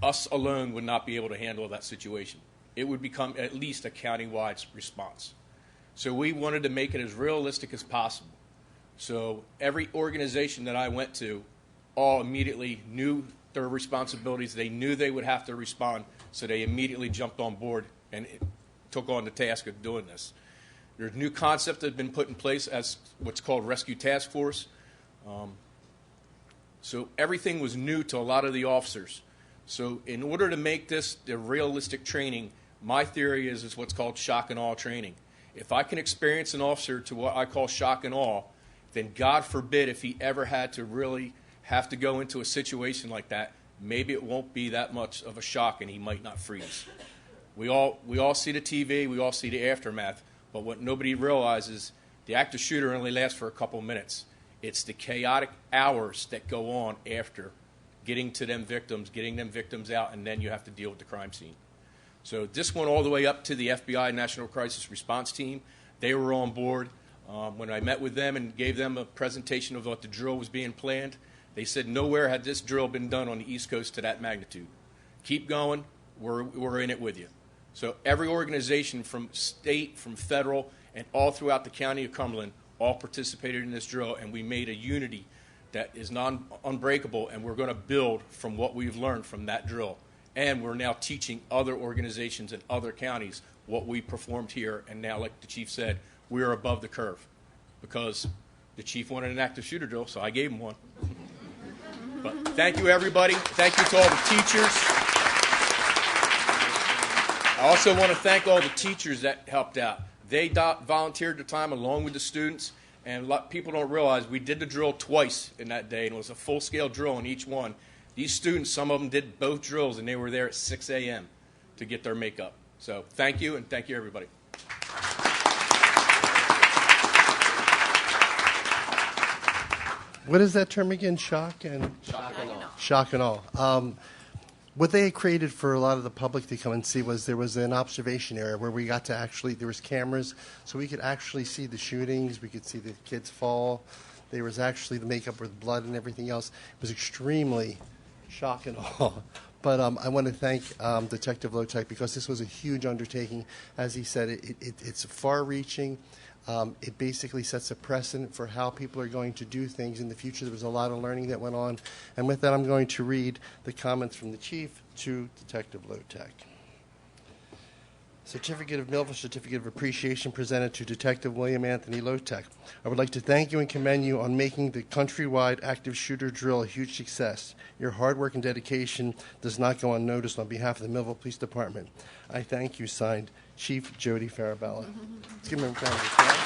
us alone would not be able to handle that situation. It would become at least a county-wide response. So we wanted to make it as realistic as possible. So every organization that I went to all immediately knew their responsibilities. They knew they would have to respond, so they immediately jumped on board and took on the task of doing this. There's a new concept that has been put in place as what's called Rescue Task Force. So everything was new to a lot of the officers. So in order to make this the realistic training, my theory is what's called shock and awe training. If I can experience an officer to what I call shock and awe, then God forbid if he ever had to really have to go into a situation like that, maybe it won't be that much of a shock and he might not freeze. We all see the TV, we all see the aftermath, but what nobody realizes, the active shooter only lasts for a couple minutes. It's the chaotic hours that go on after getting to them victims out, and then you have to deal with the crime scene. So this went all the way up to the FBI National Crisis Response Team. They were on board. When I met with them and gave them a presentation of what the drill was being planned, they said nowhere had this drill been done on the East Coast to that magnitude. Keep going. We're in it with you. So every organization from state, from federal, and all throughout the county of Cumberland all participated in this drill, and we made a unity that is unbreakable, and we're going to build from what we've learned from that drill. And we're now teaching other organizations in other counties what we performed here, and now, like the chief said, we're above the curve because the chief wanted an active shooter drill, so I gave him one. But thank you, everybody. Thank you to all the teachers. I also want to thank all the teachers that helped out. They volunteered their time along with the students, and people don't realize we did the drill twice in that day, and it was a full-scale drill in each one. These students, some of them did both drills, and they were there at 6 a.m. to get their makeup. So thank you, and thank you, everybody. What is that term again? Shock and awe. Shock and awe. What they had created for a lot of the public to come and see was there was an observation area where we got to actually, there was cameras, so we could actually see the shootings, we could see the kids fall. There was actually the makeup with blood and everything else. It was extremely shock and awe. But I want to thank Detective Lotek because this was a huge undertaking. As he said, it's far-reaching. It basically sets a precedent for how people are going to do things in the future. There was a lot of learning that went on. And with that, I'm going to read the comments from the chief to Detective Lotek. Certificate of Millville Certificate of Appreciation presented to Detective William Anthony Lotek. I would like to thank you and commend you on making the countrywide active shooter drill a huge success. Your hard work and dedication does not go unnoticed on behalf of the Millville Police Department. I thank you, signed, Chief Jody Farabella. Let's give him a round of applause.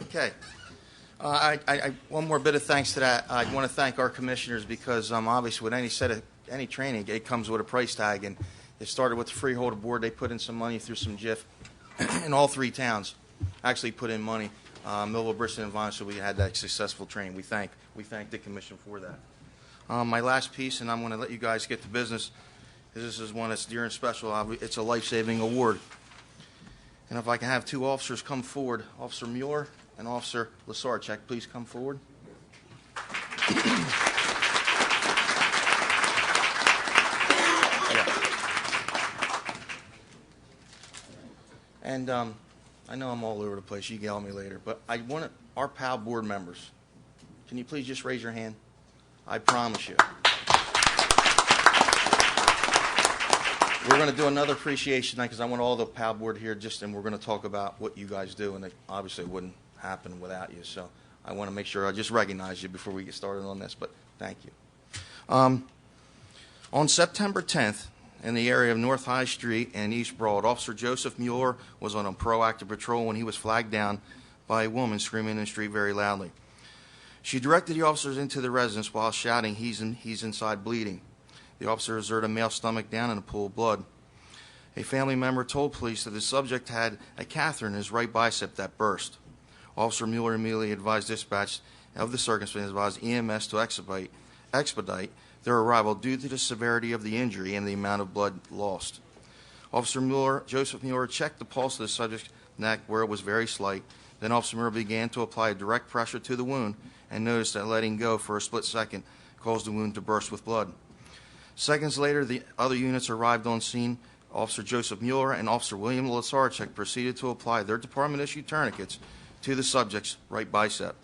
Okay. One more bit of thanks to that. I want to thank our commissioners because obviously with any training, it comes with a price tag, and it started with the freeholder board. They put in some money through some JIF, and all three towns actually put in money. Millville, Bristol, and Vine, so we had that successful training. We thank the commission for that. My last piece, and I'm going to let you guys get to business, is this is one that's dear and special. It's a life-saving award. And if I can have two officers come forward, Officer Mueller and Officer Lasarchek, please come forward. And I know I'm all over the place. You can yell at me later. But I want our PAL board members, can you please just raise your hand? I promise you. We're going to do another appreciation night because I want all the PAL board here and we're going to talk about what you guys do. And it obviously wouldn't happen without you. So I want to make sure I just recognize you before we get started on this. But thank you. On September 10th, in the area of North High Street and East Broad, Officer Joseph Mueller was on a proactive patrol when he was flagged down by a woman screaming in the street very loudly. She directed the officers into the residence while shouting, he's inside bleeding. The officer observed a male stomach down in a pool of blood. A family member told police that the subject had a catheter in his right bicep that burst. Officer Mueller immediately advised dispatch of the circumstances, advised EMS to expedite their arrival due to the severity of the injury and the amount of blood lost. Officer Joseph Mueller, checked the pulse of the subject's neck where it was very slight. Then Officer Mueller began to apply direct pressure to the wound and noticed that letting go for a split second caused the wound to burst with blood. Seconds later, the other units arrived on scene. Officer Joseph Mueller and Officer William Lasarchek proceeded to apply their department-issued tourniquets to the subject's right bicep.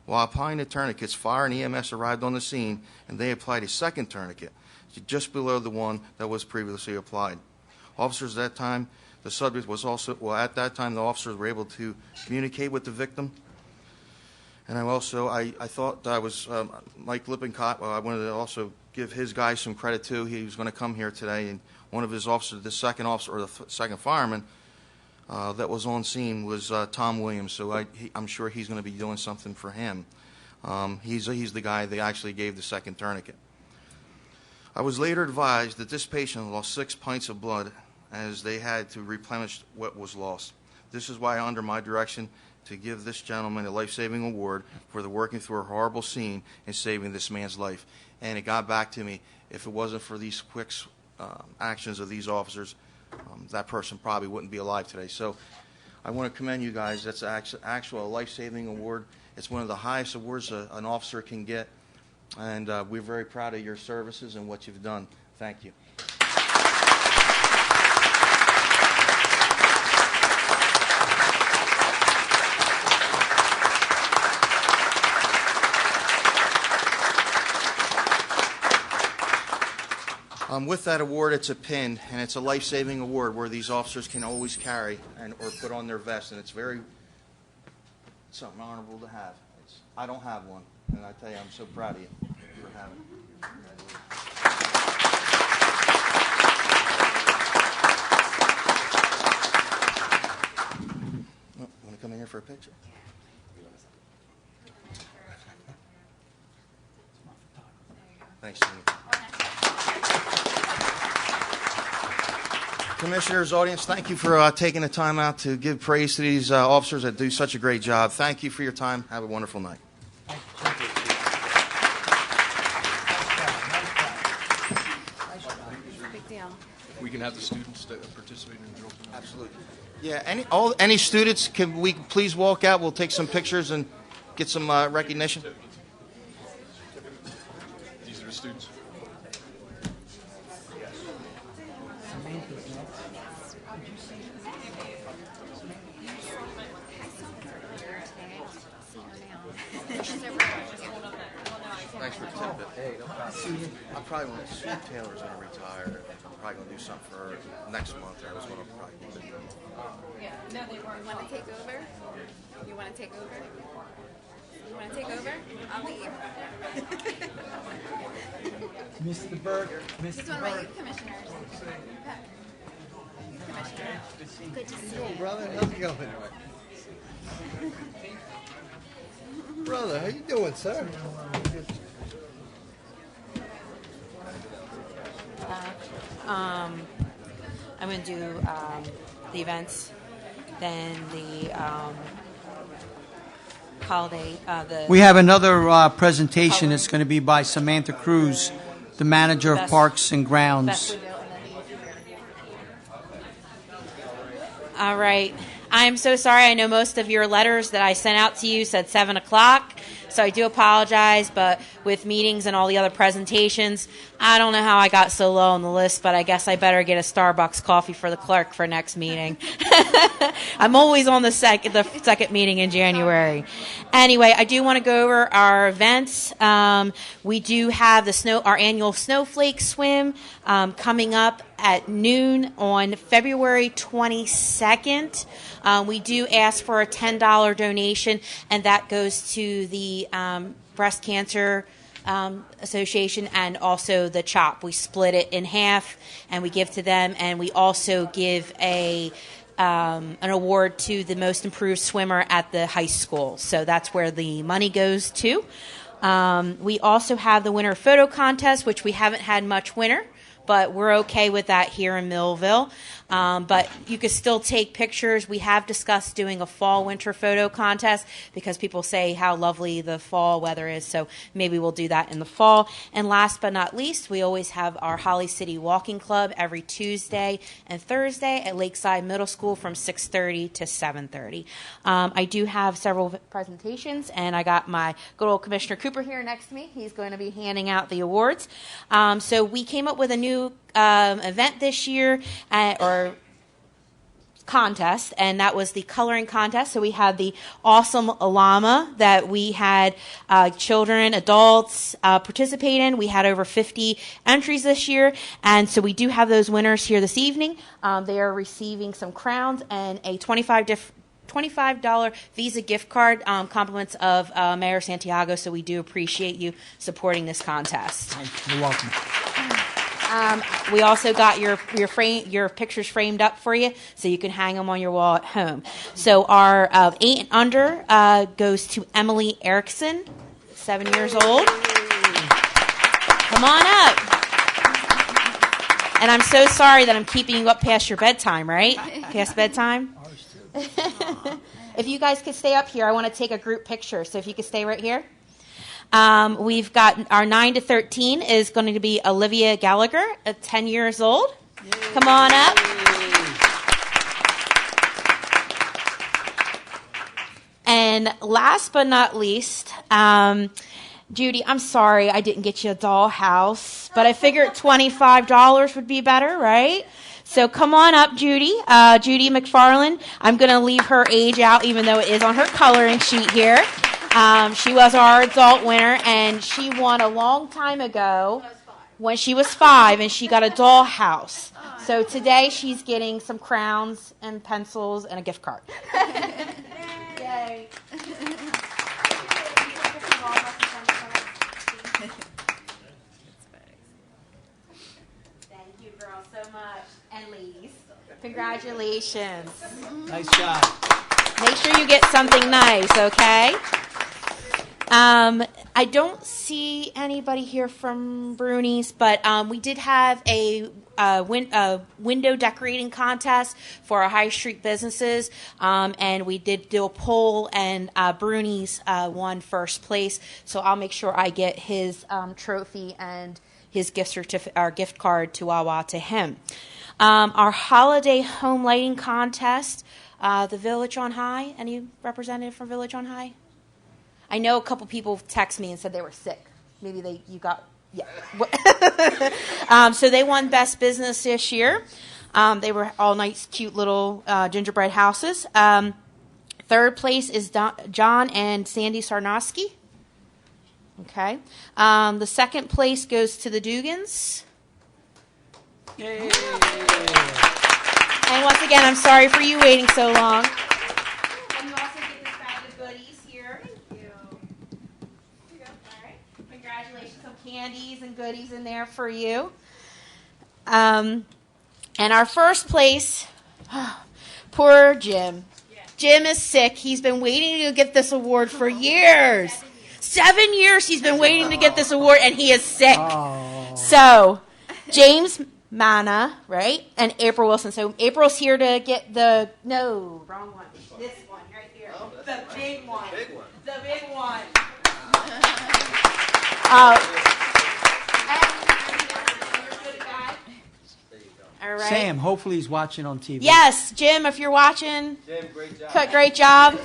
While applying the tourniquets, fire and EMS arrived on the scene, and they applied a second tourniquet just below the one that was previously applied. Officers at that time, the subject was also, at that time, the officers were able to communicate with the victim. And I thought I was, Mike Lippincott, I wanted to also give his guys some credit too. He was going to come here today, and one of his officers, the second officer, or the second fireman, that was on scene was Tom Williams, so I'm sure he's going to be doing something for him. He's the guy they actually gave the second tourniquet. I was later advised that this patient lost 6 pints of blood as they had to replenish what was lost. This is why, under my direction, to give this gentleman a life-saving award for the working through a horrible scene and saving this man's life. And it got back to me, if it wasn't for these quick actions of these officers, that person probably wouldn't be alive today. So I want to commend you guys. That's actual life-saving award. It's one of the highest awards an officer can get, and we're very proud of your services and what you've done. Thank you. With that award, it's a pin, and it's a life-saving award where these officers can always carry or put on their vest, and it's something honorable to have. I don't have one, and I tell you, I'm so proud of you for having it. Oh, want to come in here for a picture? Thanks, Steve. Commissioners, audience, thank you for taking the time out to give praise to these officers that do such a great job. Thank you for your time. Have a wonderful night. Big deal. We can have the students that participate in the drill. Absolutely. Yeah, any students, can we please walk out? We'll take some pictures and get some recognition. These are the students. Thanks for the tidbit. Hey, no problem. I probably want to see Taylor's going to retire. I'm probably going to do something for her next month. I was going to probably do it. Yeah. No, they weren't. You want to take over? You want to take over? You want to take over? I'll leave. Mr. Burke, He's one of my youth commissioners. Youth commissioner. Good to see you. Brother, how's it going? Brother, how you doing, sir? I'm going to do the events, then the holiday. We have another presentation that's going to be by Samantha Cruz, the manager of Parks and Grounds. All right. I'm so sorry. I know most of your letters that I sent out to you said 7 o'clock, so I do apologize, but with meetings and all the other presentations, I don't know how I got so low on the list, but I guess I better get a Starbucks coffee for the clerk for next meeting. I'm always on the second meeting in January. Anyway, I do want to go over our events. We do have our annual Snowflake Swim coming up at noon on February 22nd. We do ask for a $10 donation, and that goes to the Breast Cancer Association and also the CHOP. We split it in half, and we give to them, and we also give an award to the most improved swimmer at the high school. So that's where the money goes to. We also have the winter photo contest, which we haven't had much winter, but we're okay with that here in Millville. But you can still take pictures. We have discussed doing a fall-winter photo contest because people say how lovely the fall weather is, so maybe we'll do that in the fall. And last but not least, we always have our Holly City Walking Club every Tuesday and Thursday at Lakeside Middle School from 6:30 to 7:30. I do have several presentations, and I got my good old Commissioner Cooper here next to me. He's going to be handing out the awards. So we came up with a new event this year, or contest, and that was the coloring contest. So we had the awesome llama that we had children, adults participate in. We had over 50 entries this year, and so we do have those winners here this evening. They are receiving some crowns and a $25 Visa gift card, compliments of Mayor Santiago, so we do appreciate you supporting this contest. You're welcome. We also got your pictures framed up for you, so you can hang them on your wall at home. So our 8 and under goes to Emily Erickson, 7 years old. Come on up. And I'm so sorry that I'm keeping you up past your bedtime, right? Past bedtime? If you guys could stay up here, I want to take a group picture. So if you could stay right here. We've got our 9 to 13 is going to be Olivia Gallagher at 10 years old. Yay. Come on up. And last but not least, Judy, I'm sorry I didn't get you a dollhouse, but I figured $25 would be better, right? So come on up, Judy. Judy McFarland. I'm going to leave her age out, even though it is on her coloring sheet here. She was our adult winner, and she won a long time ago when she was 5, and she got a dollhouse. So today she's getting some crowns and pencils and a gift card. Yay. Thank you, girls, so much. And ladies, congratulations. Nice job. Make sure you get something nice, okay? I don't see anybody here from Bruni's, but we did have a window decorating contest for our high street businesses, and we did do a poll, and Bruni's won first place. So I'll make sure I get his trophy and his gift card to Wawa to him. Our holiday home lighting contest, the Village on High. Any representative from Village on High? I know a couple people text me and said they were sick. Maybe you got, yeah. So they won Best Business this year. They were all nice, cute little gingerbread houses. Third place is John and Sandy Sarnowski. Okay. The second place goes to the Dugans. Yay. And once again, I'm sorry for you waiting so long. And you also get this bag of goodies here. Thank you. Here you go. All right. Congratulations. Some candies and goodies in there for you. And our first place, poor Jim. Jim is sick. He's been waiting to get this award for years. 7 years he's been waiting to get this award, and he is sick. Oh. So, James Mana, right, and April Wilson. So April's here to get the, no, wrong one. This one right here. Oh, the big one. The big one. All right. Sam, hopefully he's watching on TV. Yes, Jim, if you're watching. Jim, great job. Great job.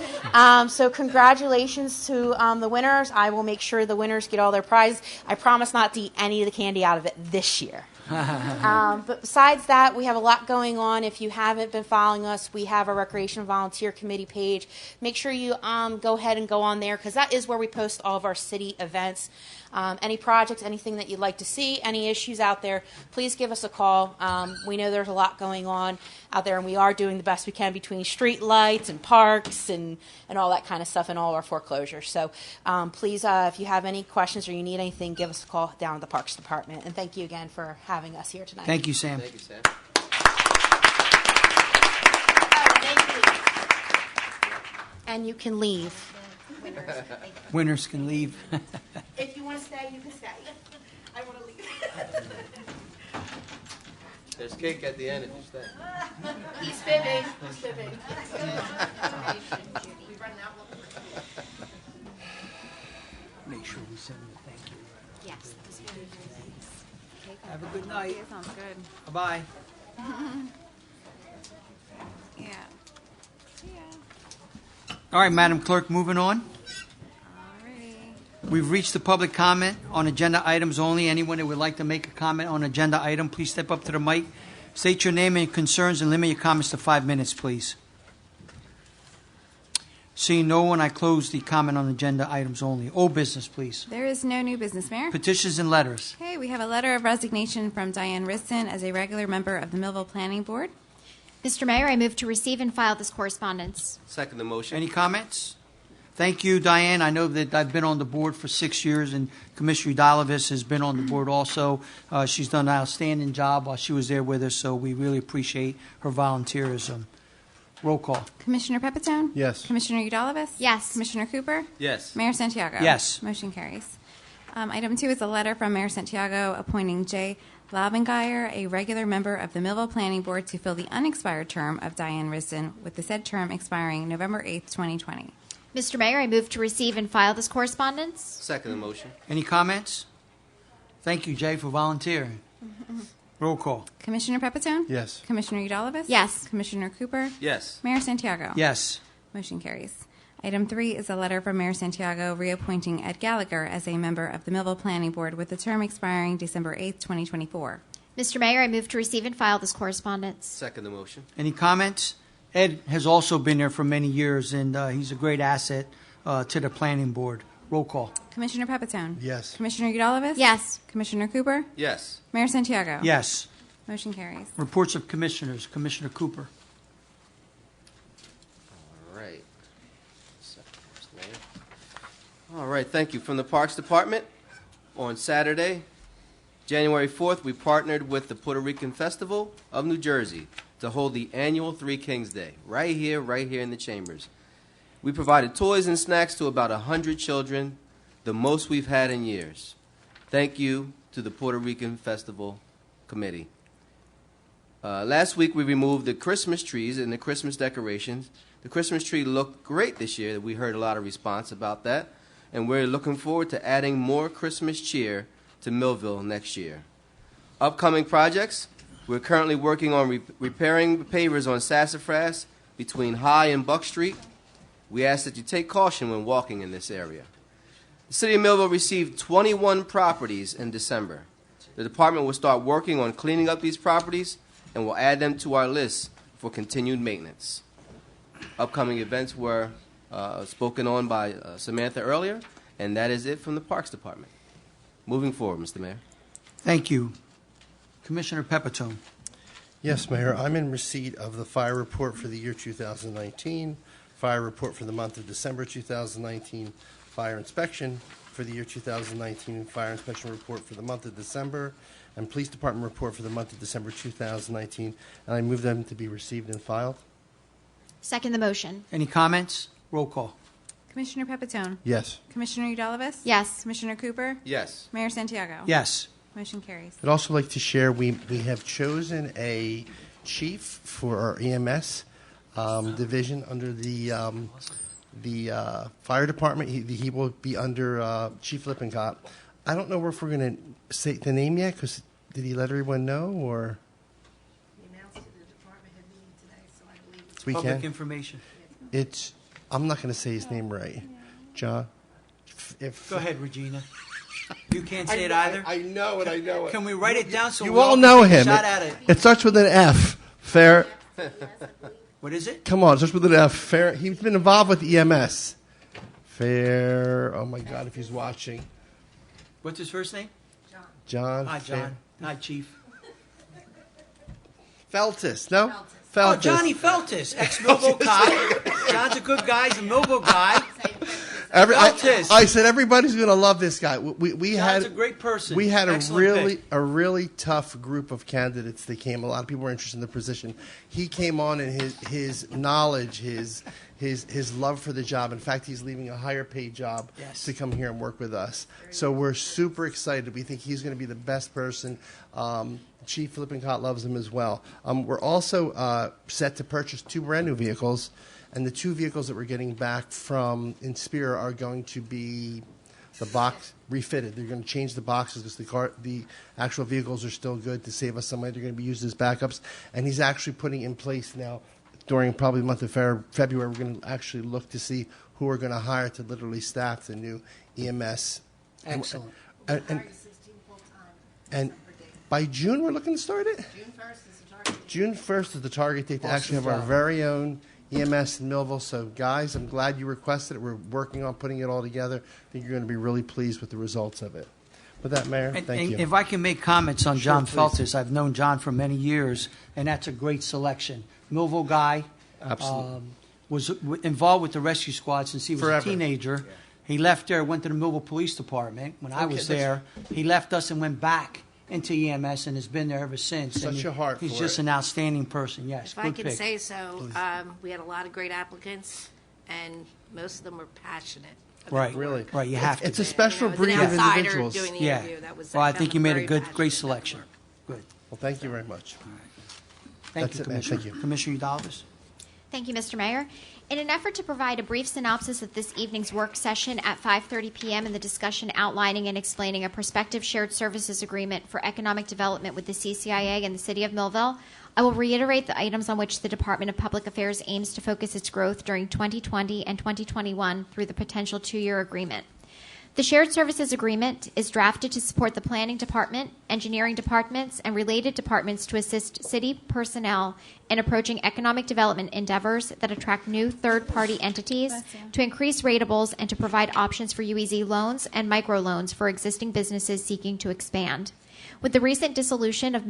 So congratulations to the winners. I will make sure the winners get all their prizes. I promise not to eat any of the candy out of it this year. But besides that, we have a lot going on. If you haven't been following us, we have our Recreation Volunteer Committee page. Make sure you go ahead and go on there, because that is where we post all of our city events. Any projects, anything that you'd like to see, any issues out there, please give us a call. We know there's a lot going on out there, and we are doing the best we can between street lights and parks and all that kind of stuff and all our foreclosures. So please, if you have any questions or you need anything, give us a call down at the Parks Department. And thank you again for having us here tonight. Thank you, Sam. Thank you, Sam. And you can leave. Winners can leave. If you want to stay, you can stay. I want to leave. There's cake at the end if you stay. He's fibbing. He's fibbing. Make sure we send them a thank you. Yes, that was very nice. Have a good night. Yeah, sounds good. Bye-bye. Yeah. All right, Madam Clerk, moving on. Alrighty. We've reached the public comment on agenda items only. Anyone that would like to make a comment on agenda item, please step up to the mic, state your name and your concerns, and limit your comments to 5 minutes, please. Seeing no one, I close the comment on agenda items only. Old business, please. There is no new business, Mayor. Petitions and letters. Okay, we have a letter of resignation from Diane Riston as a regular member of the Millville Planning Board. Mr. Mayor, I move to receive and file this correspondence. Second the motion. Any comments? Thank you, Diane. I know that I've been on the board for 6 years, and Commissioner Udalovis has been on the board also. She's done an outstanding job while she was there with us, so we really appreciate her volunteerism. Roll call. Commissioner Pepitone? Yes. Commissioner Udalovis? Yes. Commissioner Cooper? Yes. Mayor Santiago? Yes. Motion carries. Item 2 is a letter from Mayor Santiago appointing J. Lavengeier, a regular member of the Millville Planning Board, to fill the unexpired term of Diane Risden, with the said term expiring November 8th, 2020. Mr. Mayor, I move to receive and file this correspondence. Second the motion. Any comments? Thank you, Jay, for volunteering. Roll call. Commissioner Pepitone? Yes. Commissioner Udalvis? Yes. Commissioner Cooper? Yes. Mayor Santiago? Yes. Motion carries. Item 3 is a letter from Mayor Santiago reappointing Ed Gallagher as a member of the Millville Planning Board with the term expiring December 8th, 2024. Mr. Mayor, I move to receive and file this correspondence. Second the motion. Any comments? Ed has also been there for many years, and he's a great asset to the planning board. Roll call. Commissioner Pepitone? Yes. Commissioner Udalvis? Yes. Commissioner Cooper? Yes. Mayor Santiago? Yes. Motion carries. Reports of commissioners. Commissioner Cooper. All right. All right, thank you. From the Parks Department, on Saturday, January 4th, we partnered with the Puerto Rican Festival of New Jersey to hold the annual Three Kings Day, right here in the chambers. We provided toys and snacks to about 100 children, the most we've had in years. Thank you to the Puerto Rican Festival Committee. Last week, we removed the Christmas trees and the Christmas decorations. The Christmas tree looked great this year. We heard a lot of response about that. And we're looking forward to adding more Christmas cheer to Millville next year. Upcoming projects, we're currently working on repairing pavers on Sassafras between High and Buck Street. We ask that you take caution when walking in this area. The City of Millville received 21 properties in December. The department will start working on cleaning up these properties and will add them to our list for continued maintenance. Upcoming events were spoken on by Samantha earlier, and that is it from the Parks Department. Moving forward, Mr. Mayor. Thank you. Commissioner Pepitone. Yes, Mayor. I'm in receipt of the fire report for the year 2019, fire report for the month of December 2019, fire inspection for the year 2019, fire inspection report for the month of December, and police department report for the month of December 2019, and I move them to be received and filed. Second the motion. Any comments? Roll call. Commissioner Pepitone? Yes. Commissioner Udalvis? Yes. Commissioner Cooper? Yes. Mayor Santiago? Yes. Motion carries. I'd also like to share we have chosen a chief for our EMS division under the fire department. He will be under Chief Lippincott. I don't know if we're going to say the name yet, because did he let everyone know, or We announced it at the department head meeting today, so I believe it's we Public can? information. It's, I'm not going to say his name right. John? If Go ahead, Regina. You can't say it either? I know it. Can we write it down so You we all can know take a him. shot at it? It starts with an F. Fair. What is it? Come on, it starts with an F. Fair. He's been involved with EMS. Fair. Oh my God, if he's watching. What's his first name? John. Hi, John. Hi, Chief. Feltus. No? Oh, Feltus. Johnny Feltus, ex-Millville guy. John's a good guy. He's a Millville guy. Feltus. I said everybody's going to love this guy. We John's had a great person. We had Excellent a really tough group of candidates that came. A lot of people were interested in the position. He came on, and his knowledge, his love for the job. In fact, he's leaving a higher paid job to come here and work with us. So we're super excited. We think he's going to be the best person. Chief Lippincott loves him as well. We're also set to purchase 2 brand new vehicles. And the 2 vehicles that we're getting back from Inspira are going to be the box refitted. They're going to change the boxes because the actual vehicles are still good to save us some money. They're going to be used as backups. And he's actually putting in place now, during probably the month of February, we're going to actually look to see who we're going to hire to literally staff the new EMS. Excellent. And by June, we're looking to start it? June 1st is the target. June 1st is the target date to Awesome actually have our job. very own EMS in Millville. So, guys, I'm glad you requested it. We're working on putting it all together. I think you're going to be really pleased with the results of it. With that, Mayor, thank you. If I can make comments on Sure, John please. Feltus, I've known John for many years, and that's a great selection. Millville guy. Absolutely. Was involved with the rescue squad since he was Forever. a teenager. He left there, went to the Millville Police Department when I Okay, was that's- there. He left us and went back into EMS and has been there ever since. Such And a heart He's for just it. an outstanding person. Yes, If I good can pick. say so, we had a lot of great applicants, and most of them were passionate. about Right, the really. work. Right, you have to It's a be. special As an breed of outsider individuals. doing the Yeah. interview, that was. Well, I found think them you made a very good, passionate great about the selection. work. Good. Well, thank you very much. Thank That's you, it, ma'am. Commissioner. Thank you. Commissioner Udalvis? Thank you, Mr. Mayor. In an effort to provide a brief synopsis of this evening's work session at 5:30 p.m. and the discussion outlining and explaining a prospective shared services agreement for economic development with the CCIA and the City of Millville, I will reiterate the items on which the Department of Public Affairs aims to focus its growth during 2020 and 2021 through the potential two-year agreement. The Shared Services Agreement is drafted to support the Planning Department, Engineering Departments, and related departments to assist city personnel in approaching economic development endeavors that attract new third-party entities, to increase ratables, and to provide options for UEZ loans and microloans for existing businesses seeking to expand. With the recent dissolution of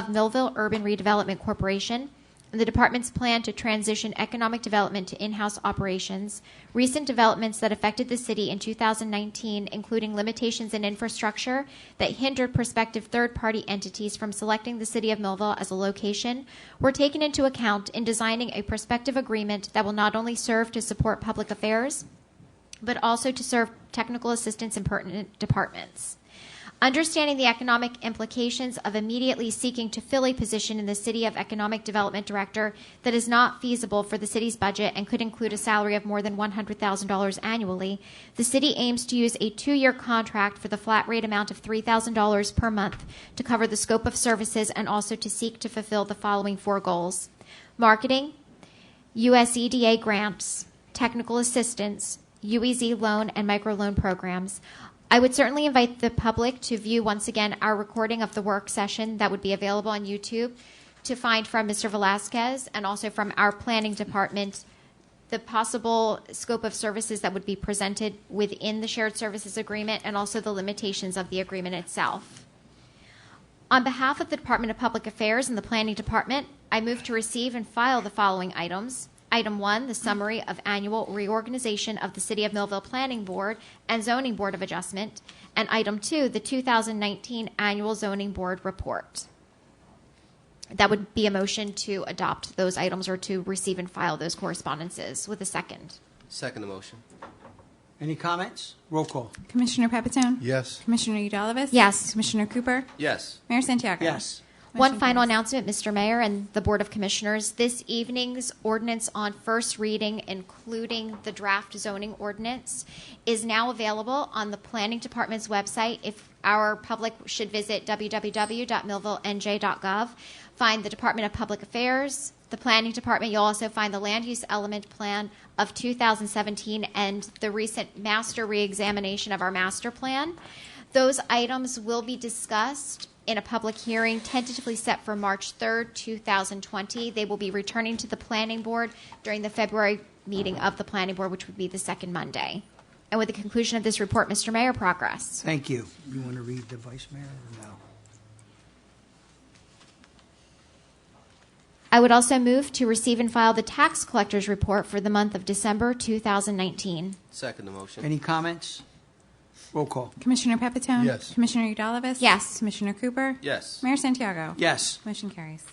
Millville Urban Redevelopment Corporation, and the department's plan to transition economic development to in-house operations, recent developments that affected the city in 2019, including limitations in infrastructure that hindered prospective third-party entities from selecting the City of Millville as a location, were taken into account in designing a prospective agreement that will not only serve to support public affairs, but also to serve technical assistance in pertinent departments. Understanding the economic implications of immediately seeking to fill a position in the City of Economic Development Director that is not feasible for the city's budget and could include a salary of more than $100,000 annually, the city aims to use a 2-year contract for the flat rate amount of $3,000 per month to cover the scope of services and also to seek to fulfill the following 4 goals: marketing, USEDA grants, technical assistance, UEZ loan and microloan programs. I would certainly invite the public to view once again our recording of the work session that would be available on YouTube to find from Mr. Velasquez and also from our planning department the possible scope of services that would be presented within the shared services agreement and also the limitations of the agreement itself. On behalf of the Department of Public Affairs and the Planning Department, I move to receive and file the following items. Item 1, the summary of annual reorganization of the City of Millville Planning Board and Zoning Board of Adjustment, and Item 2, the 2019 Annual Zoning Board Report. That would be a motion to adopt those items or to receive and file those correspondences with a second. Second the motion. Any comments? Roll call. Commissioner Pepitone? Yes. Commissioner Udalvis? Yes. Commissioner Cooper? Yes. Mayor Santiago? Yes. One final announcement, Mr. Mayor and the Board of Commissioners. This evening's ordinance on first reading, including the draft zoning ordinance, is now available on the Planning Department's website. If our public should visit www.millvillenj.gov, find the Department of Public Affairs, the Planning Department. You'll also find the Land Use Element Plan of 2017 and the recent master reexamination of our master plan. Those items will be discussed in a public hearing tentatively set for March 3rd, 2020. They will be returning to the Planning Board during the February meeting of the Planning Board, which would be the second Monday. And with the conclusion of this report, Mr. Mayor, progress. Thank you. You want to read the Vice Mayor or no? I would also move to receive and file the tax collector's report for the month of December 2019. Second the motion. Any comments? Roll call. Commissioner Pepitone? Yes. Commissioner Udalvis? Yes. Commissioner Cooper? Yes. Mayor Santiago? Yes. Motion carries.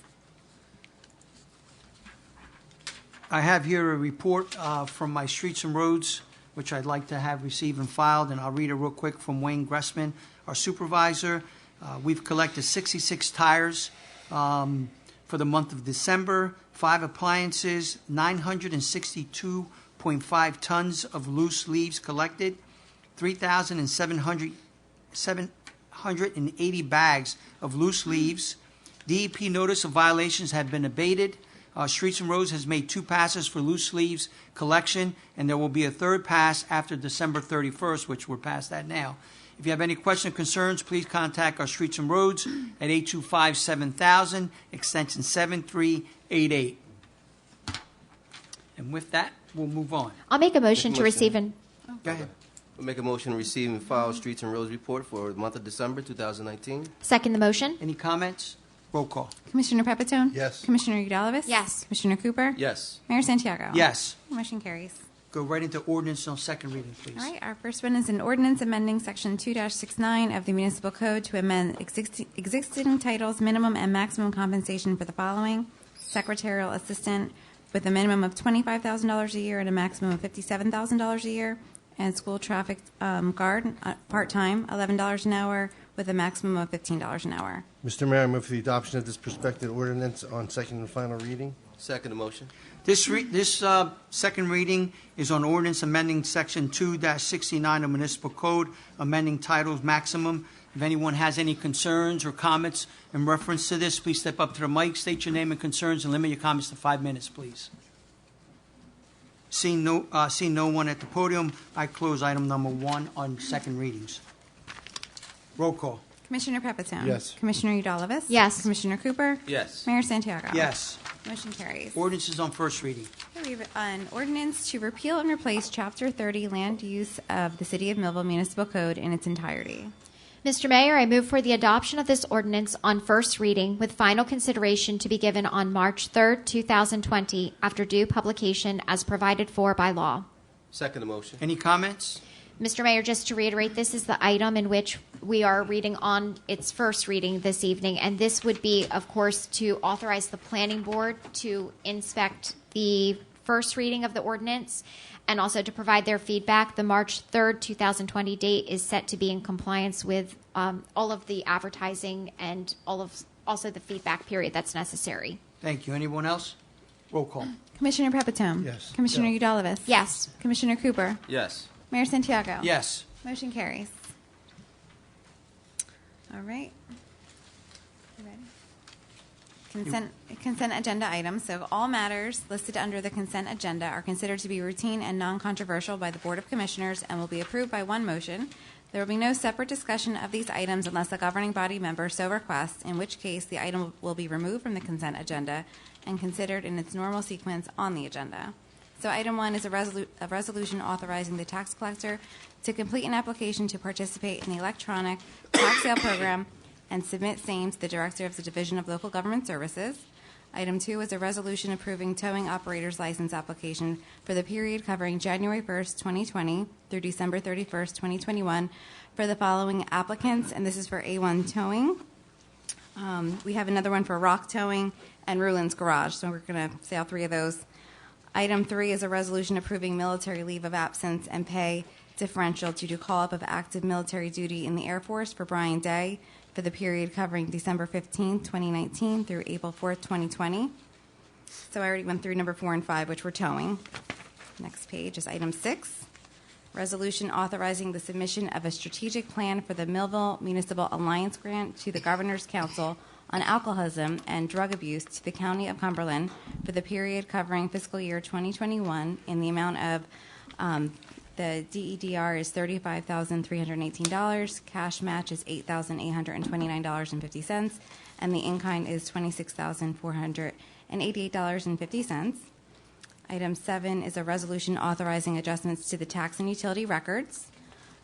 I have here a report from my Streets and Roads, which I'd like to have received and filed, and I'll read it real quick from Wayne Gressman, our supervisor. We've collected 66 tires for the month of December, 5 appliances, 962.5 tons of loose leaves collected, 3,780 bags of loose leaves. DEP notice of violations have been abated. Streets and Roads has made 2 passes for loose leaves collection, and there will be a 3rd pass after December 31st, which we're past that now. If you have any questions or concerns, please contact our Streets and Roads at 825-7000, extension 7388. And with that, we'll move on. I'll make a motion to receive and... Go ahead. We'll make a motion to receive and file Streets and Roads report for the month of December 2019. Second the motion. Any comments? Roll call. Commissioner Pepitone? Yes. Commissioner Udalvis? Yes. Commissioner Cooper? Yes. Mayor Santiago? Yes. Motion carries. Go right into ordinance on second reading, please. All right, our first one is an ordinance amending Section 2-69 of the Municipal Code to amend existing titles, minimum and maximum compensation for the following: secretarial assistant with a minimum of $25,000 a year and a maximum of $57,000 a year, and school traffic guard, part-time, $11 an hour, with a maximum of $15 an hour. Mr. Mayor, I move for the adoption of this prospective ordinance on second and final reading. Second motion. This second reading is on ordinance amending Section 2-69 of Municipal Code, amending titles maximum. If anyone has any concerns or comments in reference to this, please step up to the mic, state your name and concerns, and limit your comments to 5 minutes, please. Seeing no one at the podium, I close item number 1 on second readings. Roll call. Commissioner Pepitone? Yes. Commissioner Udalvis? Yes. Commissioner Cooper? Yes. Mayor Santiago? Yes. Motion carries. Ordinance is on first reading. We have an ordinance to repeal and replace Chapter 30 Land Use of the City of Millville Municipal Code in its entirety. Mr. Mayor, I move for the adoption of this ordinance on first reading with final consideration to be given on March 3rd, 2020, after due publication as provided for by law. Second motion. Any comments? Mr. Mayor, just to reiterate, this is the item in which we are reading on its first reading this evening, and this would be, of course, to authorize the planning board to inspect the first reading of the ordinance and also to provide their feedback. The March 3rd, 2020 date is set to be in compliance with all of the advertising and also the feedback period that's necessary. Thank you. Anyone else? Roll call. Commissioner Pepitone? Yes. Commissioner Udalvis? Yes. Commissioner Cooper? Yes. Mayor Santiago? Yes. Motion carries. All right. You ready? Consent agenda items. So all matters listed under the consent agenda are considered to be routine and non-controversial by the Board of Commissioners and will be approved by one motion. There will be no separate discussion of these items unless a governing body member so requests, in which case the item will be removed from the consent agenda and considered in its normal sequence on the agenda. So item 1 is a resolution authorizing the tax collector to complete an application to participate in the electronic tax sale program and submit same to the Director of the Division of Local Government Services. Item 2 is a resolution approving towing operator's license application for the period covering January 1st, 2020 through December 31st, 2021 for the following applicants, and this is for A1 Towing. We have another one for Rock Towing and Rulin's Garage, so we're going to say all three of those. Item 3 is a resolution approving military leave of absence and pay differential due to call-up of active military duty in the Air Force for Brian Day for the period covering December 15, 2019 through April 4th, 2020. So I already went through number 4 and 5, which were towing. Next page is item 6, resolution authorizing the submission of a strategic plan for the Millville Municipal Alliance Grant to the Governor's Council on Alcoholism and Drug Abuse to the County of Cumberland for the period covering fiscal year 2021 in the amount of the DEDR is $35,318, cash match is $8,829.50, and the in-kind is $26,488.50. Item 7 is a resolution authorizing adjustments to the tax and utility records.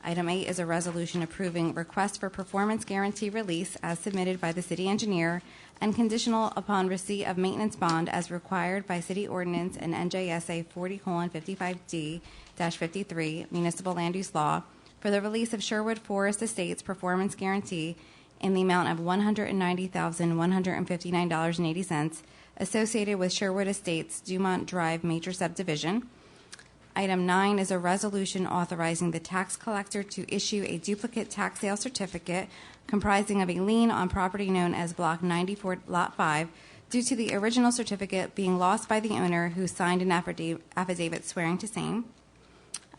Item 8 is a resolution approving request for performance guarantee release as submitted by the city engineer and conditional upon receipt of maintenance bond as required by city ordinance and NJSA 40:55D-53 municipal land use law for the release of Sherwood Forest Estates performance guarantee in the amount of $190,159.80 associated with Sherwood Estates Dumont Drive major subdivision. Item 9 is a resolution authorizing the tax collector to issue a duplicate tax sale certificate comprising of a lien on property known as Block 94, Lot 5, due to the original certificate being lost by the owner who signed an affidavit swearing to same.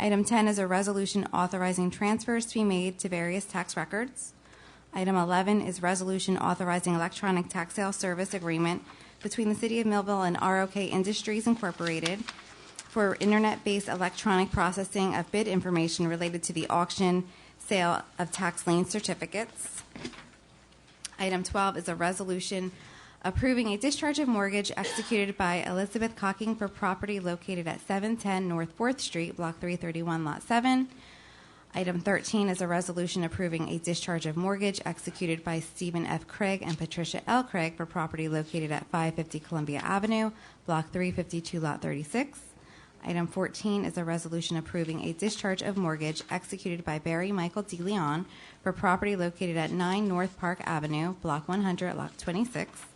Item 10 is a resolution authorizing transfers to be made to various tax records. Item 11 is resolution authorizing electronic tax sale service agreement between the City of Millville and ROK Industries Incorporated for internet-based electronic processing of bid information related to the auction sale of tax lien certificates. Item 12 is a resolution approving a discharge of mortgage executed by Elizabeth Cocking for property located at 710 North 4th Street, Block 331, Lot 7. Item 13 is a resolution approving a discharge of mortgage executed by Stephen F. Craig and Patricia L. Craig for property located at 550 Columbia Avenue, Block 352, Lot 36. Item 14 is a resolution approving a discharge of mortgage executed by Barry Michael D. Leon for property located at 9 North Park Avenue, Block 100, Lot 26.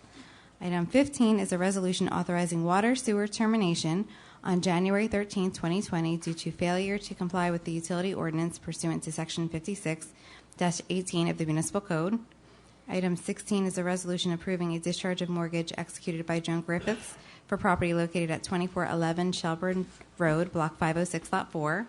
Item 15 is a resolution authorizing water sewer termination on January 13, 2020, due to failure to comply with the utility ordinance pursuant to Section 56-18 of the Municipal Code. Item 16 is a resolution approving a discharge of mortgage executed by Joan Griffiths for property located at 2411 Shelburne Road, Block 506, Lot 4.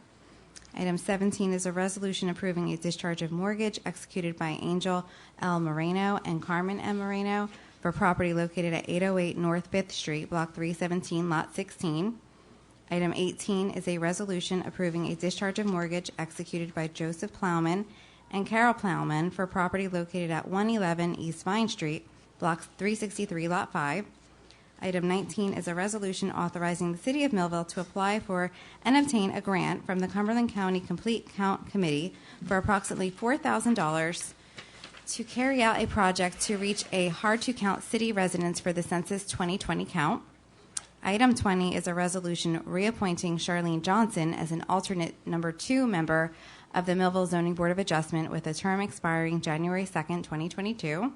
Item 17 is a resolution approving a discharge of mortgage executed by Angel L. Moreno and Carmen M. Moreno for property located at 808 North 5th Street, Block 317, Lot 16. Item 18 is a resolution approving a discharge of mortgage executed by Joseph Plowman and Carol Plowman for property located at 111 East Vine Street, Block 363, Lot 5. Item 19 is a resolution authorizing the City of Millville to apply for and obtain a grant from the Cumberland County Complete Count Committee for approximately $4,000 to carry out a project to reach a hard-to-count city residents for the Census 2020 count. Item 20 is a resolution reappointing Charlene Johnson as an alternate number 2 member of the Millville Zoning Board of Adjustment with a term expiring January 2nd, 2022.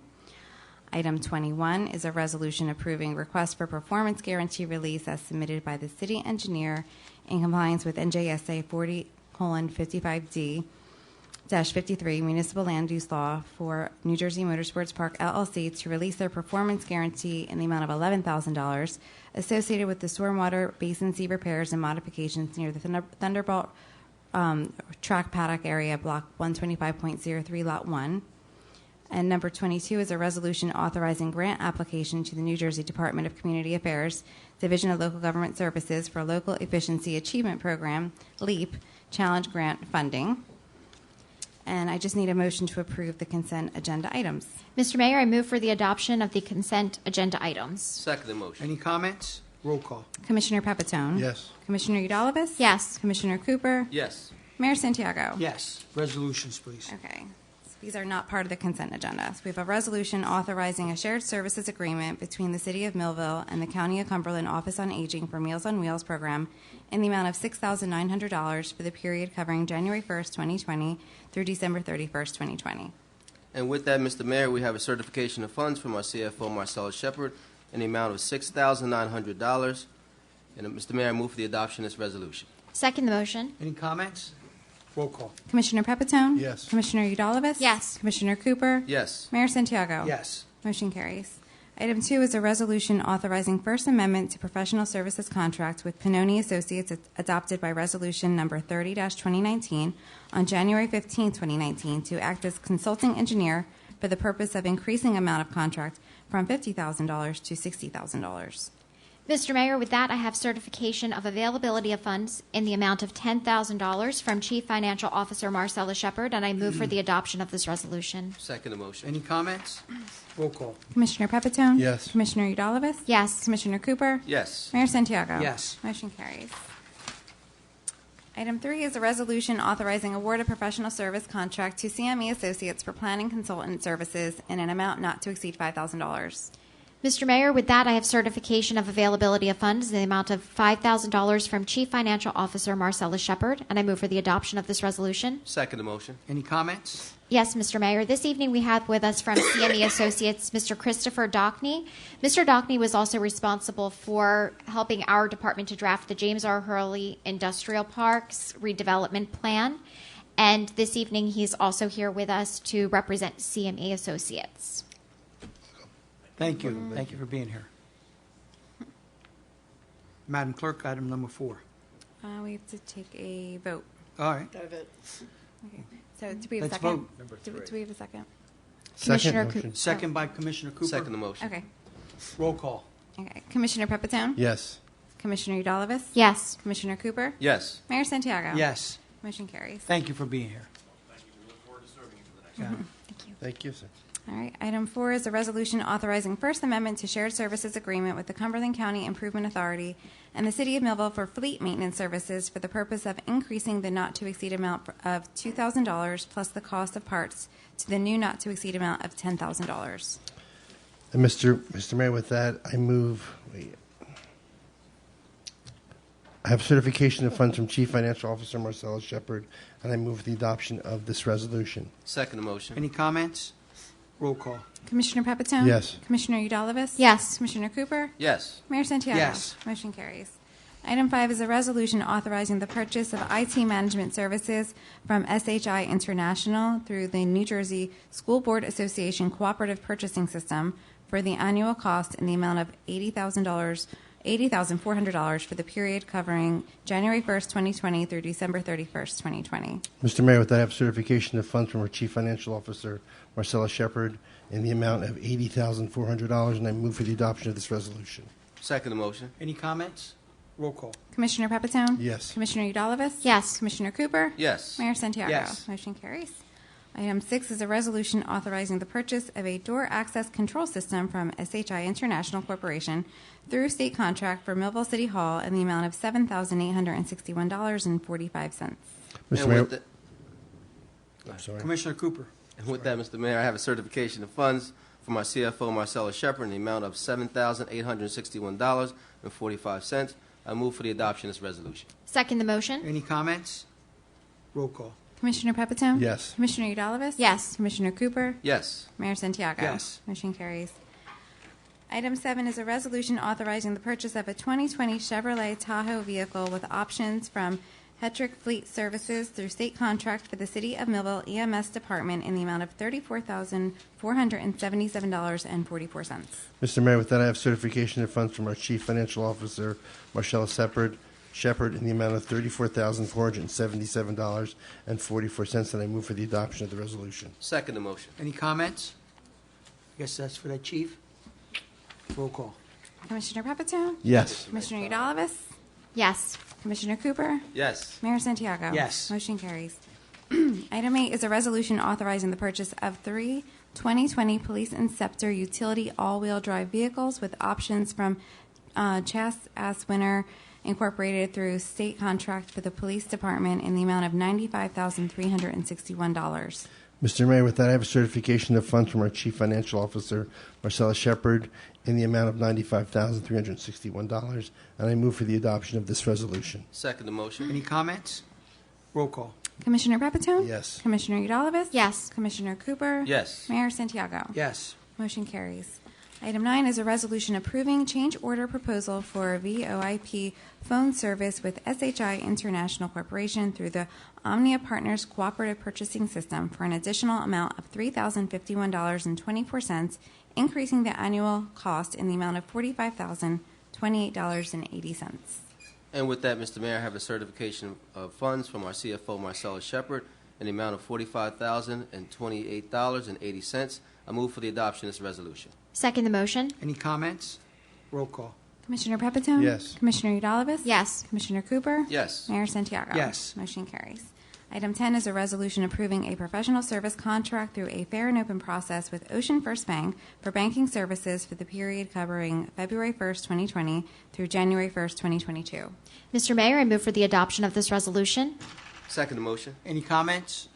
Item 21 is a resolution approving request for performance guarantee release as submitted by the city engineer in compliance with NJSA 40:55D-53 Municipal Land Use Law for New Jersey Motorsports Park LLC to release their performance guarantee in the amount of $11,000 associated with the stormwater basin sea repairs and modifications near the Thunderbolt track paddock area, Block 125.03, Lot 1. And number 22 is a resolution authorizing grant application to the New Jersey Department of Community Affairs, Division of Local Government Services for Local Efficiency Achievement Program, LEAP, Challenge Grant Funding. And I just need a motion to approve the consent agenda items. Mr. Mayor, I move for the adoption of the consent agenda items. Second the motion. Any comments? Roll call. Commissioner Pepitone? Yes. Commissioner Udalvis? Yes. Commissioner Cooper? Yes. Mayor Santiago? Yes. Resolutions, please. Okay. These are not part of the consent agenda. So we have a resolution authorizing a shared services agreement between the City of Millville and the County of Cumberland Office on Aging for Meals on Wheels program in the amount of $6,900 for the period covering January 1st, 2020 through December 31st, 2020. And with that, Mr. Mayor, we have a certification of funds from our CFO, Marcella Shepard, in the amount of $6,900. And Mr. Mayor, I move for the adoption of this resolution. Second the motion. Any comments? Roll call. Commissioner Pepitone? Yes. Commissioner Udalvis? Yes. Commissioner Cooper? Yes. Mayor Santiago? Yes. Motion carries. Item 2 is a resolution authorizing First Amendment to professional services contract with Pannoni Associates adopted by Resolution Number 30-2019 on January 15, 2019, to act as consulting engineer for the purpose of increasing amount of contract from $50,000 to $60,000. Mr. Mayor, with that, I have certification of availability of funds in the amount of $10,000 from Chief Financial Officer Marcella Shepard, and I move for the adoption of this resolution. Second the motion. Any comments? Roll call. Commissioner Pepitone? Yes. Commissioner Udalvis? Yes. Commissioner Cooper? Yes. Mayor Santiago? Yes. Motion carries. Item 3 is a resolution authorizing award of professional service contract to CME Associates for planning consultant services in an amount not to exceed $5,000. Mr. Mayor, with that, I have certification of availability of funds in the amount of $5,000 from Chief Financial Officer Marcella Shepard, and I move for the adoption of this resolution. Second the motion. Any comments? Yes, Mr. Mayor. This evening we have with us from CME Associates Mr. Christopher Dockney. Mr. Dockney was also responsible for helping our department to draft the James R. Hurley Industrial Parks redevelopment plan. And this evening he's also here with us to represent CME Associates. Thank you. Thank you for being here. Madam Clerk, item number 4. We have to take a vote. All right. Okay. So do we have a Let's second? vote. Number Do 3. we have a second? Second Commissioner motion. Second by Commissioner Cooper. Second the motion. Okay. Roll call. Okay. Commissioner Pepitone? Yes. Commissioner Udalvis? Yes. Commissioner Cooper? Yes. Mayor Santiago? Yes. Motion carries. Thank you for being here. Thank you. Thank you, sir. All right. Item 4 is a resolution authorizing First Amendment to shared services agreement with the Cumberland County Improvement Authority and the City of Millville for fleet maintenance services for the purpose of increasing the not-to-exceed amount of $2,000 plus the cost of parts to the new not-to-exceed amount of $10,000. And Mr. Mayor, with that, I move. I have certification of funds from Chief Financial Officer Marcella Shepard, and I move the adoption of this resolution. Second the motion. Any comments? Roll call. Commissioner Pepitone? Yes. Commissioner Udalvis? Yes. Commissioner Cooper? Yes. Mayor Santiago? Yes. Motion carries. Item 5 is a resolution authorizing the purchase of IT management services from SHI International through the New Jersey School Board Association Cooperative Purchasing System for the annual cost in the amount of $80,400 for the period covering January 1st, 2020 through December 31st, 2020. Mr. Mayor, with that, I have certification of funds from our Chief Financial Officer, Marcella Shepard, in the amount of $80,400, and I move for the adoption of this resolution. Second the motion. Any comments? Roll call. Commissioner Pepitone? Yes. Commissioner Eudalovas? Yes. Commissioner Cooper? Yes. Mayor Santiago? Yes. Motion carries. Item 6 is a resolution authorizing the purchase of a door access control system from SHI International Corporation through state contract for Millville City Hall in the amount of $7,861.45. Mr. Mayor, I'm sorry. Commissioner Cooper. And with that, Mr. Mayor, I have a certification of funds from our CFO, Marcella Shepard, in the amount of $7,861.45. I move for the adoption of this resolution. Second the motion. Any comments? Roll call. Commissioner Pepitone? Yes. Commissioner Eudalovas? Yes. Commissioner Cooper? Yes. Mayor Santiago? Yes. Motion carries. Item 7 is a resolution authorizing the purchase of a 2020 Chevrolet Tahoe vehicle with options from Hetrick Fleet Services through state contract for the City of Millville EMS Department in the amount of $34,477.44. Mr. Mayor, with that, I have certification of funds from our Chief Financial Officer, Marcella Shepard, in the amount of $34,477.44, and I move for the adoption of the resolution. Second the motion. Any comments? I guess that's for the chief. Roll call. Commissioner Pepitone? Yes. Commissioner Eudalovas? Yes. Commissioner Cooper? Yes. Mayor Santiago? Yes. Motion carries. Item 8 is a resolution authorizing the purchase of 3 2020 Police Inceptor utility all-wheel drive vehicles with options from Chas Winner Incorporated through state contract for the Police Department in the amount of $95,361. Mr. Mayor, with that, I have a certification of funds from our Chief Financial Officer, Marcella Shepard, in the amount of $95,361, and I move for the adoption of this resolution. Second the motion. Any comments? Roll call. Commissioner Pepitone? Yes. Commissioner Eudalovas? Yes. Commissioner Cooper? Yes. Mayor Santiago? Yes. Motion carries. Item 9 is a resolution approving change order proposal for VoIP phone service with SHI International Corporation through the Omnia Partners Cooperative Purchasing System for an additional amount of $3,051.24, increasing the annual cost in the amount of $45,028.80. And with that, Mr. Mayor, I have a certification of funds from our CFO, Marcella Shepard, in the amount of $45,028.80. I move for the adoption of this resolution. Second the motion. Any comments? Roll call. Commissioner Pepitone? Yes. Commissioner Eudalovas? Yes. Commissioner Cooper? Yes. Mayor Santiago? Yes. Motion carries. Item 10 is a resolution approving a professional service contract through a fair and open process with Ocean First Bank for banking services for the period covering February 1st, 2020 through January 1st, 2022. Mr. Mayor, I move for the adoption of this resolution. Second the motion. Any comments?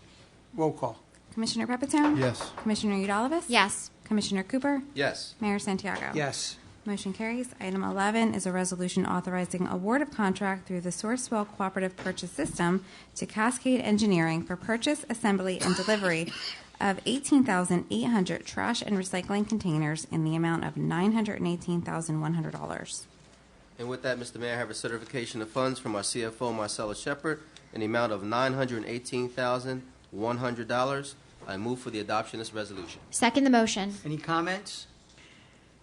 Roll call. Commissioner Pepitone? Yes. Commissioner Eudalovas? Yes. Commissioner Cooper? Yes. Mayor Santiago? Yes. Motion carries. Item 11 is a resolution authorizing award of contract through the Sourcewell Cooperative Purchase System to Cascade Engineering for purchase, assembly, and delivery of 18,800 trash and recycling containers in the amount of $918,100. And with that, Mr. Mayor, I have a certification of funds from our CFO, Marcella Shepard, in the amount of $918,100. I move for the adoption of this resolution. Second the motion. Any comments?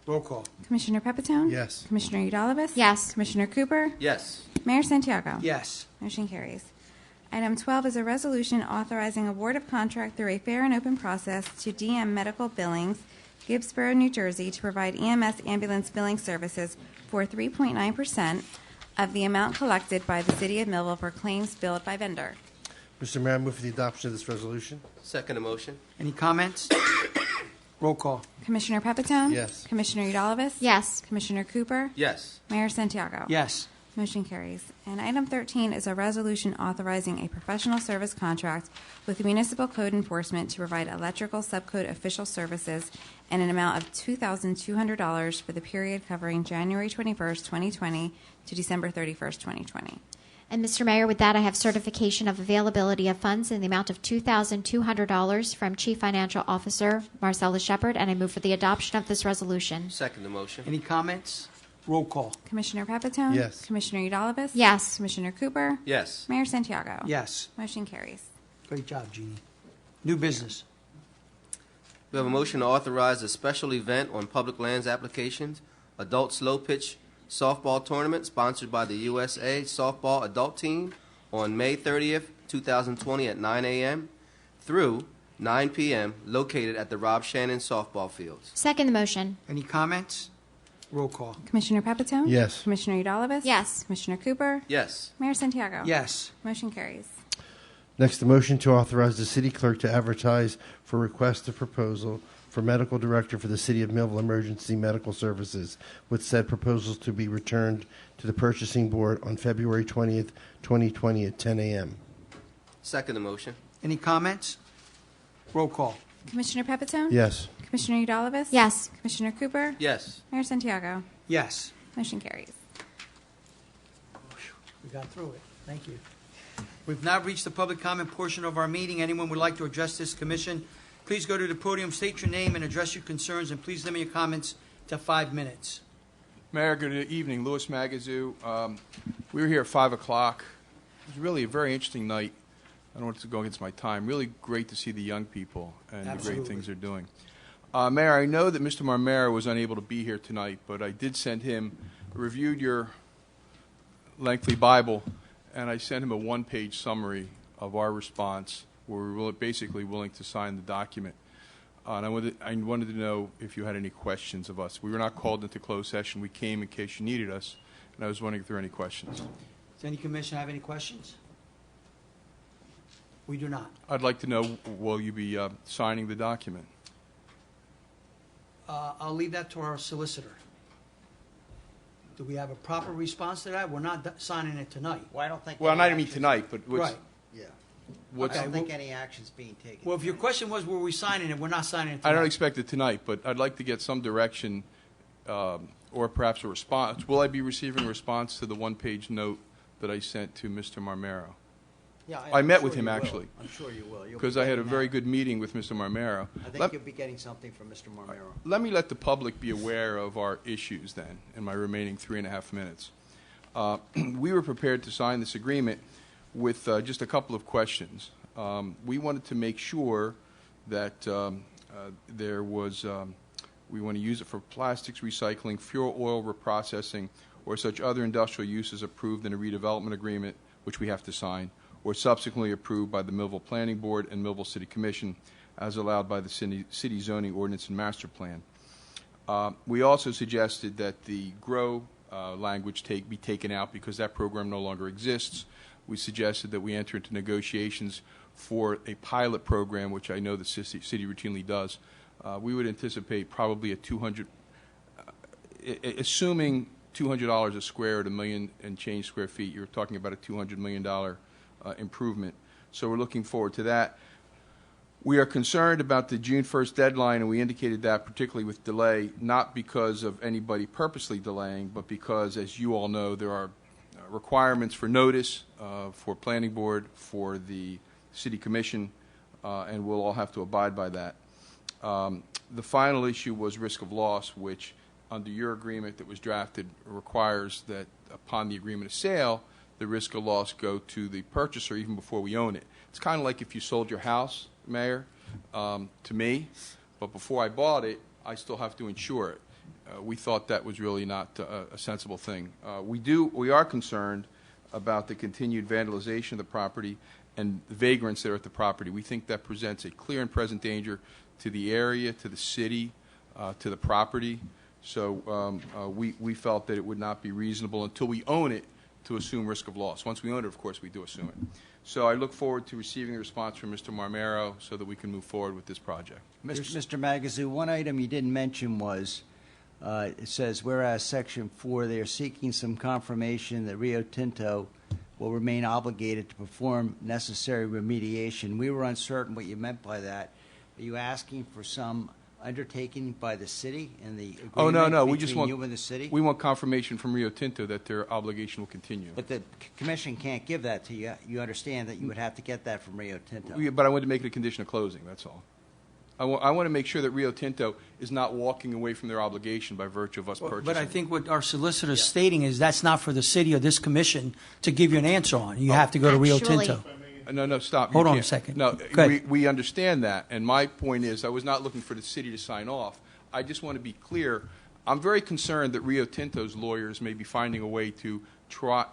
Roll call. Commissioner Pepitone? Yes. Commissioner Eudalovas? Yes. Commissioner Cooper? Yes. Mayor Santiago? Yes. Motion carries. Item 12 is a resolution authorizing award of contract through a fair and open process to DM Medical Billings, Gibbsboro, New Jersey, to provide EMS ambulance billing services for 3.9% of the amount collected by the City of Millville for claims billed by vendor. Mr. Mayor, I move for the adoption of this resolution. Second the motion. Any comments? Roll call. Commissioner Pepitone? Yes. Commissioner Eudalovas? Yes. Commissioner Cooper? Yes. Mayor Santiago? Yes. Motion carries. And item 13 is a resolution authorizing a professional service contract with Municipal Code Enforcement to provide electrical subcode official services in an amount of $2,200 for the period covering January 21st, 2020 to December 31st, 2020. And Mr. Mayor, with that, I have certification of availability of funds in the amount of $2,200 from Chief Financial Officer Marcella Shepard, and I move for the adoption of this resolution. Second the motion. Any comments? Roll call. Commissioner Pepitone? Yes. Commissioner Udalvis? Yes. Commissioner Cooper? Yes. Mayor Santiago? Yes. Motion carries. Great job, Jeannie. New business. We have a motion to authorize a special event on public lands applications, adult slow pitch softball tournament sponsored by the USA Softball Adult Team on May 30th, 2020 at 9 a.m. through 9 p.m. located at the Rob Shannon softball fields. Second the motion. Any comments? Roll call. Commissioner Pepitone? Yes. Commissioner Udalvis? Yes. Commissioner Cooper? Yes. Mayor Santiago? Yes. Motion carries. Next, the motion to authorize the city clerk to advertise for request of proposal for medical director for the City of Millville Emergency Medical Services, with said proposals to be returned to the purchasing board on February 20th, 2020 at 10 a.m. Second the motion. Any comments? Roll call. Commissioner Pepitone? Yes. Commissioner Udalvis? Yes. Commissioner Cooper? Yes. Mayor Santiago? Yes. Motion carries. We got through it. Thank you. We've now reached the public comment portion of our meeting. Anyone would like to address this commission, please go to the podium, state your name, and address your concerns, and please limit your comments to 5 minutes. Mayor, good evening. Louis Magazoo. We were here at 5 o'clock. It was really a very interesting night. I don't want to go against my time. Really great to see the young people and the great things they're doing. Mayor, I know that Mr. Marmera was unable to be here tonight, but I did send him, reviewed your lengthy Bible, and I sent him a one-page summary of our response where we were basically willing to sign the document. And I wanted to know if you had any questions of us. We were not called into closed session. We came in case you needed us, and I was wondering if there were any questions. Does any commissioner have any questions? We do not. I'd like to know, will you be signing the document? I'll leave that to our solicitor. Do we have a proper response to that? We're not signing it tonight. Well, I don't think. Well, any not even action's- tonight, but what's, Right. Yeah. what's I don't think any action's being taken. Well, if your question was, were we signing it, we're not signing it tonight. I don't expect it tonight, but I'd like to get some direction or perhaps a response. Will I be receiving a response to the one-page note that I sent to Mr. Marmero? Yeah, I I'm met sure with him, you will. actually. I'm sure you will. You'll be Because I had a getting very that. good meeting with Mr. Marmero. I think you'll be getting something from Mr. Marmero. Let me let the public be aware of our issues then, in my remaining 3.5 minutes. We were prepared to sign this agreement with just a couple of questions. We wanted to make sure that there was, we want to use it for plastics recycling, fuel oil reprocessing, or such other industrial uses approved in a redevelopment agreement, which we have to sign, or subsequently approved by the Millville Planning Board and Millville City Commission, as allowed by the city zoning ordinance and master plan. We also suggested that the GROW language be taken out because that program no longer exists. We suggested that we enter into negotiations for a pilot program, which I know the city routinely does. We would anticipate probably a assuming $200 a square at 1 million and change square feet, you're talking about a $200 million improvement. So we're looking forward to that. We are concerned about the June 1st deadline, and we indicated that particularly with delay, not because of anybody purposely delaying, but because, as you all know, there are requirements for notice for planning board, for the city commission, and we'll all have to abide by that. The final issue was risk of loss, which under your agreement that was drafted requires that upon the agreement of sale, the risk of loss go to the purchaser even before we own it. It's kind of like if you sold your house, Mayor, to me, but before I bought it, I still have to insure it. We thought that was really not a sensible thing. We are concerned about the continued vandalization of the property and the vagrants that are at the property. We think that presents a clear and present danger to the area, to the city, to the property. So we felt that it would not be reasonable until we own it to assume risk of loss. Once we own it, of course, we do assume it. So I look forward to receiving a response from Mr. Marmero so that we can move forward with this project. Mr. Magazoo, one item you didn't mention was, it says, whereas Section 4, they are seeking some confirmation that Rio Tinto will remain obligated to perform necessary remediation. We were uncertain what you meant by that. Are you asking for some undertaking by the city and the agreement between you and the city? We want confirmation from Rio Tinto that their obligation will continue. But the commission can't give that to you. You understand that you would have to get that from Rio Tinto. But I wanted to make it a condition of closing, that's all. I want to make sure that Rio Tinto is not walking away from their obligation by virtue of us purchasing. But I think what our solicitor is stating is that's not for the city or this commission to give you an answer on. You have to go to Rio Tinto. No, stop. Hold You on a can't. second. No, Go ahead. we understand that, and my point is I was not looking for the city to sign off. I just want to be clear. I'm very concerned that Rio Tinto's lawyers may be finding a way to try.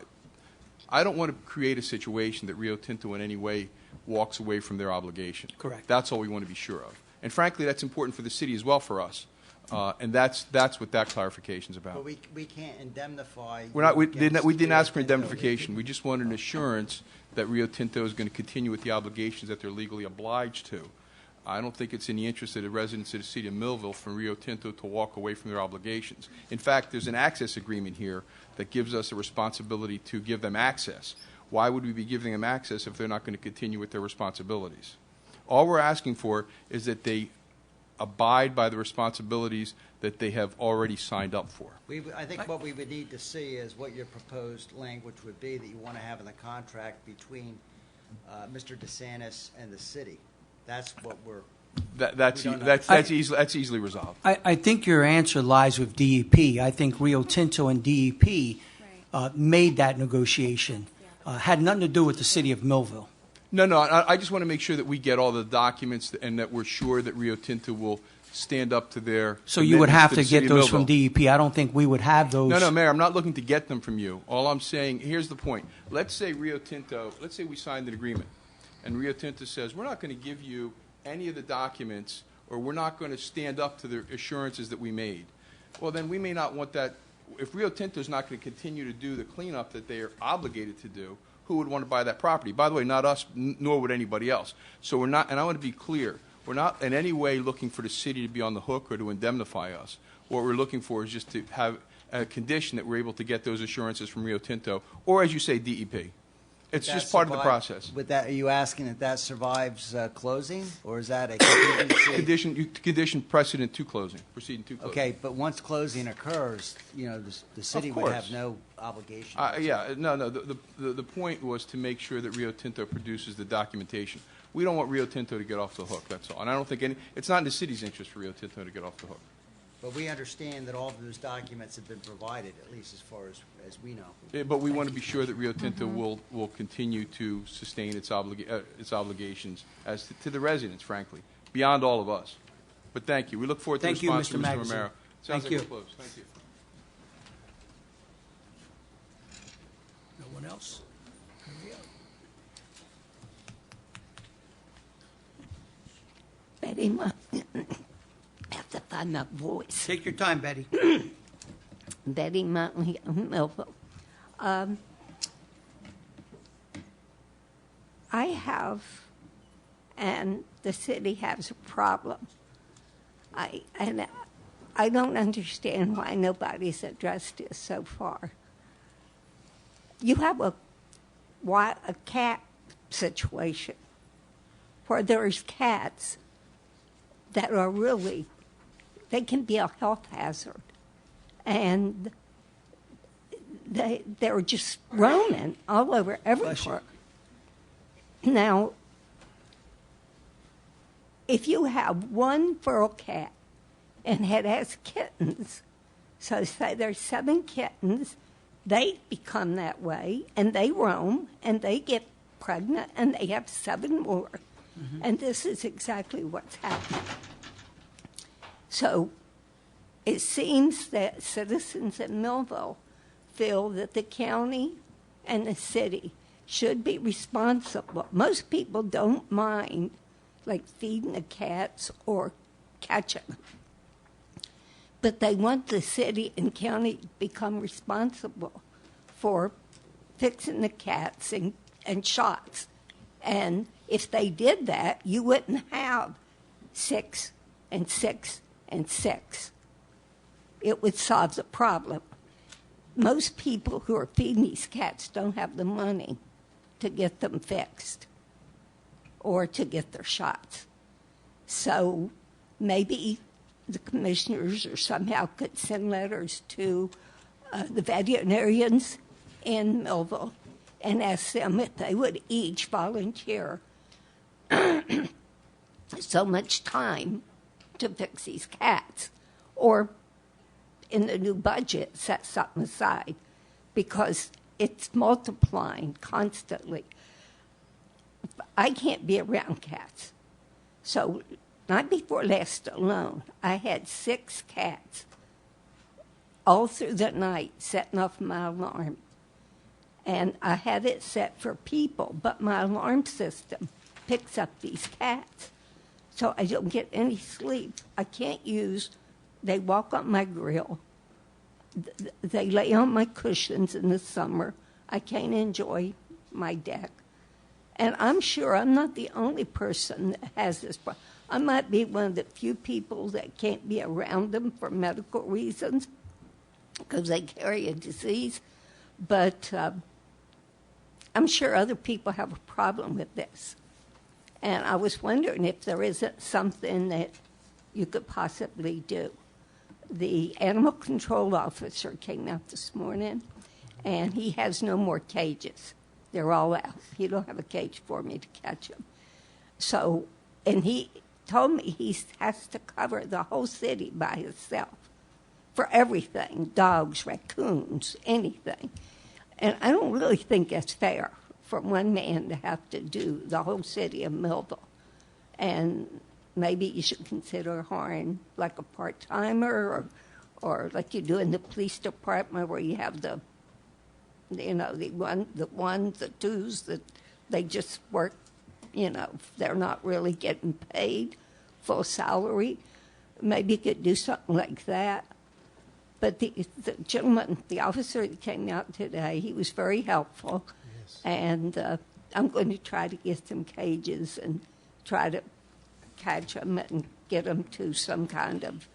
I don't want to create a situation that Rio Tinto in any way walks away from their obligation. Correct. That's all we want to be sure of. And frankly, that's important for the city as well for us. And that's what that clarification is about. But we can't indemnify. We didn't ask for indemnification. We just wanted an assurance that Rio Tinto is going to continue with the obligations that they're legally obliged to. I don't think it's in the interest of the residents of the city of Millville for Rio Tinto to walk away from their obligations. In fact, there's an access agreement here that gives us a responsibility to give them access. Why would we be giving them access if they're not going to continue with their responsibilities? All we're asking for is that they abide by the responsibilities that they have already signed up for. I think what we would need to see is what your proposed language would be that you want to have in the contract between Mr. DeSantis and the city. That's what we're. That's easily resolved. I think your answer lies with DEP. I think Rio Tinto and DEP made that negotiation. Had nothing to do with the city of Millville. No, I just want to make sure that we get all the documents and that we're sure that Rio Tinto will stand up to their. So you would have to the city get of those from Millville. DEP. I don't think we would have those. No, Mayor, I'm not looking to get them from you. All I'm saying, here's the point. Let's say Rio Tinto, let's say we signed an agreement, and Rio Tinto says, we're not going to give you any of the documents, or we're not going to stand up to the assurances that we made. Well, then we may not want that. If Rio Tinto is not going to continue to do the cleanup that they are obligated to do, who would want to buy that property? By the way, not us, nor would anybody else. So we're not, and I want to be clear, we're not in any way looking for the city to be on the hook or to indemnify us. What we're looking for is just to have a condition that we're able to get those assurances from Rio Tinto, or as you say, DEP. It's just part of the process. With that, are you asking that closing, or is that a contingency? Condition precedent to closing, proceeding to closing. Okay, but once closing occurs, the city would have no obligation. The point was to make sure that Rio Tinto produces the documentation. We don't want Rio Tinto to get off the hook, that's all. And I don't think it's not in the city's interest for Rio Tinto to get off the hook. But we understand that all of those documents have been provided, at least as far as we know. Yeah, but we want to be sure that Rio Tinto will continue to sustain its obligations as to the residents, frankly, beyond all of us. But thank you. We look forward to the response from Mr. Romero. Sounds like we're close. Thank you. No one else? Betty, I have to find my voice. Take your time, Betty. Betty Motley, Millville. I have, and the city has a problem. I don't understand why nobody's addressed it so far. You have a cat situation where there's cats that are really, they can be a health hazard. And they're just roaming all over everywhere. Now, if you have one feral cat and it has kittens, so say there's 7 kittens, they become that way, and they roam, and they get pregnant, and they have 7 more. Mm-hmm. And this is exactly what's happening. So it seems that citizens in Millville feel that the county and the city should be responsible. Most people don't mind, like, feeding the cats or catching them. But they want the city and county to become responsible for fixing the cats and shots. And if they did that, you wouldn't have 6 and 6 and 6. It would solve the problem. Most people who are feeding these cats don't have the money to get them fixed or to get their shots. So maybe the commissioners or somehow could send letters to the veterinarians in Millville and ask them if they would each volunteer so much time to fix these cats. Or in the new budget, set something aside, because it's multiplying constantly. I can't be around cats. So, night before last alone, I had 6 cats all through the night setting off my alarm. And I had it set for people, but my alarm system picks up these cats. So I don't get any sleep. I can't use, they walk on my grill. They lay on my cushions in the summer. I can't enjoy my deck. And I'm sure I'm not the only person that has this problem. I might be one of the few people that can't be around them for medical reasons because they carry a disease. But I'm sure other people have a problem with this. And I was wondering if there isn't something that you could possibly do. The animal control officer came out this morning, and he has no more cages. They're all out. He don't have a cage for me to catch them. So, and he told me he has to cover the whole city by himself for everything, dogs, raccoons, anything. And I don't really think that's fair for one man to have to do the whole city of Millville. And maybe you should consider hiring like a part-timer or like you do in the police department where you have the ones, the twos that they just work, they're not really getting paid full salary. Maybe you could do something like that. But the gentleman, the officer that came out today, he was very helpful. Yes. And I'm going to try to get some cages and try to catch them and get them to some kind of,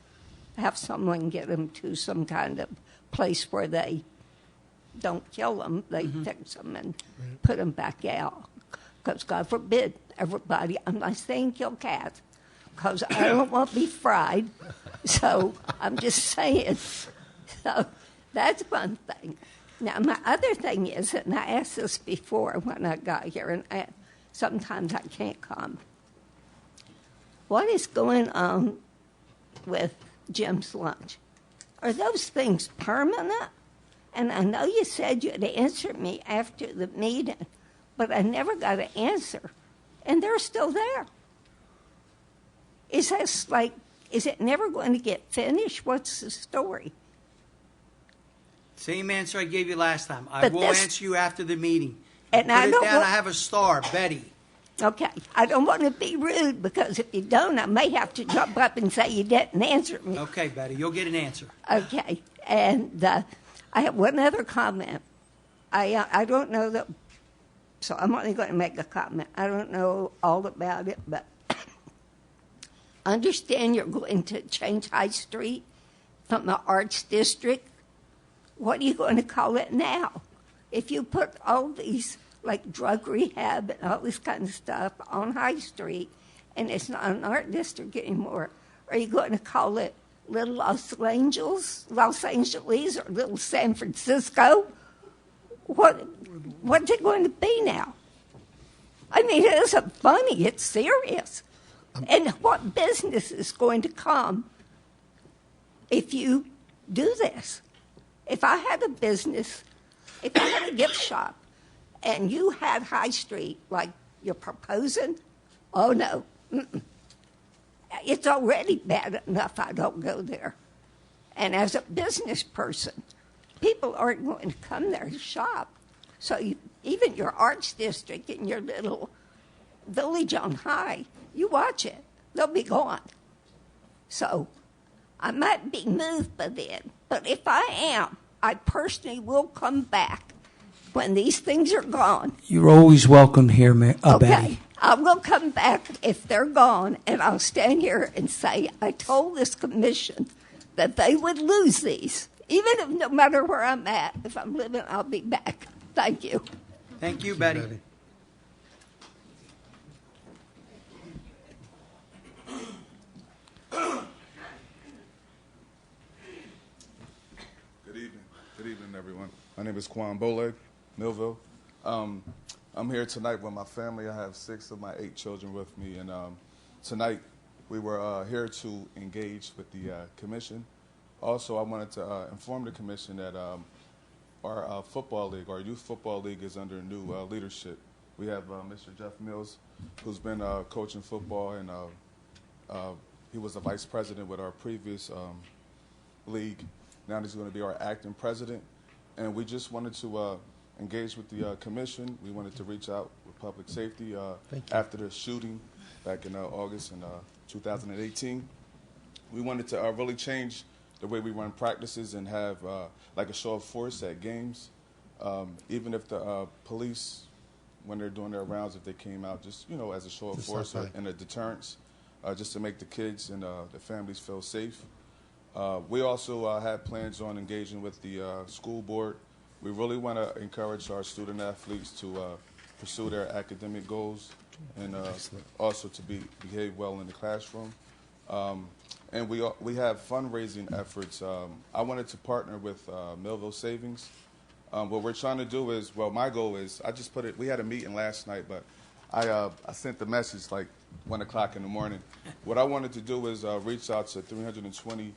have someone get them to some kind of place where they don't kill them. They fix them and put them back out. Because God forbid, everybody, I'm not saying kill cats, because I don't want to be fried. So I'm just saying. So that's one thing. Now, my other thing is, and I asked this before when I got here, and sometimes I can't come. What is going on with Jim's lunch? Are those things permanent? And I know you said you'd answer me after the meeting, but I never got an answer. And they're still there. Is it never going to get finished? What's the story? Same answer I gave you last time. I will answer you after the meeting. And I have a star, Betty. Okay. I don't want to be rude because if you don't, I may have to jump up and say you didn't answer me. Okay, Betty. You'll get an answer. Okay. And I have one other comment. I don't know that, so I'm only going to make a comment. I don't know all about it, but I understand you're going to change High Street from the Arts District. What are you going to call it now? If you put all these, like drug rehab and all this kind of stuff on High Street, and it's not an art district anymore, are you going to call it Little Los Angeles, or Little San Francisco? What's it going to be now? I mean, it isn't funny, it's serious. And what business is going to come if you do this? If I had a business, if I had a gift shop, and you had High Street like you're proposing, oh no. Mm-mm. It's already bad enough I don't go there. And as a business person, people aren't going to come there to shop. So even your arts district and your little village on High, you watch it, they'll be gone. So I might be moved by then, but if I am, I personally will come back when these things are gone. You're always welcome here, Okay. Betty. I will come back if they're gone, and I'll stand here and say, I told this commission that they would lose these. Even if no matter where I'm at, if I'm living, I'll be back. Thank you. Thank you, Betty. Good evening, everyone. My name is Quan Boleg, Millville. I'm here tonight with my family. I have 6 of my 8 children with me, and tonight we were here to engage with the commission. Also, I wanted to inform the commission that our football league, our youth football league, is under new leadership. We have Mr. Jeff Mills, who's been coaching football, and he was the vice president with our previous league. Now he's going to be our acting president. And we just wanted to engage with the commission. We wanted to reach out with public safety after the shooting back in August in 2018. We wanted to really change the way we run practices and have like a show of force at games. Even if the police, when they're doing their rounds, if they came out, just as a show of force and a deterrence, just to make the kids and the families feel safe. We also had plans on engaging with the school board. We really want to encourage our student athletes to pursue their academic goals and also to behave well in the classroom. And we have fundraising efforts. I wanted to partner with Millville Savings. What we're trying to do is, well, my goal is, I just put it, we had a meeting last night, but I sent the message like 1 o'clock in the morning. What I wanted to do is reach out to 320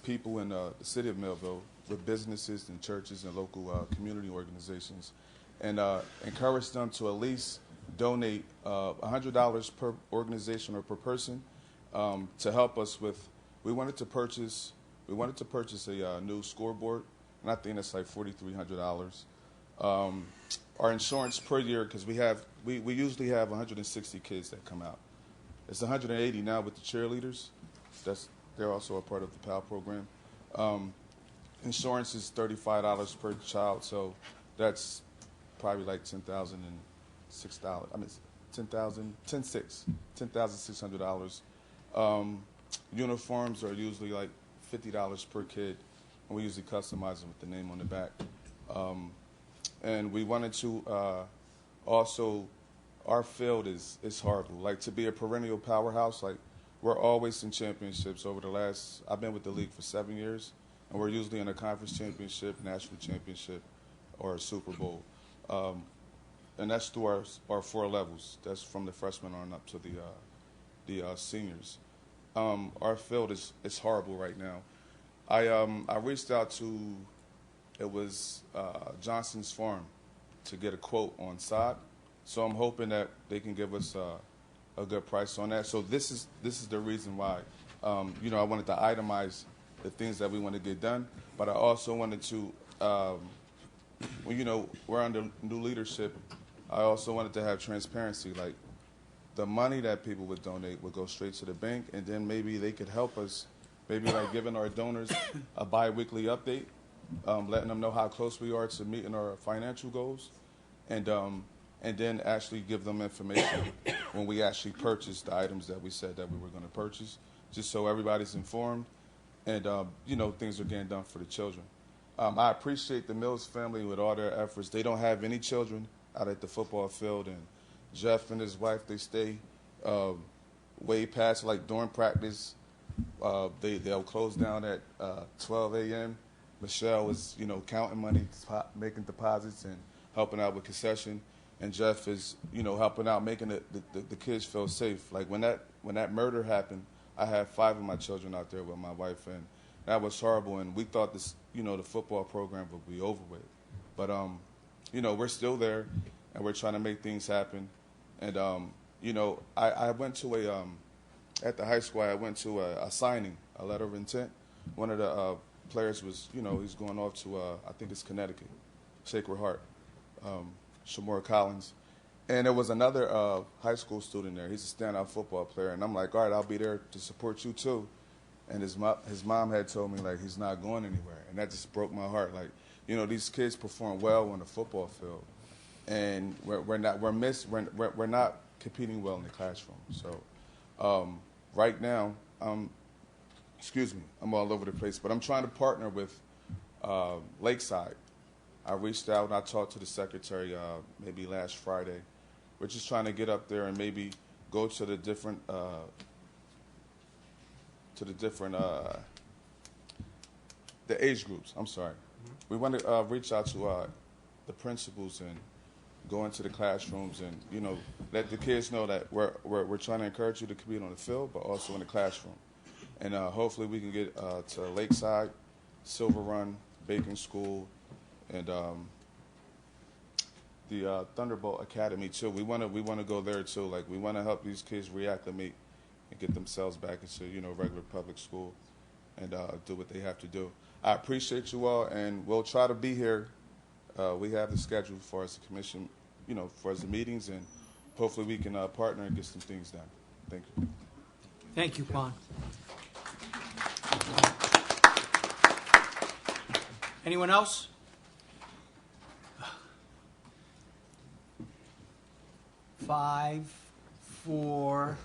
people in the city of Millville with businesses and churches and local community organizations and encourage them to at least donate $100 per organization or per person to help us with. We wanted to purchase a new scoreboard, and I think that's like $4,300. Our insurance per year, because we usually have 160 kids that come out. It's 180 now with the cheerleaders. They're also a part of the PAL program. Insurance is $35 per child, so that's probably like $10,600. I mean, $10,600. Uniforms are usually like $50 per kid, and we usually customize them with the name on the back. And we wanted to also, our field is horrible. Like, to be a perennial powerhouse, like, we're always in championships over the last, I've been with the league for 7 years, and we're usually in a conference championship, national championship, or a Super Bowl. And that's through our 4 levels. That's from the freshmen on up to the seniors. Our field is horrible right now. I reached out to, it was Johnson's Farm, to get a quote on sod. So I'm hoping that they can give us a good price on that. So this is the reason why, I wanted to itemize the things that we want to get done, but I also wanted to, we're under new leadership. I also wanted to have transparency, like the money that people would donate would go straight to the bank, and then maybe they could help us, maybe like giving our donors a bi-weekly update, letting them know how close we are to meeting our financial goals, and then actually give them information when we actually purchase the items that we said that we were going to purchase, just so everybody's informed and, things are getting done for the children. I appreciate the Mills family with all their efforts. They don't have any children out at the football field, and Jeff and his wife, they stay way past, like during practice. They'll close down at 12 a.m. Michelle is, counting money, making deposits, and helping out with concession. And Jeff is, helping out, making the kids feel safe. Like when that murder happened, I had 5 of my children out there with my wife, and that was horrible. And we thought this, the football program would be over with. But, we're still there, and we're trying to make things happen. And, I went to at the high school, I went to a signing, a letter of intent. One of the players was, he's going off to, I think it's Connecticut, Sacred Heart, Shamora Collins. And there was another high school student there. He's a standout football player. And I'm like, all right, I'll be there to support you too. And his mom had told me, like, he's not going anywhere. And that just broke my heart. Like, these kids perform well on the football field. And we're not competing well in the classroom. So right now, I'm all over the place. But I'm trying to partner with Lakeside. I reached out and I talked to the secretary maybe last Friday. We're just trying to get up there and maybe go to the different the age groups. I'm sorry. We want to reach out to the principals and go into the classrooms and, you know, let the kids know that we're trying to encourage you to compete on the field, but also in the classroom. And hopefully we can get to Lakeside, Silver Run, Bacon School, and the Thunderbolt Academy too. We want to go there too. Like, we want to help these kids reacclimate and get themselves back into, you know, regular public school and do what they have to do. I appreciate you all, and we'll try to be here. We have the schedule for us, the commission, you know, for us the meetings, and hopefully we can partner and get some things done. Thank you. Thank you, Juan. Anyone else? Five, four.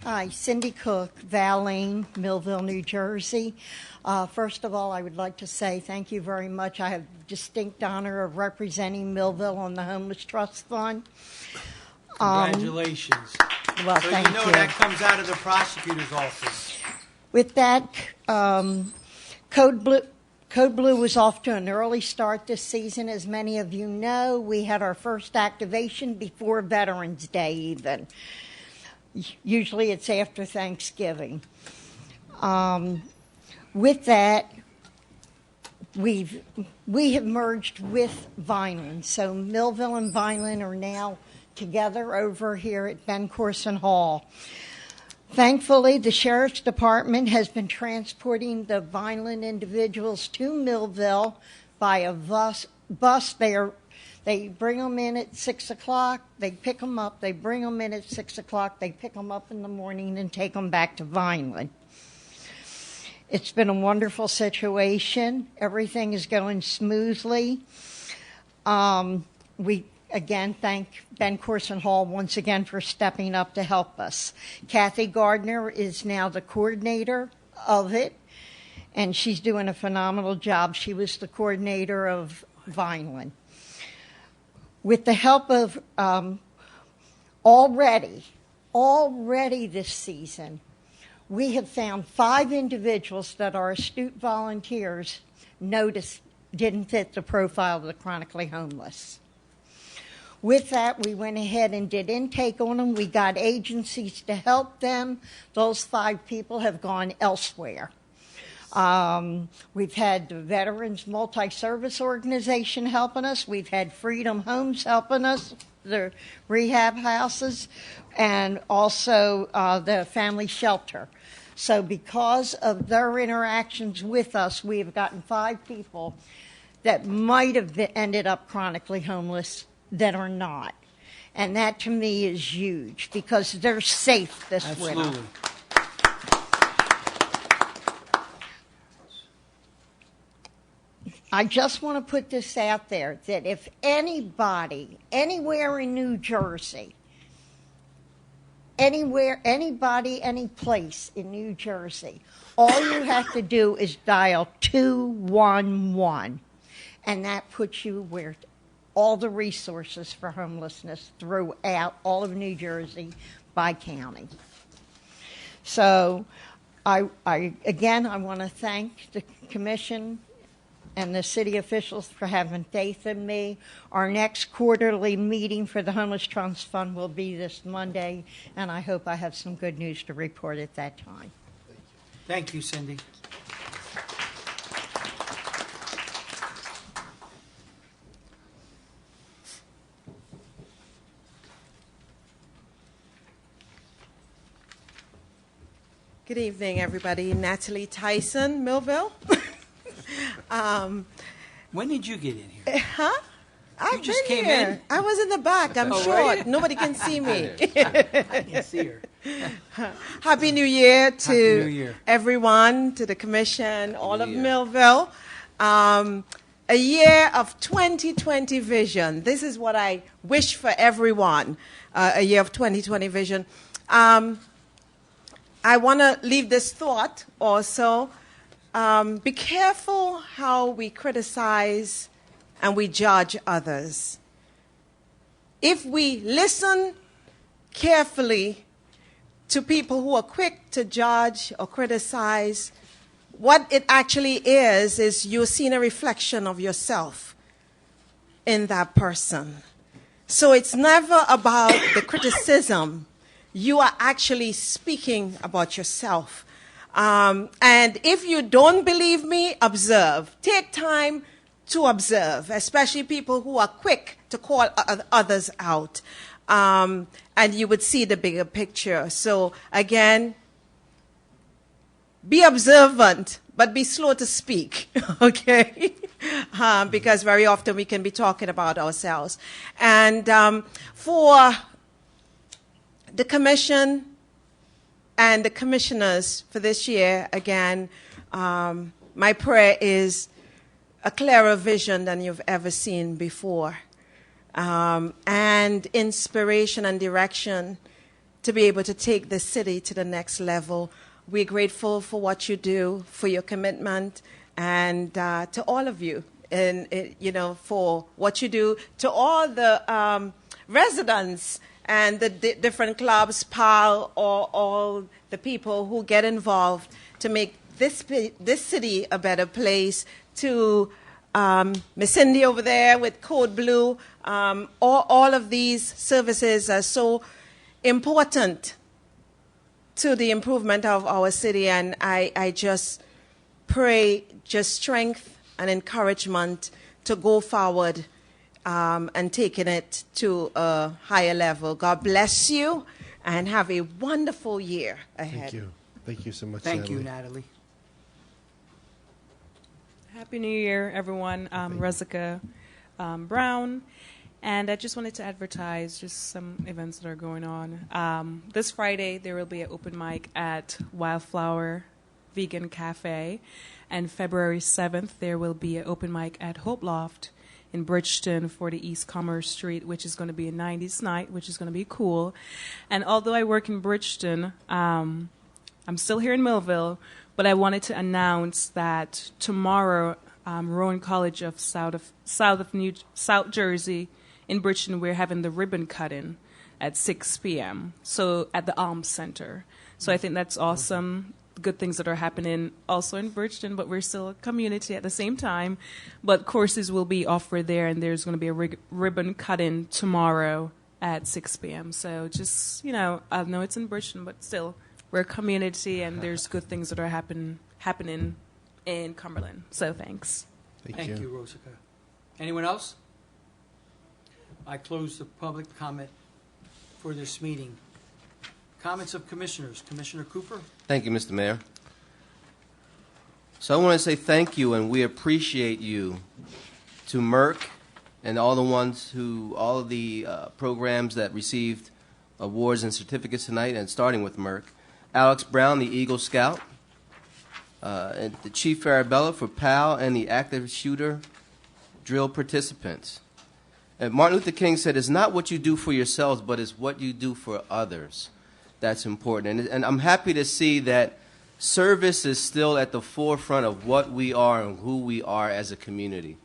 Hi, Cindy Cook, Valine, Millville, New Jersey. First of all, I would like to say thank you very much. I have the distinct honor of representing Millville on the Homeless Trust Fund. Congratulations. Well, so thank you know you. that comes out of the prosecutor's office. With that, Code Blue was off to an early start this season. As many of you know, we had our first activation before Veterans Day even. Usually it's after Thanksgiving. With that, we have merged with Vineland. So Millville and Vineland are now together over here at Ben Corson Hall. Thankfully, the Sheriff's Department has been transporting the Vineland individuals to Millville by a bus. They bring them in at 6 o'clock, they pick them up, they bring them in at 6 o'clock, they pick them up in the morning and take them back to Vineland. It's been a wonderful situation. Everything is going smoothly. We again thank Ben Corson Hall once again for stepping up to help us. Kathy Gardner is now the coordinator of it, and she's doing a phenomenal job. She was the coordinator of Vineland. With the help of already this season, we have found 5 individuals that our astute volunteers noticed didn't fit the profile of the chronically homeless. With that, we went ahead and did intake on them. We got agencies to help them. Those 5 people have gone elsewhere. We've had the Veterans Multi-Service Organization helping us. We've had Freedom Homes helping us, the rehab houses, and also the family shelter. So because of their interactions with us, we have gotten 5 people that might have ended up chronically homeless that are not. And that to me is huge because they're safe this winter. Absolutely. I just want to put this out there that if anybody, anywhere in New Jersey, anybody, any place in New Jersey, all you have to do is dial 211, and that puts you where all the resources for homelessness throughout all of New Jersey by county. So I want to thank the commission and the city officials for having faith in me. Our next quarterly meeting for the Homeless Trust Fund will be this Monday, and I hope I have some good news to report at that time. Thank you, Cindy. Good evening, everybody. Natalie Tyson, Millville. When did you get in here? Huh? I just been came here. in? I was in the back. I'm Oh, short. right. Nobody can see me. I can see her. Happy New Year to Happy New Year. everyone, to the commission, all of New Year. Millville. A year of 2020 vision. This is what I wish for everyone, a year of 2020 vision. I want to leave this thought also. Be careful how we criticize and we judge others. If we listen carefully to people who are quick to judge or criticize, what it actually is you're seeing a reflection of yourself in that person. So it's never about the criticism. You are actually speaking about yourself. And if you don't believe me, observe. Take time to observe, especially people who are quick to call others out. And you would see the bigger picture. So again, be observant, but be slow to speak, okay? Because very often we can be talking about ourselves. And for the commission and the commissioners for this year, again, my prayer is a clearer vision than you've ever seen before, and inspiration and direction to be able to take the city to the next level. We're grateful for what you do, for your commitment, and to all of you, and for what you do, to all the residents and the different clubs, PAL, or all the people who get involved to make this city a better place. To Miss Cindy over there with Code Blue, all of these services are so important to the improvement of our city, and I just pray just strength and encouragement to go forward and taking it to a higher level. God bless you, and have a wonderful year ahead. Thank you. Thank you so much, Thank you, Natalie. Happy New Year, everyone. I'm Rezika Brown, and I just wanted to advertise just some events that are going on. This Friday, there will be an open mic at Wildflower Vegan Cafe, and February 7th, there will be an open mic at Hope Loft in Bridgeton, 40 East Commerce Street, which is going to be a 90s night, which is going to be cool. And although I work in Bridgeton, I'm still here in Millville, but I wanted to announce that tomorrow, Rowan College of South Jersey in Bridgeton, we're having the ribbon cutting at 6 p.m. So at the Alms Center. So I think that's awesome. Good things that are happening also in Bridgeton, but we're still a community at the same time. But courses will be offered there, and there's going to be a ribbon cutting tomorrow at 6 p.m. So just, I know it's in Bridgeton, but still, we're a community, and there's good things that are happening in Cumberland. So thanks. Thank you, Rosica. Anyone else? I close the public comment for this meeting. Comments of commissioners. Commissioner Cooper? Thank you, Mr. Mayor. So I want to say thank you, and we appreciate you to Merck and all of the programs that received awards and certificates tonight, and starting with Merck. Alex Brown, the Eagle Scout, and the Chief Farabella for PAL, and the active shooter drill participants. And Martin Luther King said, it's not what you do for yourselves, but it's what you do for others that's important. And I'm happy to see that service is still at the forefront of what we are and who we are as a community.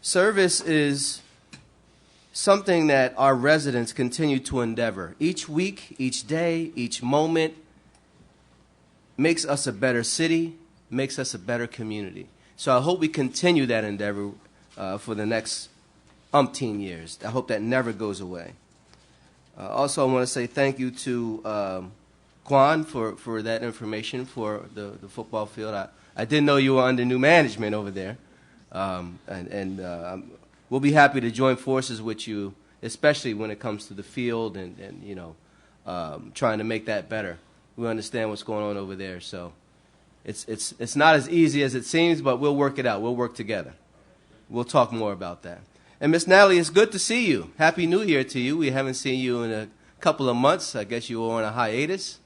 Service is something that our residents continue to endeavor. Each week, each day, each moment makes us a better city, makes us a better community. So I hope we continue that endeavor for the next umpteen years. I hope that never goes away. Also, I want to say thank you to Quan for that information for the football field. I didn't know you were under new management over there. We'll be happy to join forces with you, especially when it comes to the field and trying to make that better. We understand what's going on over there, so it's not as easy as it seems, but we'll work it out. We'll work together. We'll talk more about that. And Miss Natalie, it's good to see you. Happy New Year to you. We haven't seen you in a couple of months. I guess you were on a hiatus.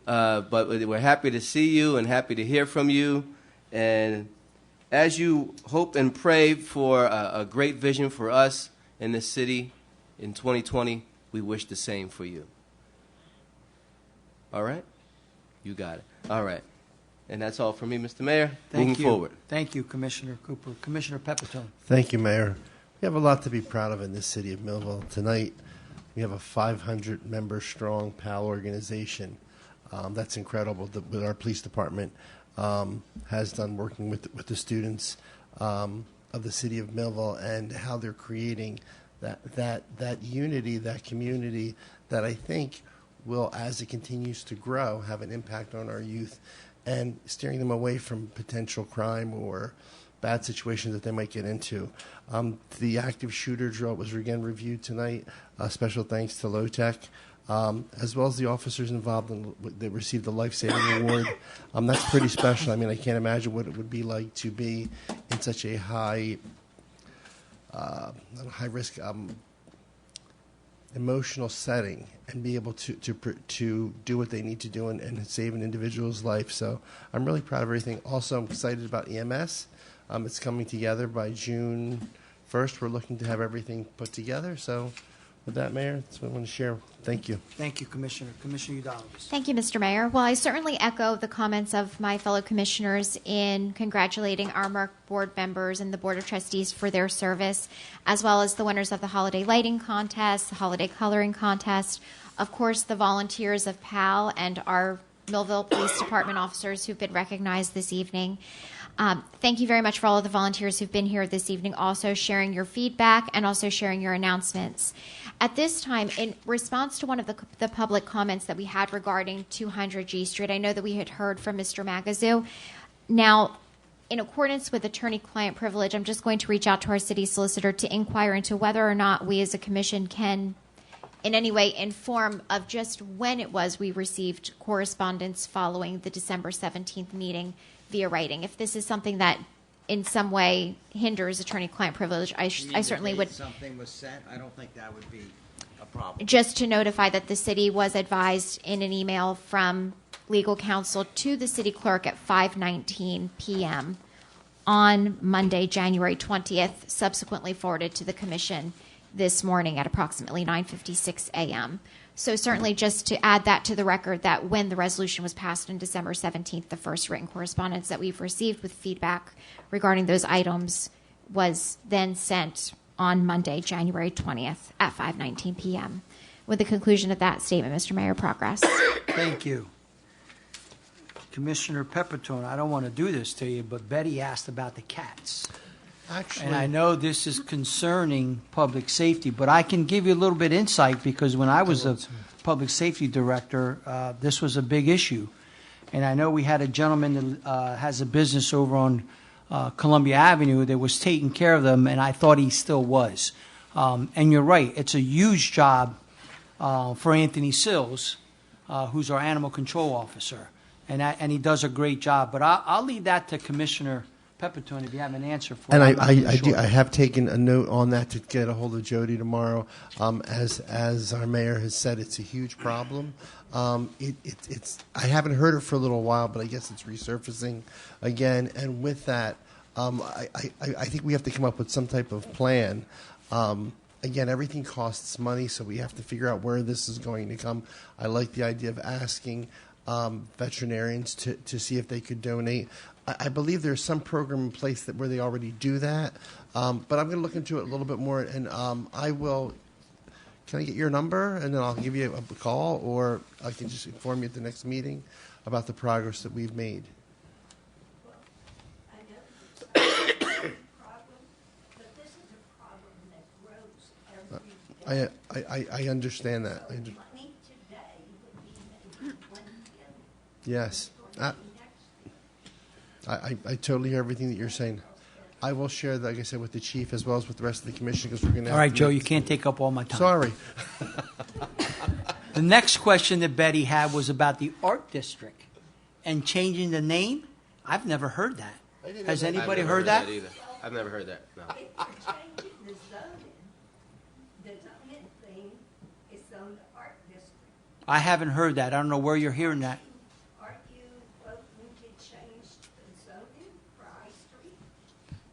But we're happy to see you and happy to hear from you. And as you hope and pray for a great vision for us in this city in 2020, we wish the same for you. All right? You got it. All right. And that's all from me, Mr. Mayor. Moving forward. Thank you, Commissioner Cooper. Commissioner Pepitone. Thank you, Mayor. We have a lot to be proud of in this city of Millville. Tonight, We have a 500-member strong PAL organization. That's incredible that our police department has done working with the students of the city of Millville, and how they're creating that unity, that community that I think will, as it continues to grow, have an impact on our youth and steering them away from potential crime or bad situations that they might get into. The active shooter drill was again reviewed tonight. Special thanks to Low-Tech, as well as the officers involved. They received the life-saving award. That's pretty special. I mean, I can't imagine what it would be like to be in such a high risk emotional setting and be able to do what they need to do and save an individual's life. So I'm really proud of everything. Also, I'm excited about EMS. It's coming together by June 1st. We're looking to have everything put together. So with that, Mayor, that's what I want to share. Thank you. Thank you, Commissioner. Commissioner Udalvis. Thank you, Mr. Mayor. Well, I certainly echo the comments of my fellow commissioners in congratulating our MERC board members and the Board of Trustees for their service, as well as the winners of the holiday lighting contest, the holiday coloring contest, of course, the volunteers of PAL, and our Millville Police Department officers who've been recognized this evening. Thank you very much for all of the volunteers who've been here this evening, also sharing your feedback and also sharing your announcements. At this time, in response to one of the public comments that we had regarding 200 G Street, I know that we had heard from Mr. Magazoo. Now, in accordance with attorney-client privilege, I'm just going to reach out to our city solicitor to inquire into whether or not we as a commission can in any way inform of just when it was we received correspondence following the December 17th meeting via writing. If this is something that in some way hinders attorney-client privilege, I certainly would. Something was sent. I don't think that would be a problem. Just to notify that the city was advised in an email from legal counsel to the city clerk at 5:19 p.m. on Monday, January 20th, subsequently forwarded to the commission this morning at approximately 9:56 a.m. So certainly just to add that to the record, that when the resolution was passed on December 17th, the first written correspondence that we've received with feedback regarding those items was then sent on Monday, January 20th at 5:19 p.m. With the conclusion of that statement, Mr. Mayor, progress. Thank you. Commissioner Pepitone, I don't want to do this to you, but Betty asked about the cats. Actually, and I know this is concerning public safety, but I can give you a little bit insight because when I was a public safety director, this was a big issue. And I know we had a gentleman that has a business over on Columbia Avenue that was taking care of them, and I thought he still was. And you're right, it's a huge job for Anthony Sills, who's our animal control officer, and he does a great job. But I'll leave that to Commissioner Pepitone if you have an answer for and it. I have taken a note on that to get a hold of Jody tomorrow. As our mayor has said, it's a huge problem. It's I haven't heard it for a little while, but I guess it's resurfacing again. And with that, I think we have to come up with some type of plan. Again, everything costs money, so we have to figure out where this is going to come. I like the idea of asking veterinarians to see if they could donate. I believe there's some program in place where they already do that, but I'm going to look into it a little bit more, and I will. Can I get your number, and then I'll give you a call, or I can just inform you at the next meeting about the progress that we've made. I understand that. Yes. I totally hear everything that you're saying. I will share that, like I said, with the chief as well as with the rest of the commission because we're going to. All right, Joe, you can't take up all my time. Sorry. The next question that Betty had was about the art district and changing the name. I've never heard that. Has anybody heard that? Either. I've never heard that. No. I haven't heard that. I don't know where you're hearing that.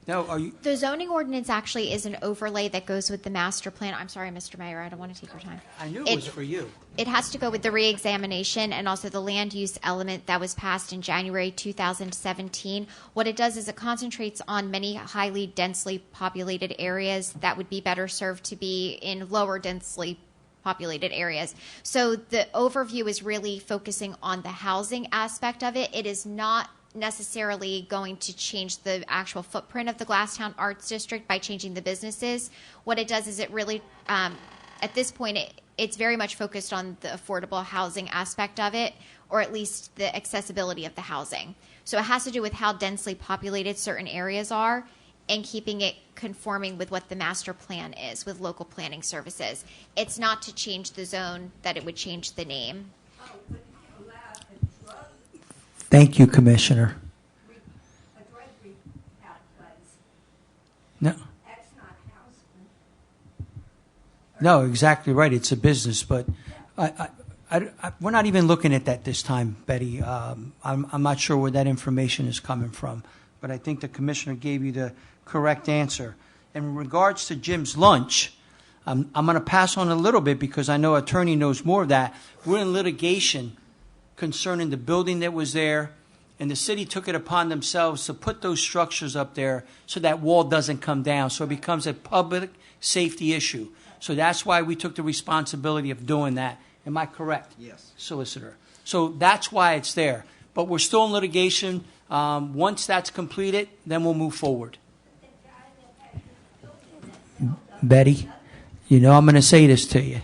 No, are you? The zoning ordinance actually is an overlay that goes with the master plan. I'm sorry, Mr. Mayor, I don't want to take your time. I knew it was for you. It has to go with the reexamination and also the land use element that was passed in January 2017. What it does is it concentrates on many highly densely populated areas that would be better served to be in lower densely populated areas. So the overview is really focusing on the housing aspect of it. It is not necessarily going to change the actual footprint of the Glasstown Arts District by changing the businesses. What it does is it really, at this point, it's very much focused on the affordable housing aspect of it, or at least the accessibility of the housing. So it has to do with how densely populated certain areas are and keeping it conforming with what the master plan is with local planning services. It's not to change the zone, that it would change the name. Thank you, Commissioner. No. No, exactly right. It's a business, but we're not even looking at that this time, Betty. I'm not sure where that information is coming from, but I think the Commissioner gave you the correct answer. In regards to Jim's lunch, I'm going to pass on a little bit because I know attorney knows more of that. We're in litigation concerning the building that was there, and the city took it upon themselves to put those structures up there so that wall doesn't come down, so it becomes a public safety issue. So that's why we took the responsibility of doing that. Am I correct? Yes. Solicitor. So that's why it's there. But we're still in litigation. Once that's completed, then we'll move forward. Betty, you know I'm going to say this to you.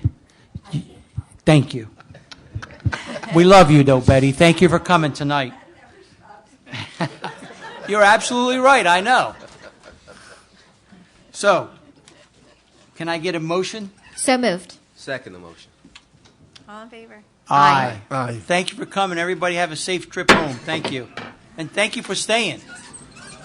Thank you. We love you, though, Betty. Thank you for coming tonight. You're absolutely right. I know. So, can I get a motion? So moved. Second the motion. All in favor? Aye. Thank you for coming. Everybody have a safe trip home. Thank you. And thank you for staying.